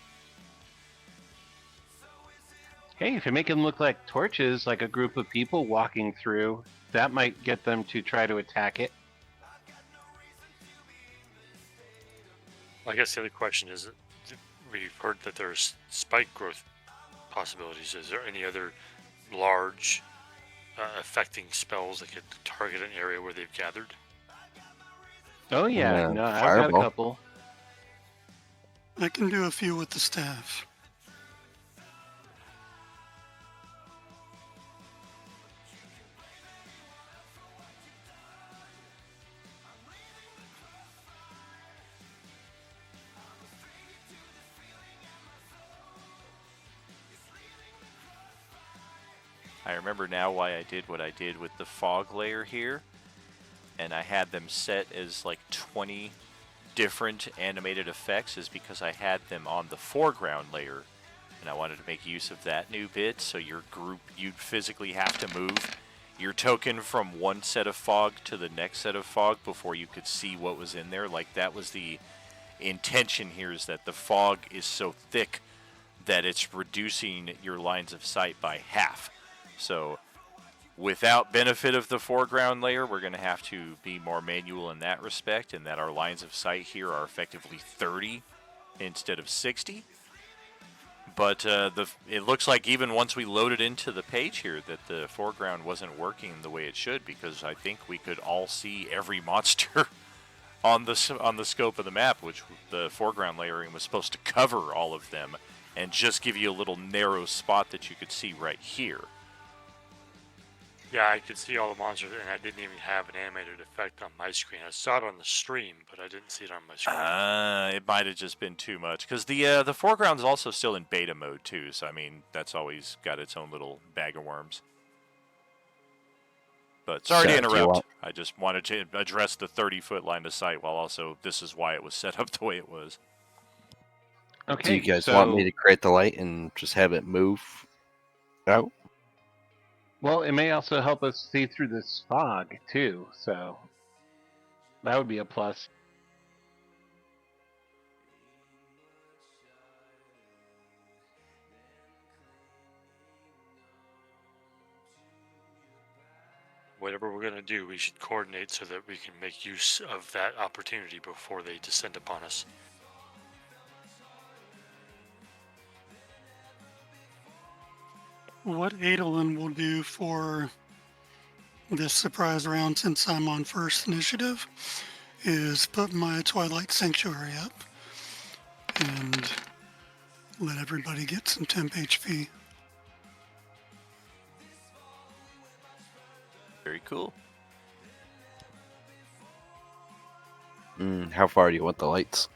Speaker 5: Hey, if you make them look like torches, like a group of people walking through, that might get them to try to attack it.
Speaker 10: I guess the other question is, we've heard that there's spike growth possibilities. Is there any other large affecting spells that could target an area where they've gathered?
Speaker 5: Oh yeah, no, I've got a couple.
Speaker 7: I can do a few with the staff.
Speaker 3: I remember now why I did what I did with the fog layer here. And I had them set as like 20 different animated effects is because I had them on the foreground layer. And I wanted to make use of that new bit, so your group, you'd physically have to move your token from one set of fog to the next set of fog before you could see what was in there. Like, that was the intention here, is that the fog is so thick that it's reducing your lines of sight by half. So without benefit of the foreground layer, we're going to have to be more manual in that respect, and that our lines of sight here are effectively 30 instead of 60. But it looks like even once we loaded into the page here that the foreground wasn't working the way it should, because I think we could all see every monster on the scope of the map, which the foreground layering was supposed to cover all of them and just give you a little narrow spot that you could see right here.
Speaker 10: Yeah, I could see all the monsters, and I didn't even have an animated effect on my screen. I saw it on the stream, but I didn't see it on my screen.
Speaker 3: It might have just been too much, because the foreground is also still in beta mode too. So I mean, that's always got its own little bag of worms. But sorry to interrupt. I just wanted to address the 30-foot line of sight, while also this is why it was set up the way it was.
Speaker 5: Okay.
Speaker 4: Do you guys want me to create the light and just have it move out?
Speaker 5: Well, it may also help us see through this fog, too, so that would be a plus.
Speaker 10: Whatever we're going to do, we should coordinate so that we can make use of that opportunity before they descend upon us.
Speaker 7: What Adolin will do for this surprise round, since I'm on first initiative, is put my Twilight Sanctuary up and let everybody get some temp HP.
Speaker 3: Very cool.
Speaker 4: How far do you want the lights?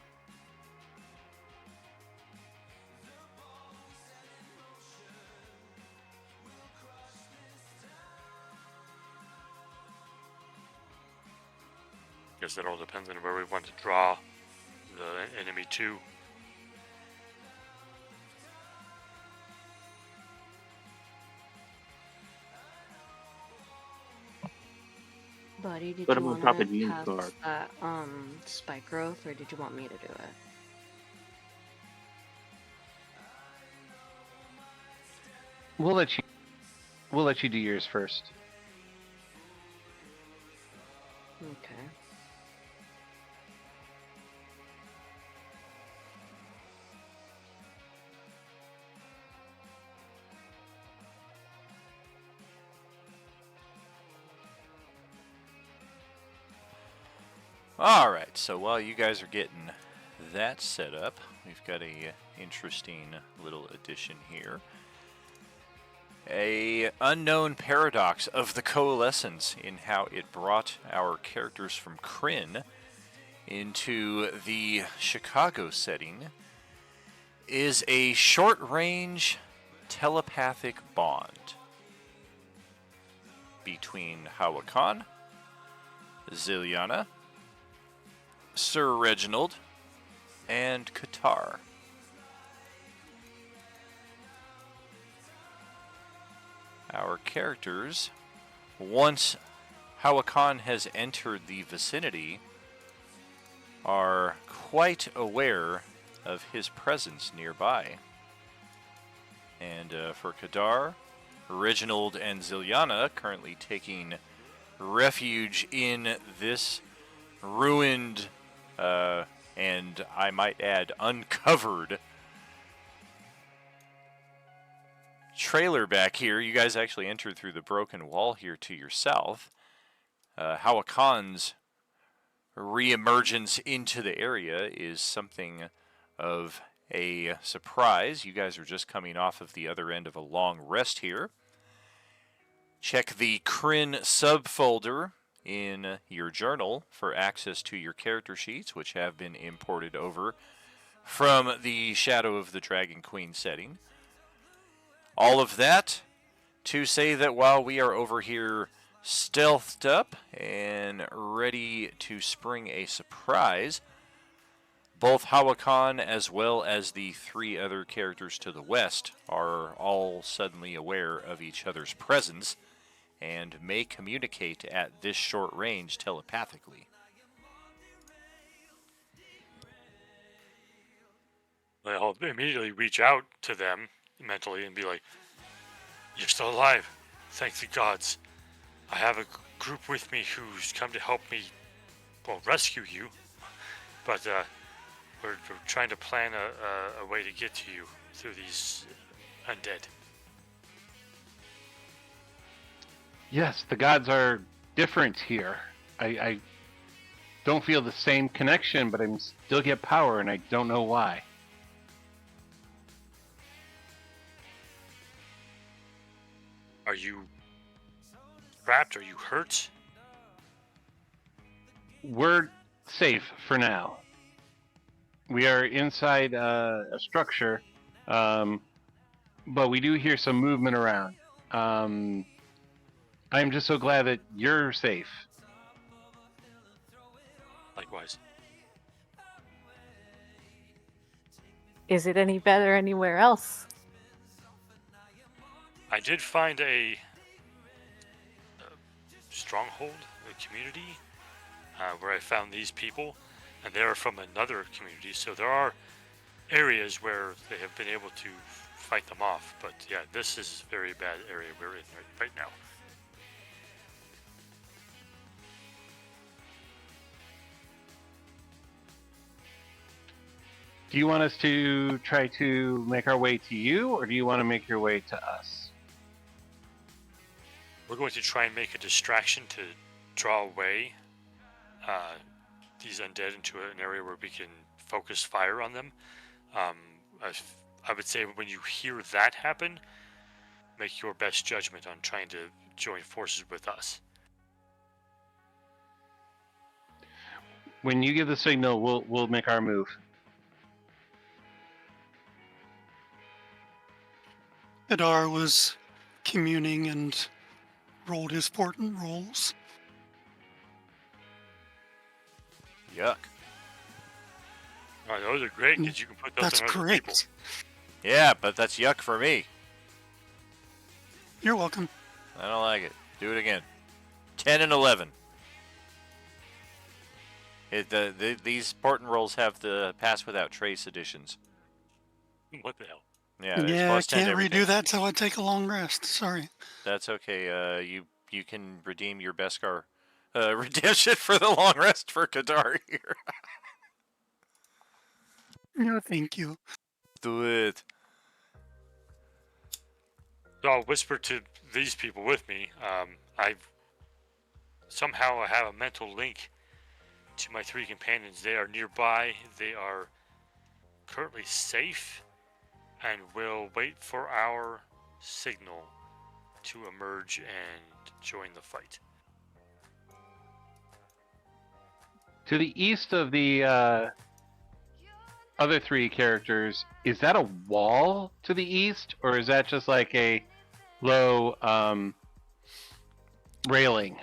Speaker 10: Guess that all depends on where we want to draw the enemy to.
Speaker 9: Buddy, did
Speaker 11: Put
Speaker 9: you
Speaker 11: him on
Speaker 9: want
Speaker 11: top of
Speaker 9: to
Speaker 11: the
Speaker 9: have
Speaker 11: card.
Speaker 9: that spike growth, or did you want me to do it?
Speaker 5: We'll let you do yours first.
Speaker 9: Okay.
Speaker 3: Alright, so while you guys are getting that set up, we've got a interesting little addition here. A unknown paradox of the Coalescence in how it brought our characters from Kryn into the Chicago setting is a short-range telepathic bond between Hawakan, Ziliana, Sir Reginald, and Qatar. Our characters, once Hawakan has entered the vicinity, are quite aware of his presence nearby. And for Kadar, Reginald and Ziliana currently taking refuge in this ruined and I might add uncovered trailer back here. You guys actually entered through the broken wall here to your south. Hawakan's reemergence into the area is something of a surprise. You guys are just coming off of the other end of a long rest here. Check the Kryn subfolder in your journal for access to your character sheets, which have been imported over from the Shadow of the Dragon Queen setting. All of that to say that while we are over here stealthed up and ready to spring a surprise, both Hawakan as well as the three other characters to the west are all suddenly aware of each other's presence and may communicate at this short range telepathically.
Speaker 10: I'll immediately reach out to them mentally and be like, "You're still alive. Thank the gods. I have a group with me who's come to help me, well, rescue you. But we're trying to plan a way to get to you through these undead."
Speaker 5: Yes, the gods are different here. I don't feel the same connection, but I still get power, and I don't know why.
Speaker 10: Are you trapped? Are you hurt?
Speaker 5: We're safe for now. We are inside a structure, but we do hear some movement around. I'm just so glad that you're safe.
Speaker 10: Likewise.
Speaker 8: Is it any better anywhere else?
Speaker 10: I did find a stronghold, a community, where I found these people, and they are from another community, so there are areas where they have been able to fight them off, but yeah, this is a very bad area we're in right now.
Speaker 5: Do you want us to try to make our way to you, or do you want to make your way to us?
Speaker 10: We're going to try and make a distraction to draw away these undead into an area where we can focus fire on them. I would say when you hear that happen, make your best judgment on trying to join forces with us.
Speaker 5: When you give the signal, we'll make our move.
Speaker 7: Adar was communing and rolled his important rolls.
Speaker 3: Yuck.
Speaker 10: Oh, those are great because you can put those
Speaker 7: That's
Speaker 10: in other
Speaker 7: correct.
Speaker 10: people.
Speaker 3: Yeah, but that's yuck for me.
Speaker 7: You're welcome.
Speaker 3: I don't like it. Do it again. 10 and 11. These important rolls have the pass without trace additions.
Speaker 10: What the hell?
Speaker 3: Yeah, there's
Speaker 7: Yeah, I
Speaker 3: plus 10 to
Speaker 7: can't
Speaker 3: everything.
Speaker 7: redo that till I take a long rest. Sorry.
Speaker 3: That's okay. You can redeem your Beskar redemption for the long rest for Kadar here.
Speaker 7: No, thank you.
Speaker 3: Do it.
Speaker 10: So I'll whisper to these people with me. I have a mental link to my three companions. They are nearby. They are currently safe and will wait for our signal to emerge and join the fight.
Speaker 5: To the east of the other three characters, is that a wall to the east, or is that just like a low railing?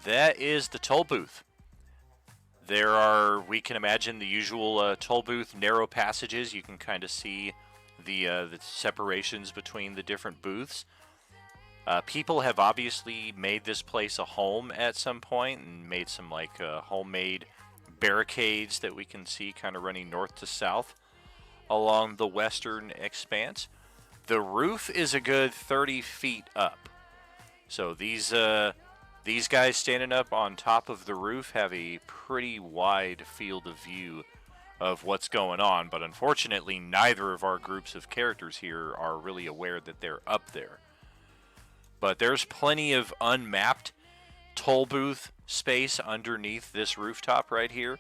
Speaker 3: That is the toll booth. There are, we can imagine, the usual toll booth narrow passages. You can kind of see the separations between the different booths. People have obviously made this place a home at some point and made some like homemade barricades that we can see kind of running north to south along the western expanse. The roof is a good 30 feet up. So these guys standing up on top of the roof have a pretty wide field of view of what's going on, but unfortunately neither of our groups of characters here are really aware that they're up there. But there's plenty of unmapped toll booth space underneath this rooftop right here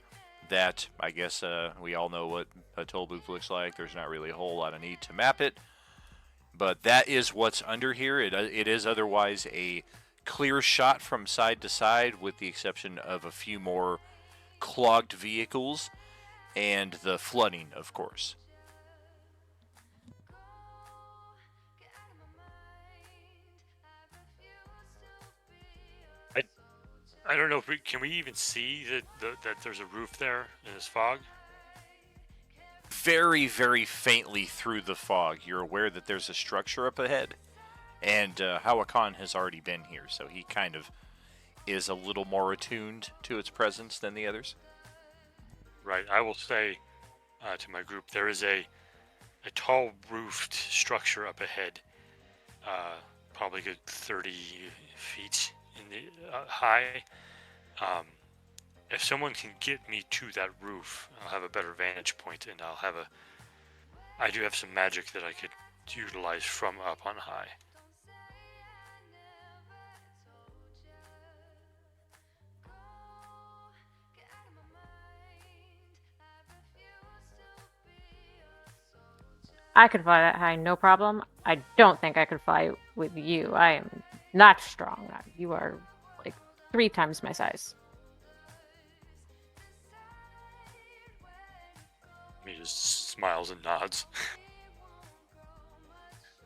Speaker 3: that, I guess we all know what a toll booth looks like. There's not really a whole lot of need to map it. But that is what's under here. It is otherwise a clear shot from side to side, with the exception of a few more clogged vehicles and the flooding, of course.
Speaker 10: I don't know if can we even see that there's a roof there in this fog?
Speaker 3: Very, very faintly through the fog. You're aware that there's a structure up ahead, and Hawakan has already been here, so he kind of is a little more attuned to its presence than the others.
Speaker 10: Right. I will say to my group, there is a tall roofed structure up ahead, probably a good 30 feet in the high. If someone can get me to that roof, I'll have a better vantage point, and I do have some magic that I could utilize from up on high.
Speaker 8: I could fly that high, no problem. I don't think I could fly with you. I am not strong. You are like 3 times my size.
Speaker 10: He just smiles and nods.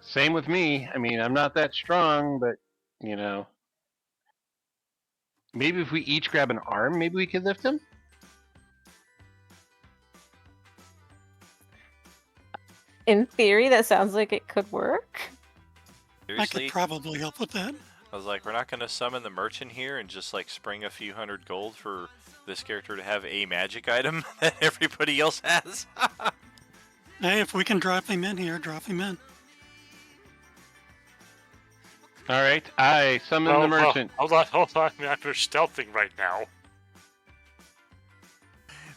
Speaker 5: Same with me. I mean, I'm not that strong, but, you know. Maybe if we each grab an arm, maybe we could lift him?
Speaker 8: In theory, that sounds like it could work.
Speaker 3: Seriously?
Speaker 7: I could probably help with that.
Speaker 3: I was like, we're not going to summon the merchant here and just like spring a few hundred gold for this character to have a magic item that everybody else has.
Speaker 7: Hey, if we can drop him in here, drop him in.
Speaker 5: All right, I summon the merchant.
Speaker 10: Hold on. I'm stealthing right now.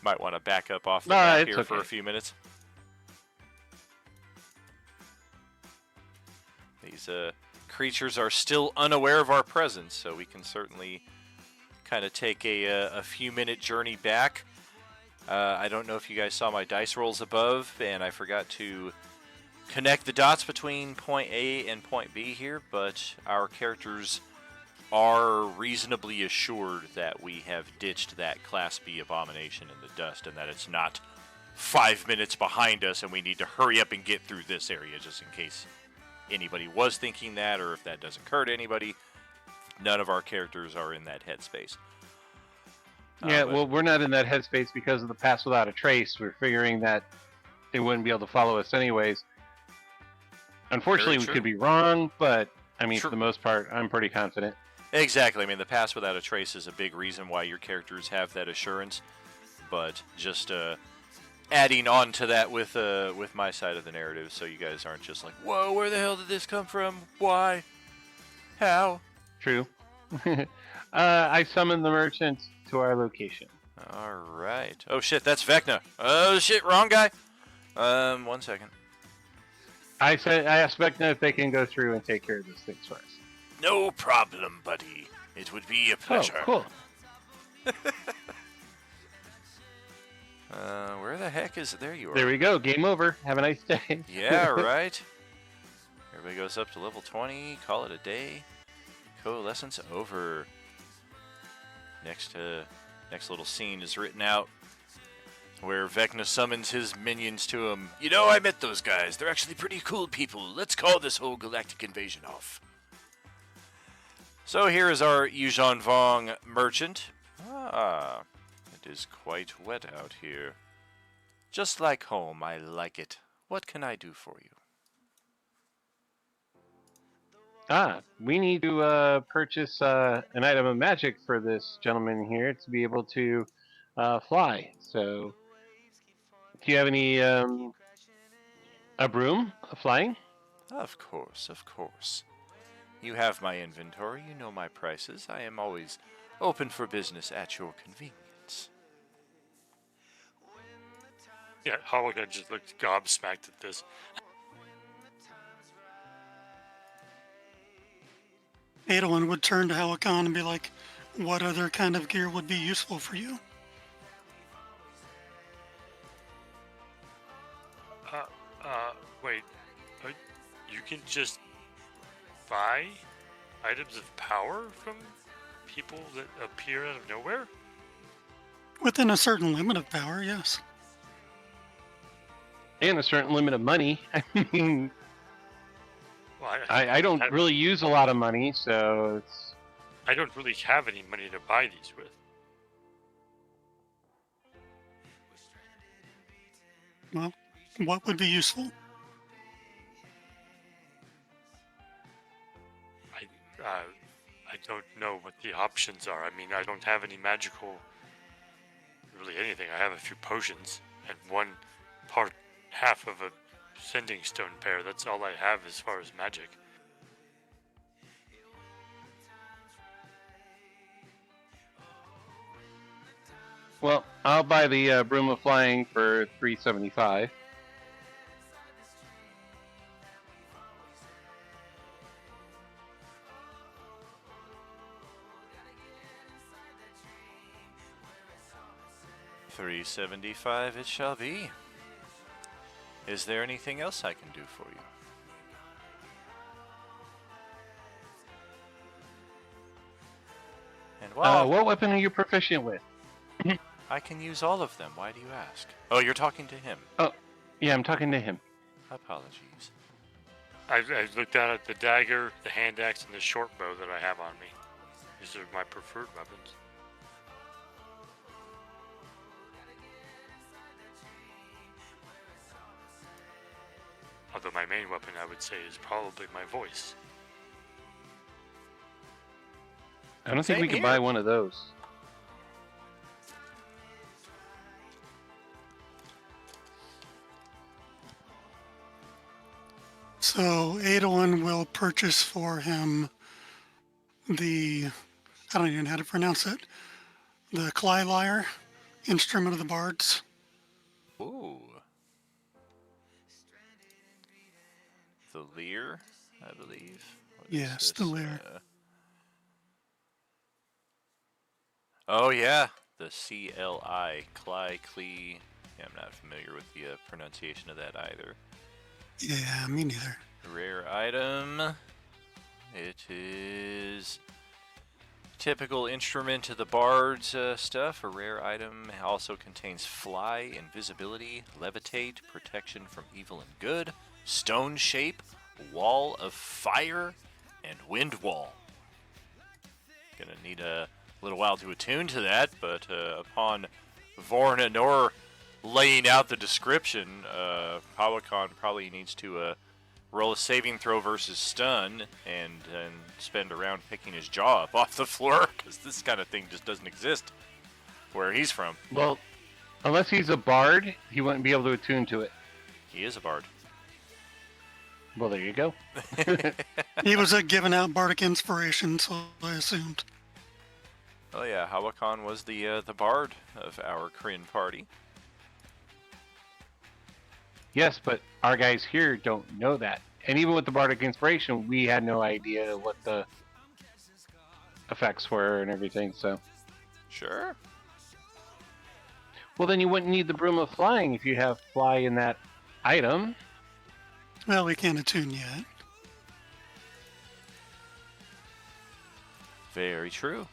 Speaker 3: Might want to back up off the map here for a few minutes. These creatures are still unaware of our presence, so we can certainly kind of take a few-minute journey back. I don't know if you guys saw my dice rolls above, and I forgot to connect the dots between point A and point B here, but our characters are reasonably assured that we have ditched that Class B abomination in the dust, and that it's not 5 minutes behind us, and we need to hurry up and get through this area just in case anybody was thinking that, or if that does occur to anybody. None of our characters are in that headspace.
Speaker 5: Yeah, well, we're not in that headspace because of the pass without a trace. We're figuring that it wouldn't be able to follow us anyways. Unfortunately, we could be wrong, but I mean, for the most part, I'm pretty confident.
Speaker 3: Exactly. I mean, the pass without a trace is a big reason why your characters have that assurance. But just adding on to that with my side of the narrative, so you guys aren't just like, "Whoa, where the hell did this come from? Why? How?"
Speaker 5: True. I summoned the merchant to our location.
Speaker 3: All right. Oh shit, that's Vecna. Oh shit, wrong guy. 1 second.
Speaker 5: I asked Vecna if they can go through and take care of these things for us.
Speaker 3: No problem, buddy. It would be a pleasure.
Speaker 5: Oh, cool.
Speaker 3: Where the heck is it? There you are.
Speaker 5: There we go. Game over. Have a nice day.
Speaker 3: Yeah, right. Everybody goes up to level 20. Call it a day. Coalescence over. Next little scene is written out where Vecna summons his minions to him. You know, I met those guys. They're actually pretty cool people. Let's call this whole galactic invasion off. So here is our Yuuzhan Vong merchant. Ah, it is quite wet out here. Just like home, I like it. What can I do for you?
Speaker 5: We need to purchase an item of magic for this gentleman here to be able to fly. So, do you have any a broom of flying?
Speaker 3: Of course, of course. You have my inventory. You know my prices. I am always open for business at your convenience.
Speaker 10: Yeah, Hologun just looked gobsmacked at this.
Speaker 7: Adolin would turn to Hawakan and be like, "What other kind of gear would be useful for you?"
Speaker 10: just buy items of power from people that appear out of nowhere?
Speaker 7: Within a certain limit of power, yes.
Speaker 5: And a certain limit of money. I mean,
Speaker 10: Well,
Speaker 5: I don't really use a lot of money, so it's...
Speaker 10: I don't really have any money to buy these with.
Speaker 7: Well, what would be useful?
Speaker 10: I don't know what the options are. I mean, I don't have any magical, really anything. I have a few potions and half of a sending stone pair. That's all I have as far as magic.
Speaker 5: Well, I'll buy the Broom of Flying for $375.
Speaker 3: $375 it shall be. Is there anything else I can do for you? And
Speaker 5: what weapon are you proficient with?
Speaker 3: I can use all of them. Why do you ask? Oh, you're talking to him.
Speaker 5: Oh, yeah, I'm talking to him.
Speaker 3: Apologies.
Speaker 10: I've looked down at the dagger, the hand axe, and the short bow that I have on me. These are my preferred weapons. Although my main weapon, I would say, is probably my voice.
Speaker 5: I don't think we can buy one of those.
Speaker 7: So Adolin will purchase for him the, I don't even know how to pronounce it, the Lyre, instrument of the bards.
Speaker 3: Ooh. The lyre, I believe.
Speaker 7: Yes, the lyre.
Speaker 3: Oh yeah, the CLI, Clee. Yeah, I'm not familiar with the pronunciation of that either.
Speaker 7: Yeah, me neither.
Speaker 3: Rare item. It is typical instrument of the bards stuff. A rare item also contains fly, invisibility, levitate, protection from evil and good, stone shape, wall of fire, and wind wall. Gonna need a little while to attune to that, but upon Vorna Nor laying out the description, Powakon probably needs to roll a saving throw versus stun and spend a round picking his jaw up off the floor, because this kind of thing just doesn't exist where he's from.
Speaker 5: Well, unless he's a bard, he wouldn't be able to attune to it.
Speaker 3: He is a bard.
Speaker 5: Well, there you go.
Speaker 7: He was giving out bardic inspiration, so I assumed.
Speaker 3: Oh yeah, Hawakon was the bard of our Kryn party.
Speaker 5: Yes, but our guys here don't know that. And even with the bardic inspiration, we had no idea what the effects were and everything, so.
Speaker 3: Sure.
Speaker 5: Well, then you wouldn't need the Broom of Flying if you have fly in that item.
Speaker 7: Well, we can't attune yet.
Speaker 3: Very true.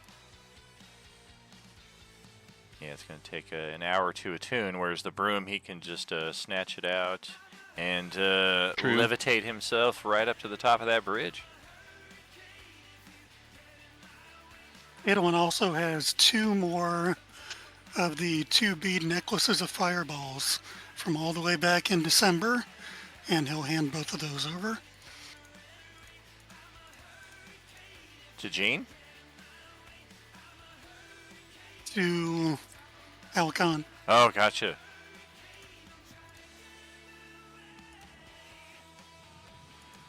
Speaker 3: Yeah, it's going to take an hour to attune, whereas the broom, he can just snatch it out and levitate himself right up to the top of that bridge.
Speaker 7: Adolin also has 2 more of the 2 bead necklaces of fireballs from all the way back in December, and he'll hand both of those over.
Speaker 3: To Jean?
Speaker 7: To Alcon.
Speaker 3: Oh, gotcha.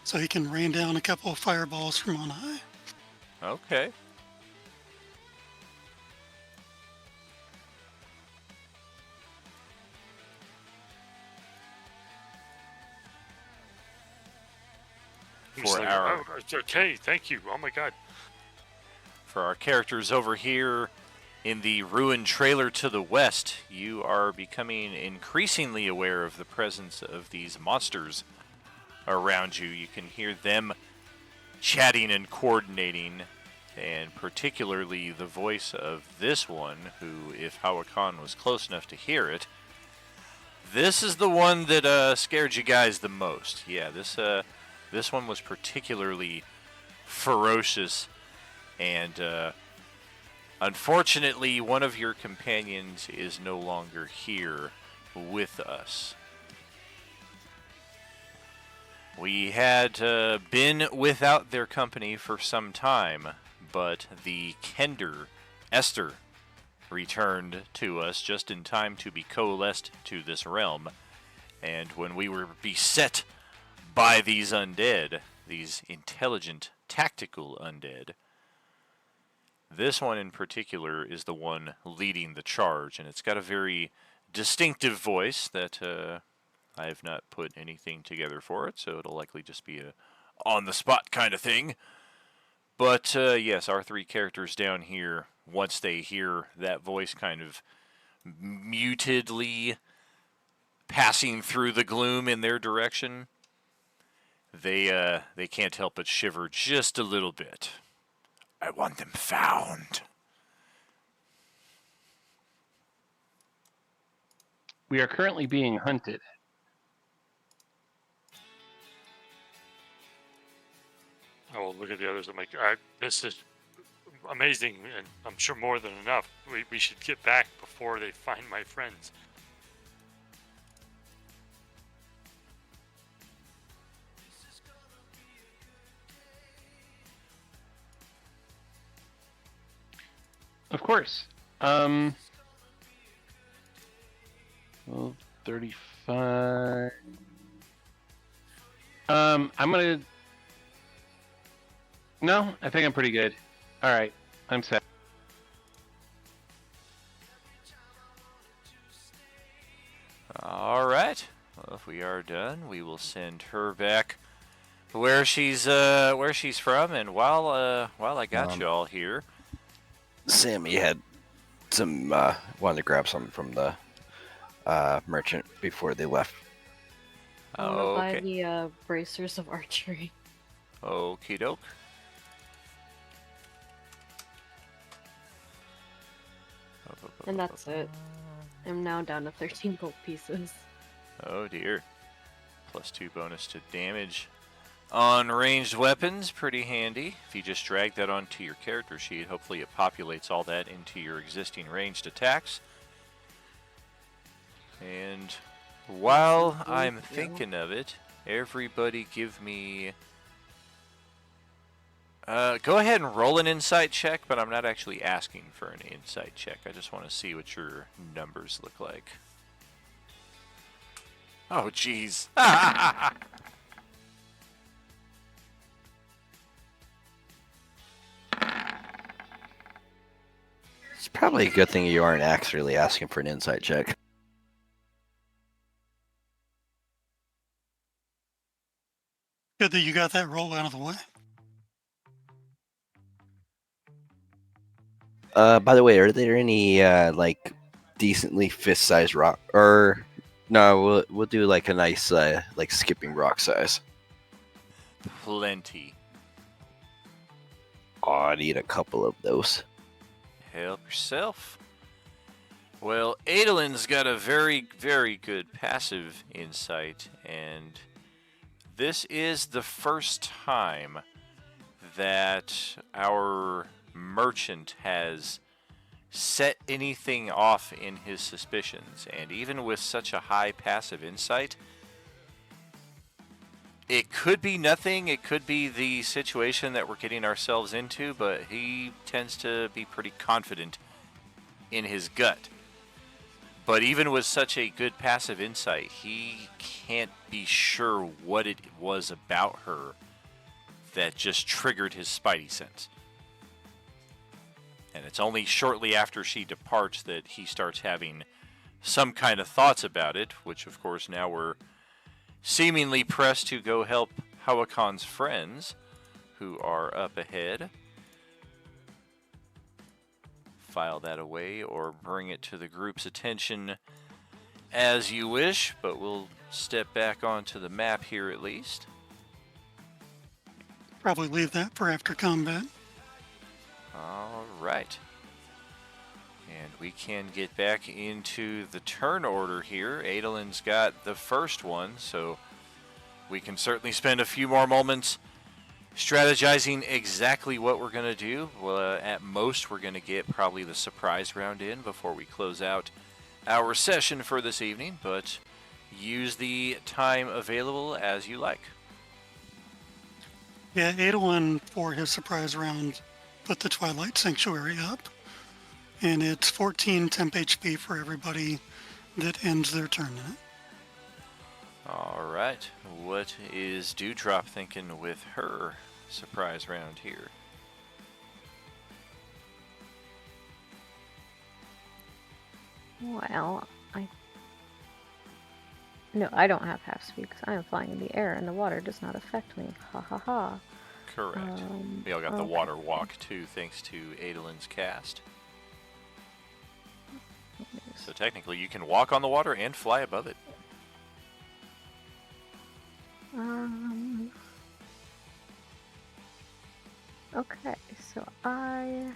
Speaker 7: So he can rain down a couple of fireballs from on high.
Speaker 3: Okay.
Speaker 10: For our... Oh, okay, thank you. Oh my god.
Speaker 3: For our characters over here in the ruined trailer to the west, you are becoming increasingly aware of the presence of these monsters around you. You can hear them chatting and coordinating, and particularly the voice of this one, who, if Hawakan was close enough to hear it, this is the one that scared you guys the most. Yeah, this one was particularly ferocious, and unfortunately, one of your companions is no longer here with us. We had been without their company for some time, but the Kender, Esther, returned to us just in time to be coalesced to this realm. And when we were beset by these undead, these intelligent, tactical undead, this one in particular is the one leading the charge, and it's got a very distinctive voice that I have not put anything together for it, so it'll likely just be a on-the-spot kind of thing. But yes, our three characters down here, once they hear that voice kind of mutedly passing through the gloom in their direction, they can't help but shiver just a little bit. I want them found.
Speaker 5: We are currently being hunted.
Speaker 10: Oh, look at the others. I'm like, this is amazing, and I'm sure more than enough. We should get back before they find my friends.
Speaker 5: Of course. Well, 35. I'm gonna. No, I think I'm pretty good. All right, I'm set.
Speaker 3: All right. Well, if we are done, we will send her back where she's from. And while I got you all here,
Speaker 4: Sammy had some wanted to grab something from the merchant before they left.
Speaker 9: I want to buy the bracers of archery.
Speaker 3: Okie doke.
Speaker 9: And that's it. I'm now down to 13 gold pieces.
Speaker 3: Oh dear. +2 bonus to damage on ranged weapons. Pretty handy. If you just drag that onto your character sheet, hopefully it populates all that into your existing ranged attacks. And while I'm thinking of it, everybody give me... go ahead and roll an insight check, but I'm not actually asking for an insight check. I just want to see what your numbers look like. Oh, jeez.
Speaker 4: It's probably a good thing you aren't actually asking for an insight check.
Speaker 7: Good that you got that roll out of the way.
Speaker 4: By the way, are there any like decently fist-sized rock? Or no, we'll do like a nice like skipping rock size.
Speaker 3: Plenty.
Speaker 4: Oh, I need a couple of those.
Speaker 3: Help yourself. Well, Adelin's got a very, very good passive insight, and this is the first time that our merchant has set anything off in his suspicions. And even with such a high passive insight, it could be nothing. It could be the situation that we're getting ourselves into, but he tends to be pretty confident in his gut. But even with such a good passive insight, he can't be sure what it was about her that just triggered his spidey sense. And it's only shortly after she departs that he starts having some kind of thoughts about it, which of course now we're seemingly pressed to go help Hawakan's friends, who are up ahead. File that away or bring it to the group's attention as you wish, but we'll step back onto the map here at least.
Speaker 7: Probably leave that for after combat.
Speaker 3: All right. And we can get back into the turn order here. Adolin's got the first one, so we can certainly spend a few more moments strategizing exactly what we're going to do. Well, at most, we're going to get probably the surprise round in before we close out our session for this evening, but use the time available as you like.
Speaker 7: Yeah, Adolin, for his surprise round, put the Twilight Sanctuary up. And it's 14 temp HP for everybody that ends their turn in it.
Speaker 3: All right. What is Dewdrop thinking with her surprise round here?
Speaker 8: Well, No, I don't have half speed because I am flying in the air and the water does not affect me. Ha ha ha.
Speaker 3: Correct. We all got the water walk too, thanks to Adolin's cast. So technically, you can walk on the water and fly above it.
Speaker 8: Okay, so I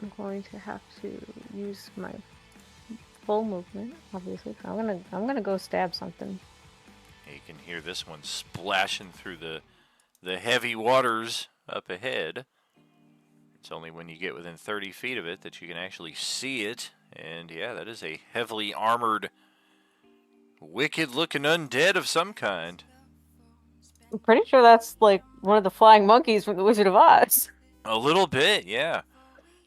Speaker 8: am going to have to use my full movement, obviously. I'm gonna go stab something.
Speaker 3: You can hear this one splashing through the heavy waters up ahead. It's only when you get within 30 feet of it that you can actually see it. And yeah, that is a heavily armored, wicked-looking undead of some kind.
Speaker 8: I'm pretty sure that's like one of the flying monkeys from the Wizard of Oz.
Speaker 3: A little bit, yeah.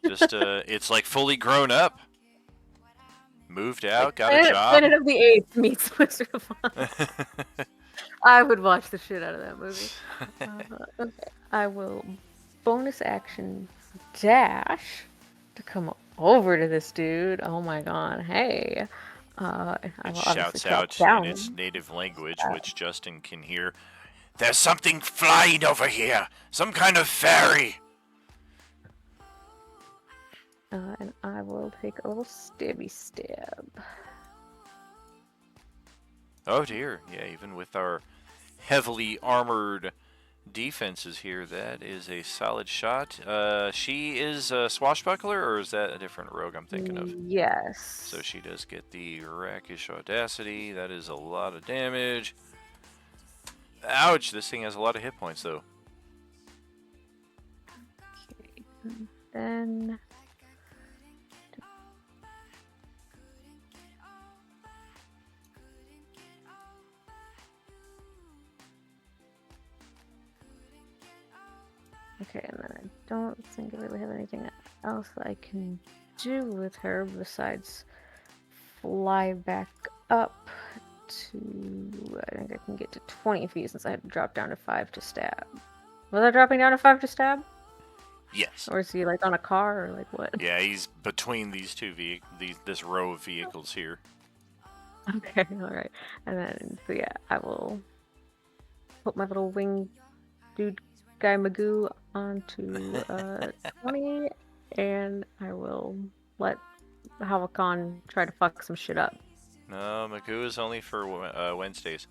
Speaker 3: Just it's like fully grown up. Moved out,
Speaker 8: like
Speaker 3: got a job.
Speaker 8: Planet of the Apes meets Wizard of Oz. I would watch the shit out of that movie. Okay. I will bonus action dash to come over to this dude. Oh my god, hey.
Speaker 3: It shouts out in its native language, which Justin can hear. There's something flying over here! Some kind of fairy!
Speaker 8: And I will take a little stabby stab.
Speaker 3: Oh dear, yeah, even with our heavily armored defenses here, that is a solid shot. She is a swashbuckler, or is that a different rogue I'm thinking of?
Speaker 8: Yes.
Speaker 3: So she does get the rakish audacity. That is a lot of damage. Ouch, this thing has a lot of hit points though.
Speaker 8: Okay, and then okay, and then I don't think I really have anything else that I can do with her besides fly back up to, I think I can get to 20 feet since I had to drop down to 5 to stab. Was I dropping down to 5 to stab?
Speaker 3: Yes.
Speaker 8: Or is he like on a car or like what?
Speaker 3: Yeah, he's between these two this row of vehicles here.
Speaker 8: Okay, alright. And then, so yeah, I will put my little wing dude guy Magoo onto 20, and I will let Hawakon try to fuck some shit up.
Speaker 3: No, Magoo is only for Wednesdays.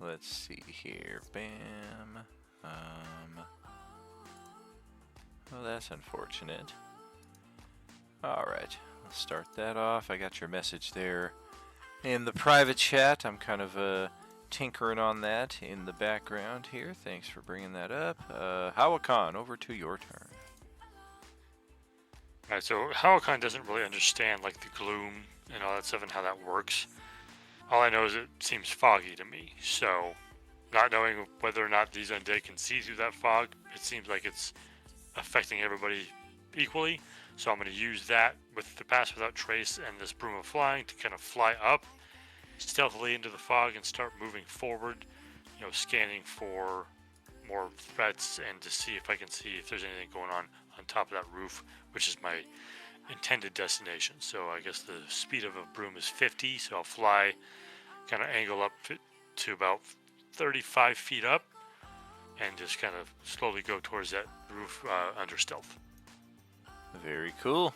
Speaker 3: Let's see here. Bam. Well, that's unfortunate. Alright, let's start that off. I got your message there in the private chat. I'm kind of tinkering on that in the background here. Thanks for bringing that up. Hawakon, over to your turn.
Speaker 10: Alright, so Hawakon doesn't really understand like the gloom and all that stuff and how that works. All I know is it seems foggy to me. So, not knowing whether or not these undead can see through that fog, it seems like it's affecting everybody equally. So I'm going to use that with the Pass Without Trace and this Broom of Flying to kind of fly up stealthily into the fog and start moving forward, you know, scanning for more threats and to see if I can see if there's anything going on top of that roof, which is my intended destination. So I guess the speed of a broom is 50, so I'll fly, kind of angle up to about 35 feet up and just kind of slowly go towards that roof under stealth.
Speaker 3: Very cool.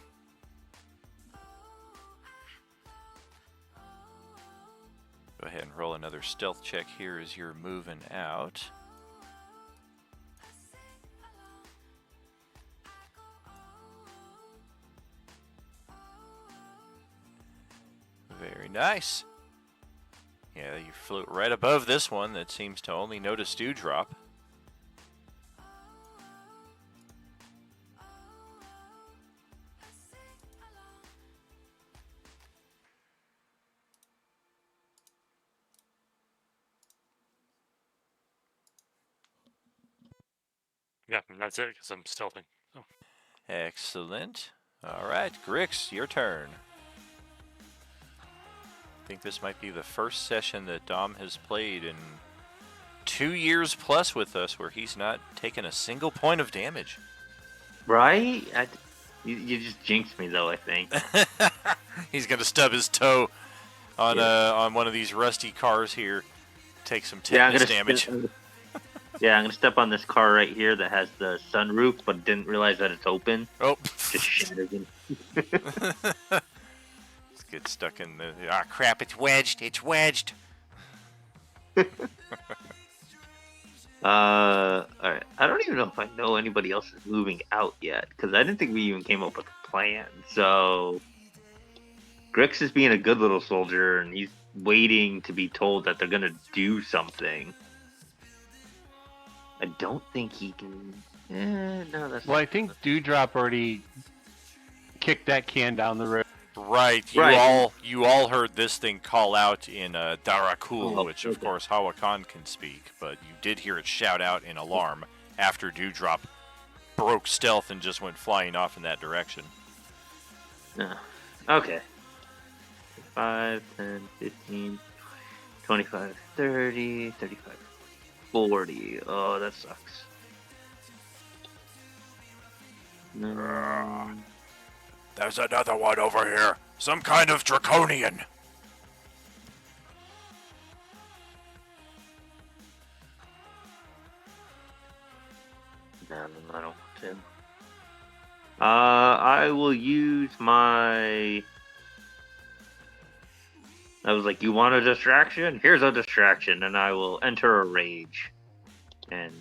Speaker 3: Go ahead and roll another stealth check here as you're moving out. Very nice. Yeah, you float right above this one that seems to only notice Dewdrop.
Speaker 10: Yeah, and that's it, because I'm stealthing. Oh.
Speaker 3: Excellent. All right, Grix, your turn. I think this might be the first session that Dom has played in 2 years plus with us where he's not taken a single point of damage.
Speaker 11: Right? You just jinxed me, though, I think.
Speaker 3: He's going to stub his toe on one of these rusty cars here. Take some tetanus damage.
Speaker 11: Yeah, I'm gonna step on this car right here that has the sunroof, but didn't realize that it's open.
Speaker 3: Oh,
Speaker 11: just shattered him.
Speaker 3: Let's get stuck in the. Ah, crap! It's wedged. It's wedged.
Speaker 11: All right. I don't even know if I know anybody else is moving out yet, because I didn't think we even came up with a plan. So, Grix is being a good little soldier, and he's waiting to be told that they're gonna do something. I don't think he can. No, that's.
Speaker 5: Well, I think Dewdrop already kicked that can down the road.
Speaker 3: Right. You all heard this thing call out in Darakul, which of course Hawakan can speak, but you did hear it shout out in alarm after Dewdrop broke stealth and just went flying off in that direction.
Speaker 11: Okay. 5, 10, 15, 25, 30, 35. 40. Oh, that sucks. No.
Speaker 3: There's another one over here. Some kind of draconian.
Speaker 11: No, I don't want to. I will use my. I was like, you want a distraction? Here's a distraction, and I will enter a rage and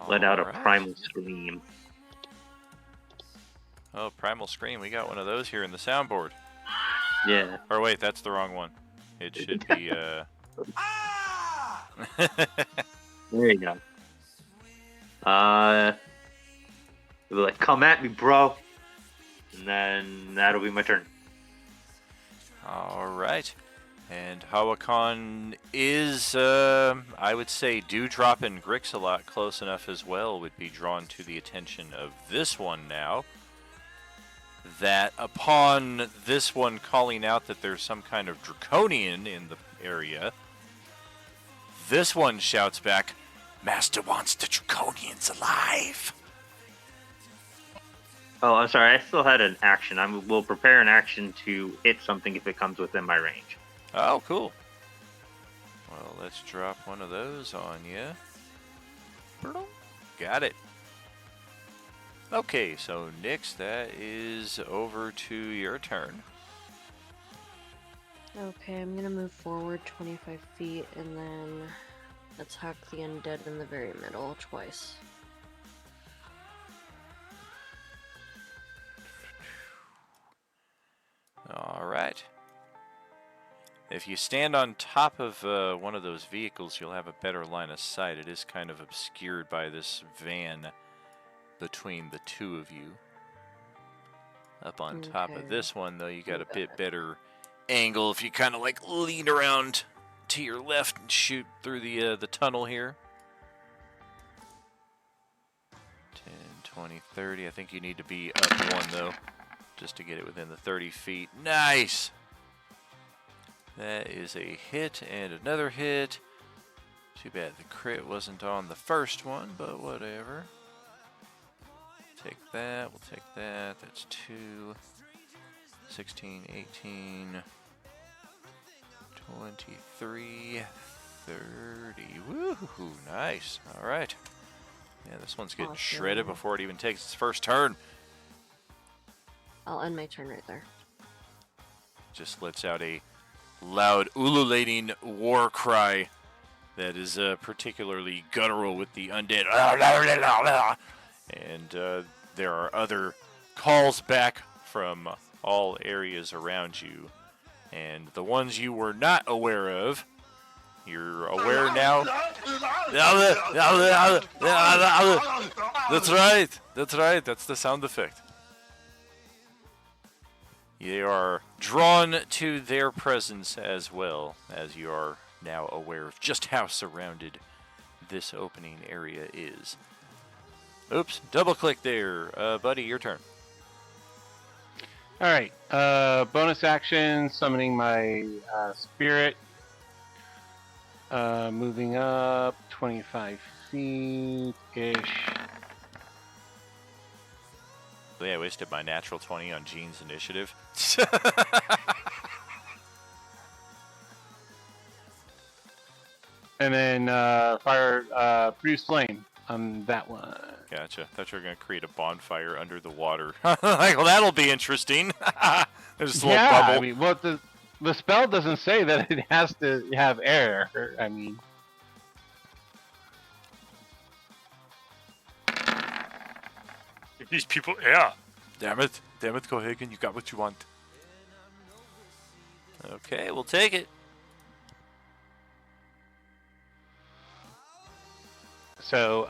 Speaker 11: let out a primal scream.
Speaker 3: Oh, primal scream. We got one of those here in the soundboard.
Speaker 11: Yeah.
Speaker 3: Or wait, that's the wrong one. It should be,
Speaker 11: There you go. It'll be like, come at me, bro. And then that'll be my turn.
Speaker 3: All right. And Hawakan is, I would say, Dewdrop and Grix a lot close enough as well would be drawn to the attention of this one now. That upon this one calling out that there's some kind of draconian in the area, this one shouts back, Master wants the draconians alive.
Speaker 11: Oh, I'm sorry. I still had an action. Will prepare an action to hit something if it comes within my range.
Speaker 3: Oh, cool. Well, let's drop one of those on you. Got it. Okay, so Nyx, that is over to your turn.
Speaker 9: Okay, I'm gonna move forward 25 feet and then attack the undead in the very middle twice.
Speaker 3: All right. If you stand on top of one of those vehicles, you'll have a better line of sight. It is kind of obscured by this van between the two of you. Up on top of this one, though, you got a bit better angle if you kind of like lean around to your left and shoot through the tunnel here. 10, 20, 30. I think you need to be up one, though, just to get it within the 30 feet. Nice! That is a hit and another hit. Too bad the crit wasn't on the first one, but whatever. Take that, we'll take that. That's 2, 16, 18, 23, 30. Woohoo, nice. All right. Yeah, this one's getting shredded before it even takes its first turn.
Speaker 9: I'll end my turn right there.
Speaker 3: Just lets out a loud ululating war cry that is particularly guttural with the undead. And there are other calls back from all areas around you. And the ones you were not aware of, you're aware now. That's right. That's right. That's the sound effect. You are drawn to their presence as well, as you are now aware of just how surrounded this opening area is. Oops, double click there. Buddy, your turn.
Speaker 5: Alright, bonus action, summoning my spirit. Moving up 25 feet-ish.
Speaker 3: Yeah, I wasted my natural 20 on Gene's initiative.
Speaker 5: And then produce flame on that one.
Speaker 3: Gotcha. Thought you were going to create a bonfire under the water. Like, well, that'll be interesting. There's a little bubble.
Speaker 5: I mean, well, the spell doesn't say that it has to have air. I mean...
Speaker 10: These people, yeah.
Speaker 3: Damn it, Cohagen, you got what you want. Okay, we'll take it.
Speaker 5: So,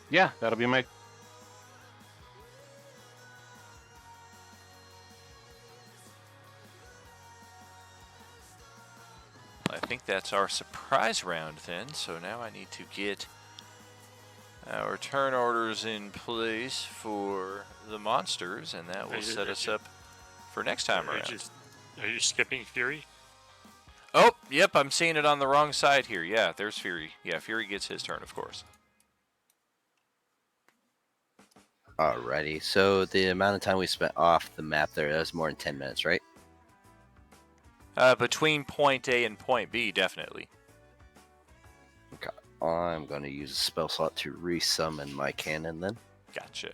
Speaker 5: yeah, that'll be my...
Speaker 3: I think that's our surprise round then, so now I need to get our turn orders in place for the monsters, and that will set us up for next time around.
Speaker 10: Are you skipping Fury?
Speaker 3: Oh, yep, I'm seeing it on the wrong side here. Yeah, there's Fury. Yeah, Fury gets his turn, of course.
Speaker 4: Alrighty, so the amount of time we spent off the map there, that was more than 10 minutes, right?
Speaker 3: Between point A and point B, definitely.
Speaker 4: Okay, I'm going to use a spell slot to resummon my cannon then.
Speaker 3: Gotcha.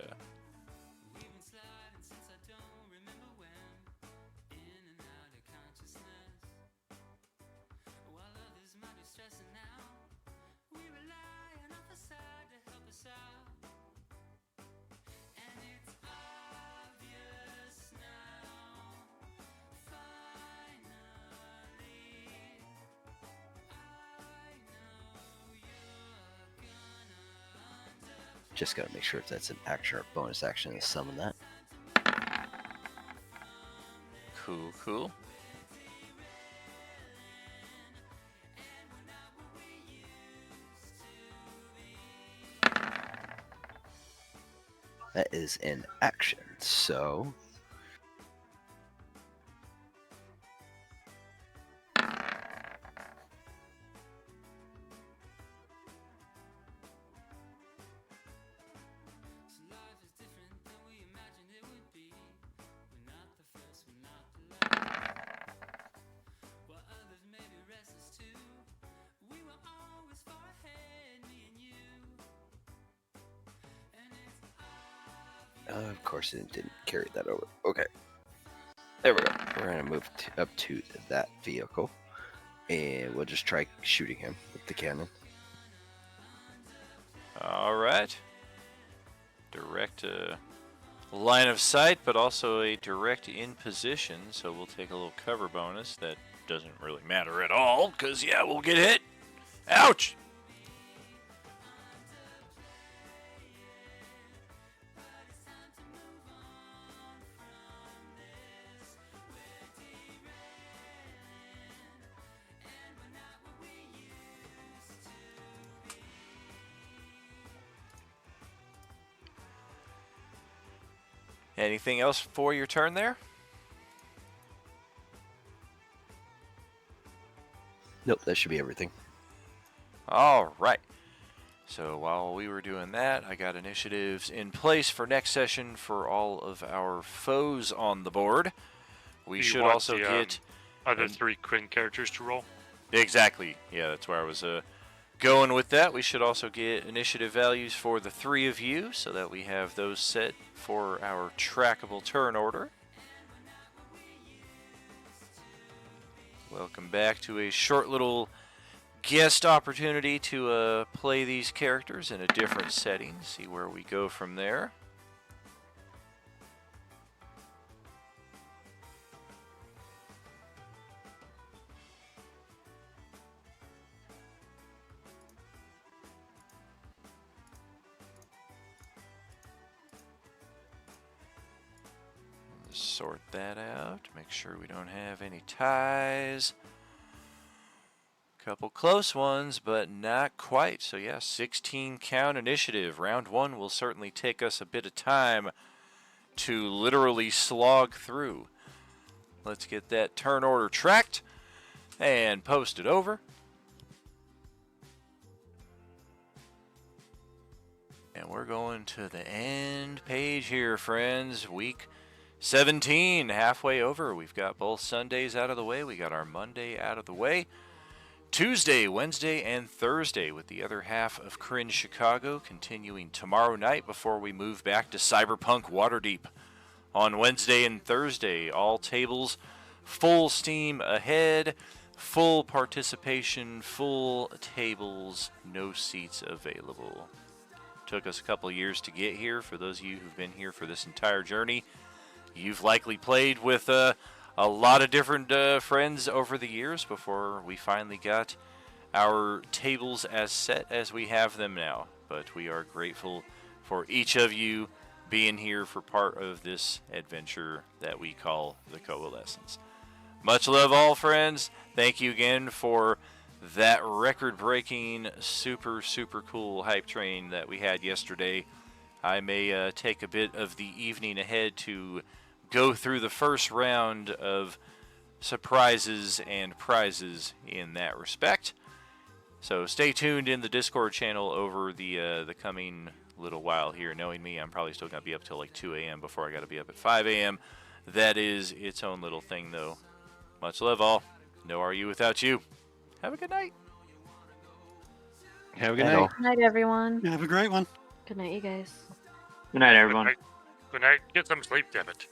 Speaker 4: Just gotta make sure if that's an action or bonus action to summon that.
Speaker 3: Cool, cool.
Speaker 4: That is an action, so... Of course, it didn't carry that over. Okay. There we go. We're going to move up to that vehicle. And we'll just try shooting him with the cannon.
Speaker 3: Alright. Direct line of sight, but also a direct in position. So we'll take a little cover bonus. That doesn't really matter at all, because, yeah, we'll get hit. Ouch! Anything else for your turn there?
Speaker 4: Nope, that should be everything.
Speaker 3: All right. So while we were doing that, I got initiatives in place for next session for all of our foes on the board. We should also get
Speaker 10: other 3 Quinn characters to roll.
Speaker 3: Exactly. Yeah, that's where I was going with that. We should also get initiative values for the 3 of you so that we have those set for our trackable turn order. Welcome back to a short little guest opportunity to play these characters in a different setting, see where we go from there. Sort that out, make sure we don't have any ties. Couple close ones, but not quite. So yeah, 16 count initiative. Round 1 will certainly take us a bit of time to literally slog through. Let's get that turn order tracked and posted over. And we're going to the end page here, friends. Week 17, halfway over. We've got both Sundays out of the way. We got our Monday out of the way. Tuesday, Wednesday, and Thursday with the other half of Cringe Chicago continuing tomorrow night before we move back to Cyberpunk Waterdeep on Wednesday and Thursday. All tables full steam ahead, full participation, full tables, no seats available. Took us a couple years to get here. For those of you who've been here for this entire journey, you've likely played with a lot of different friends over the years before we finally got our tables as set as we have them now. But we are grateful for each of you being here for part of this adventure that we call the Coalescence. Much love all, friends. Thank you again for that record-breaking, super, super cool hype train that we had yesterday. I may take a bit of the evening ahead to go through the first round of surprises and prizes in that respect. So stay tuned in the Discord channel over the coming little while here. Knowing me, I'm probably still going to be up till like 2 a.m. before I got to be up at 5 a.m. That is its own little thing, though. Much love, all. No are you without you. Have a good night.
Speaker 5: Have a good night.
Speaker 8: Good night, everyone.
Speaker 7: Have a great one.
Speaker 9: Good night, you guys.
Speaker 11: Good night, everyone.
Speaker 10: Good night. Good night. Get some sleep, damn it.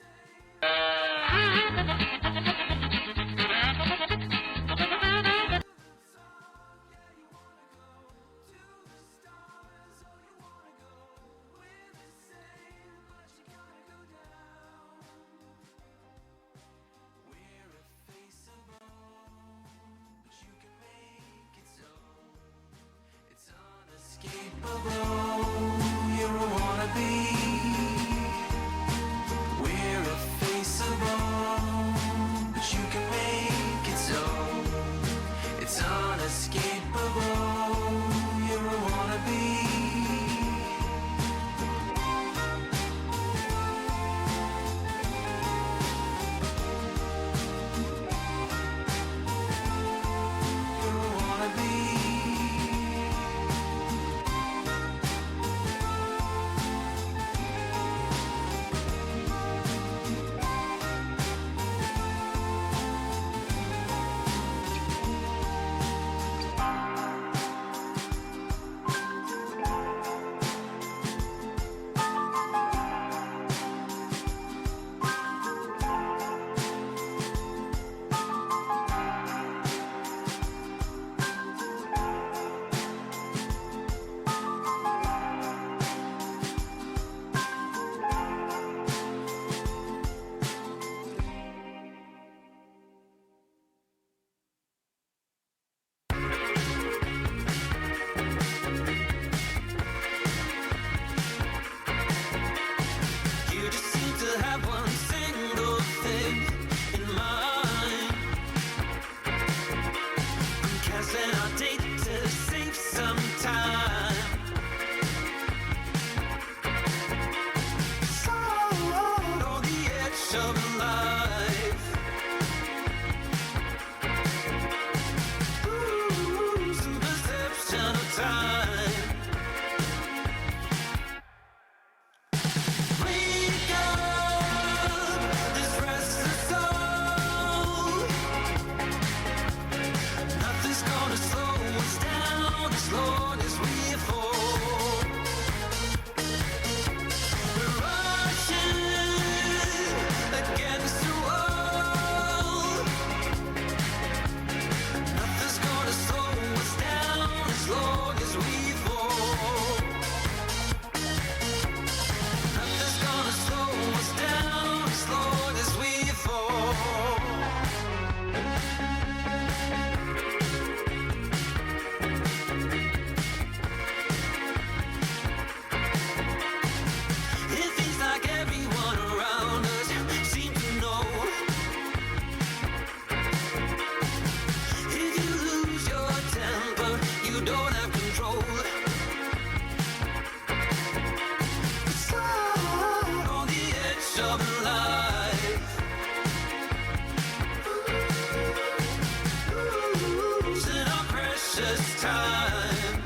Speaker 2: precious time.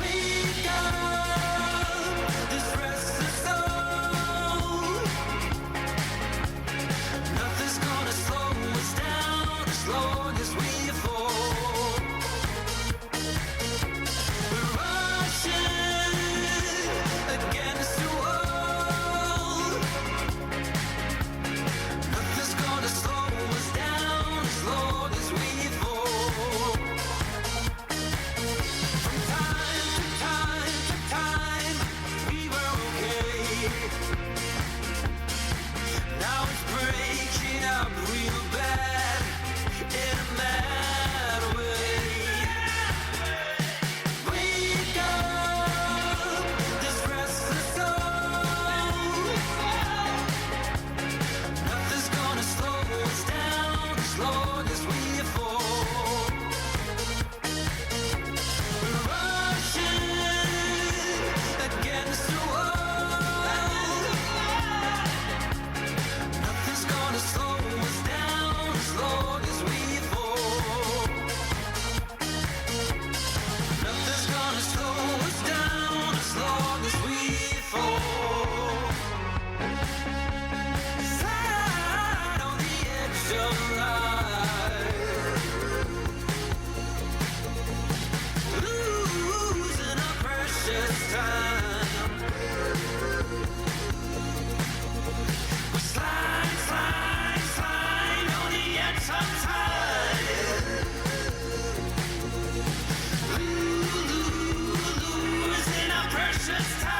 Speaker 2: Wake up, this restless soul. Nothing's gonna slow us down as long as we fall. We're rushing against the wall. Nothing's gonna slow us down as long as we fall. From time to time to time, we were okay. Now it's breaking up real bad in a mad way. Wake up, this restless soul. Nothing's gonna slow us down as long as we fall. We're rushing against the wall. Nothing's gonna slow us down as long as we fall. Nothing's gonna slow us down as long as we fall. Side on the edge of life, losing our precious time. We slide, slide, slide on the edge of time. Losing our precious time.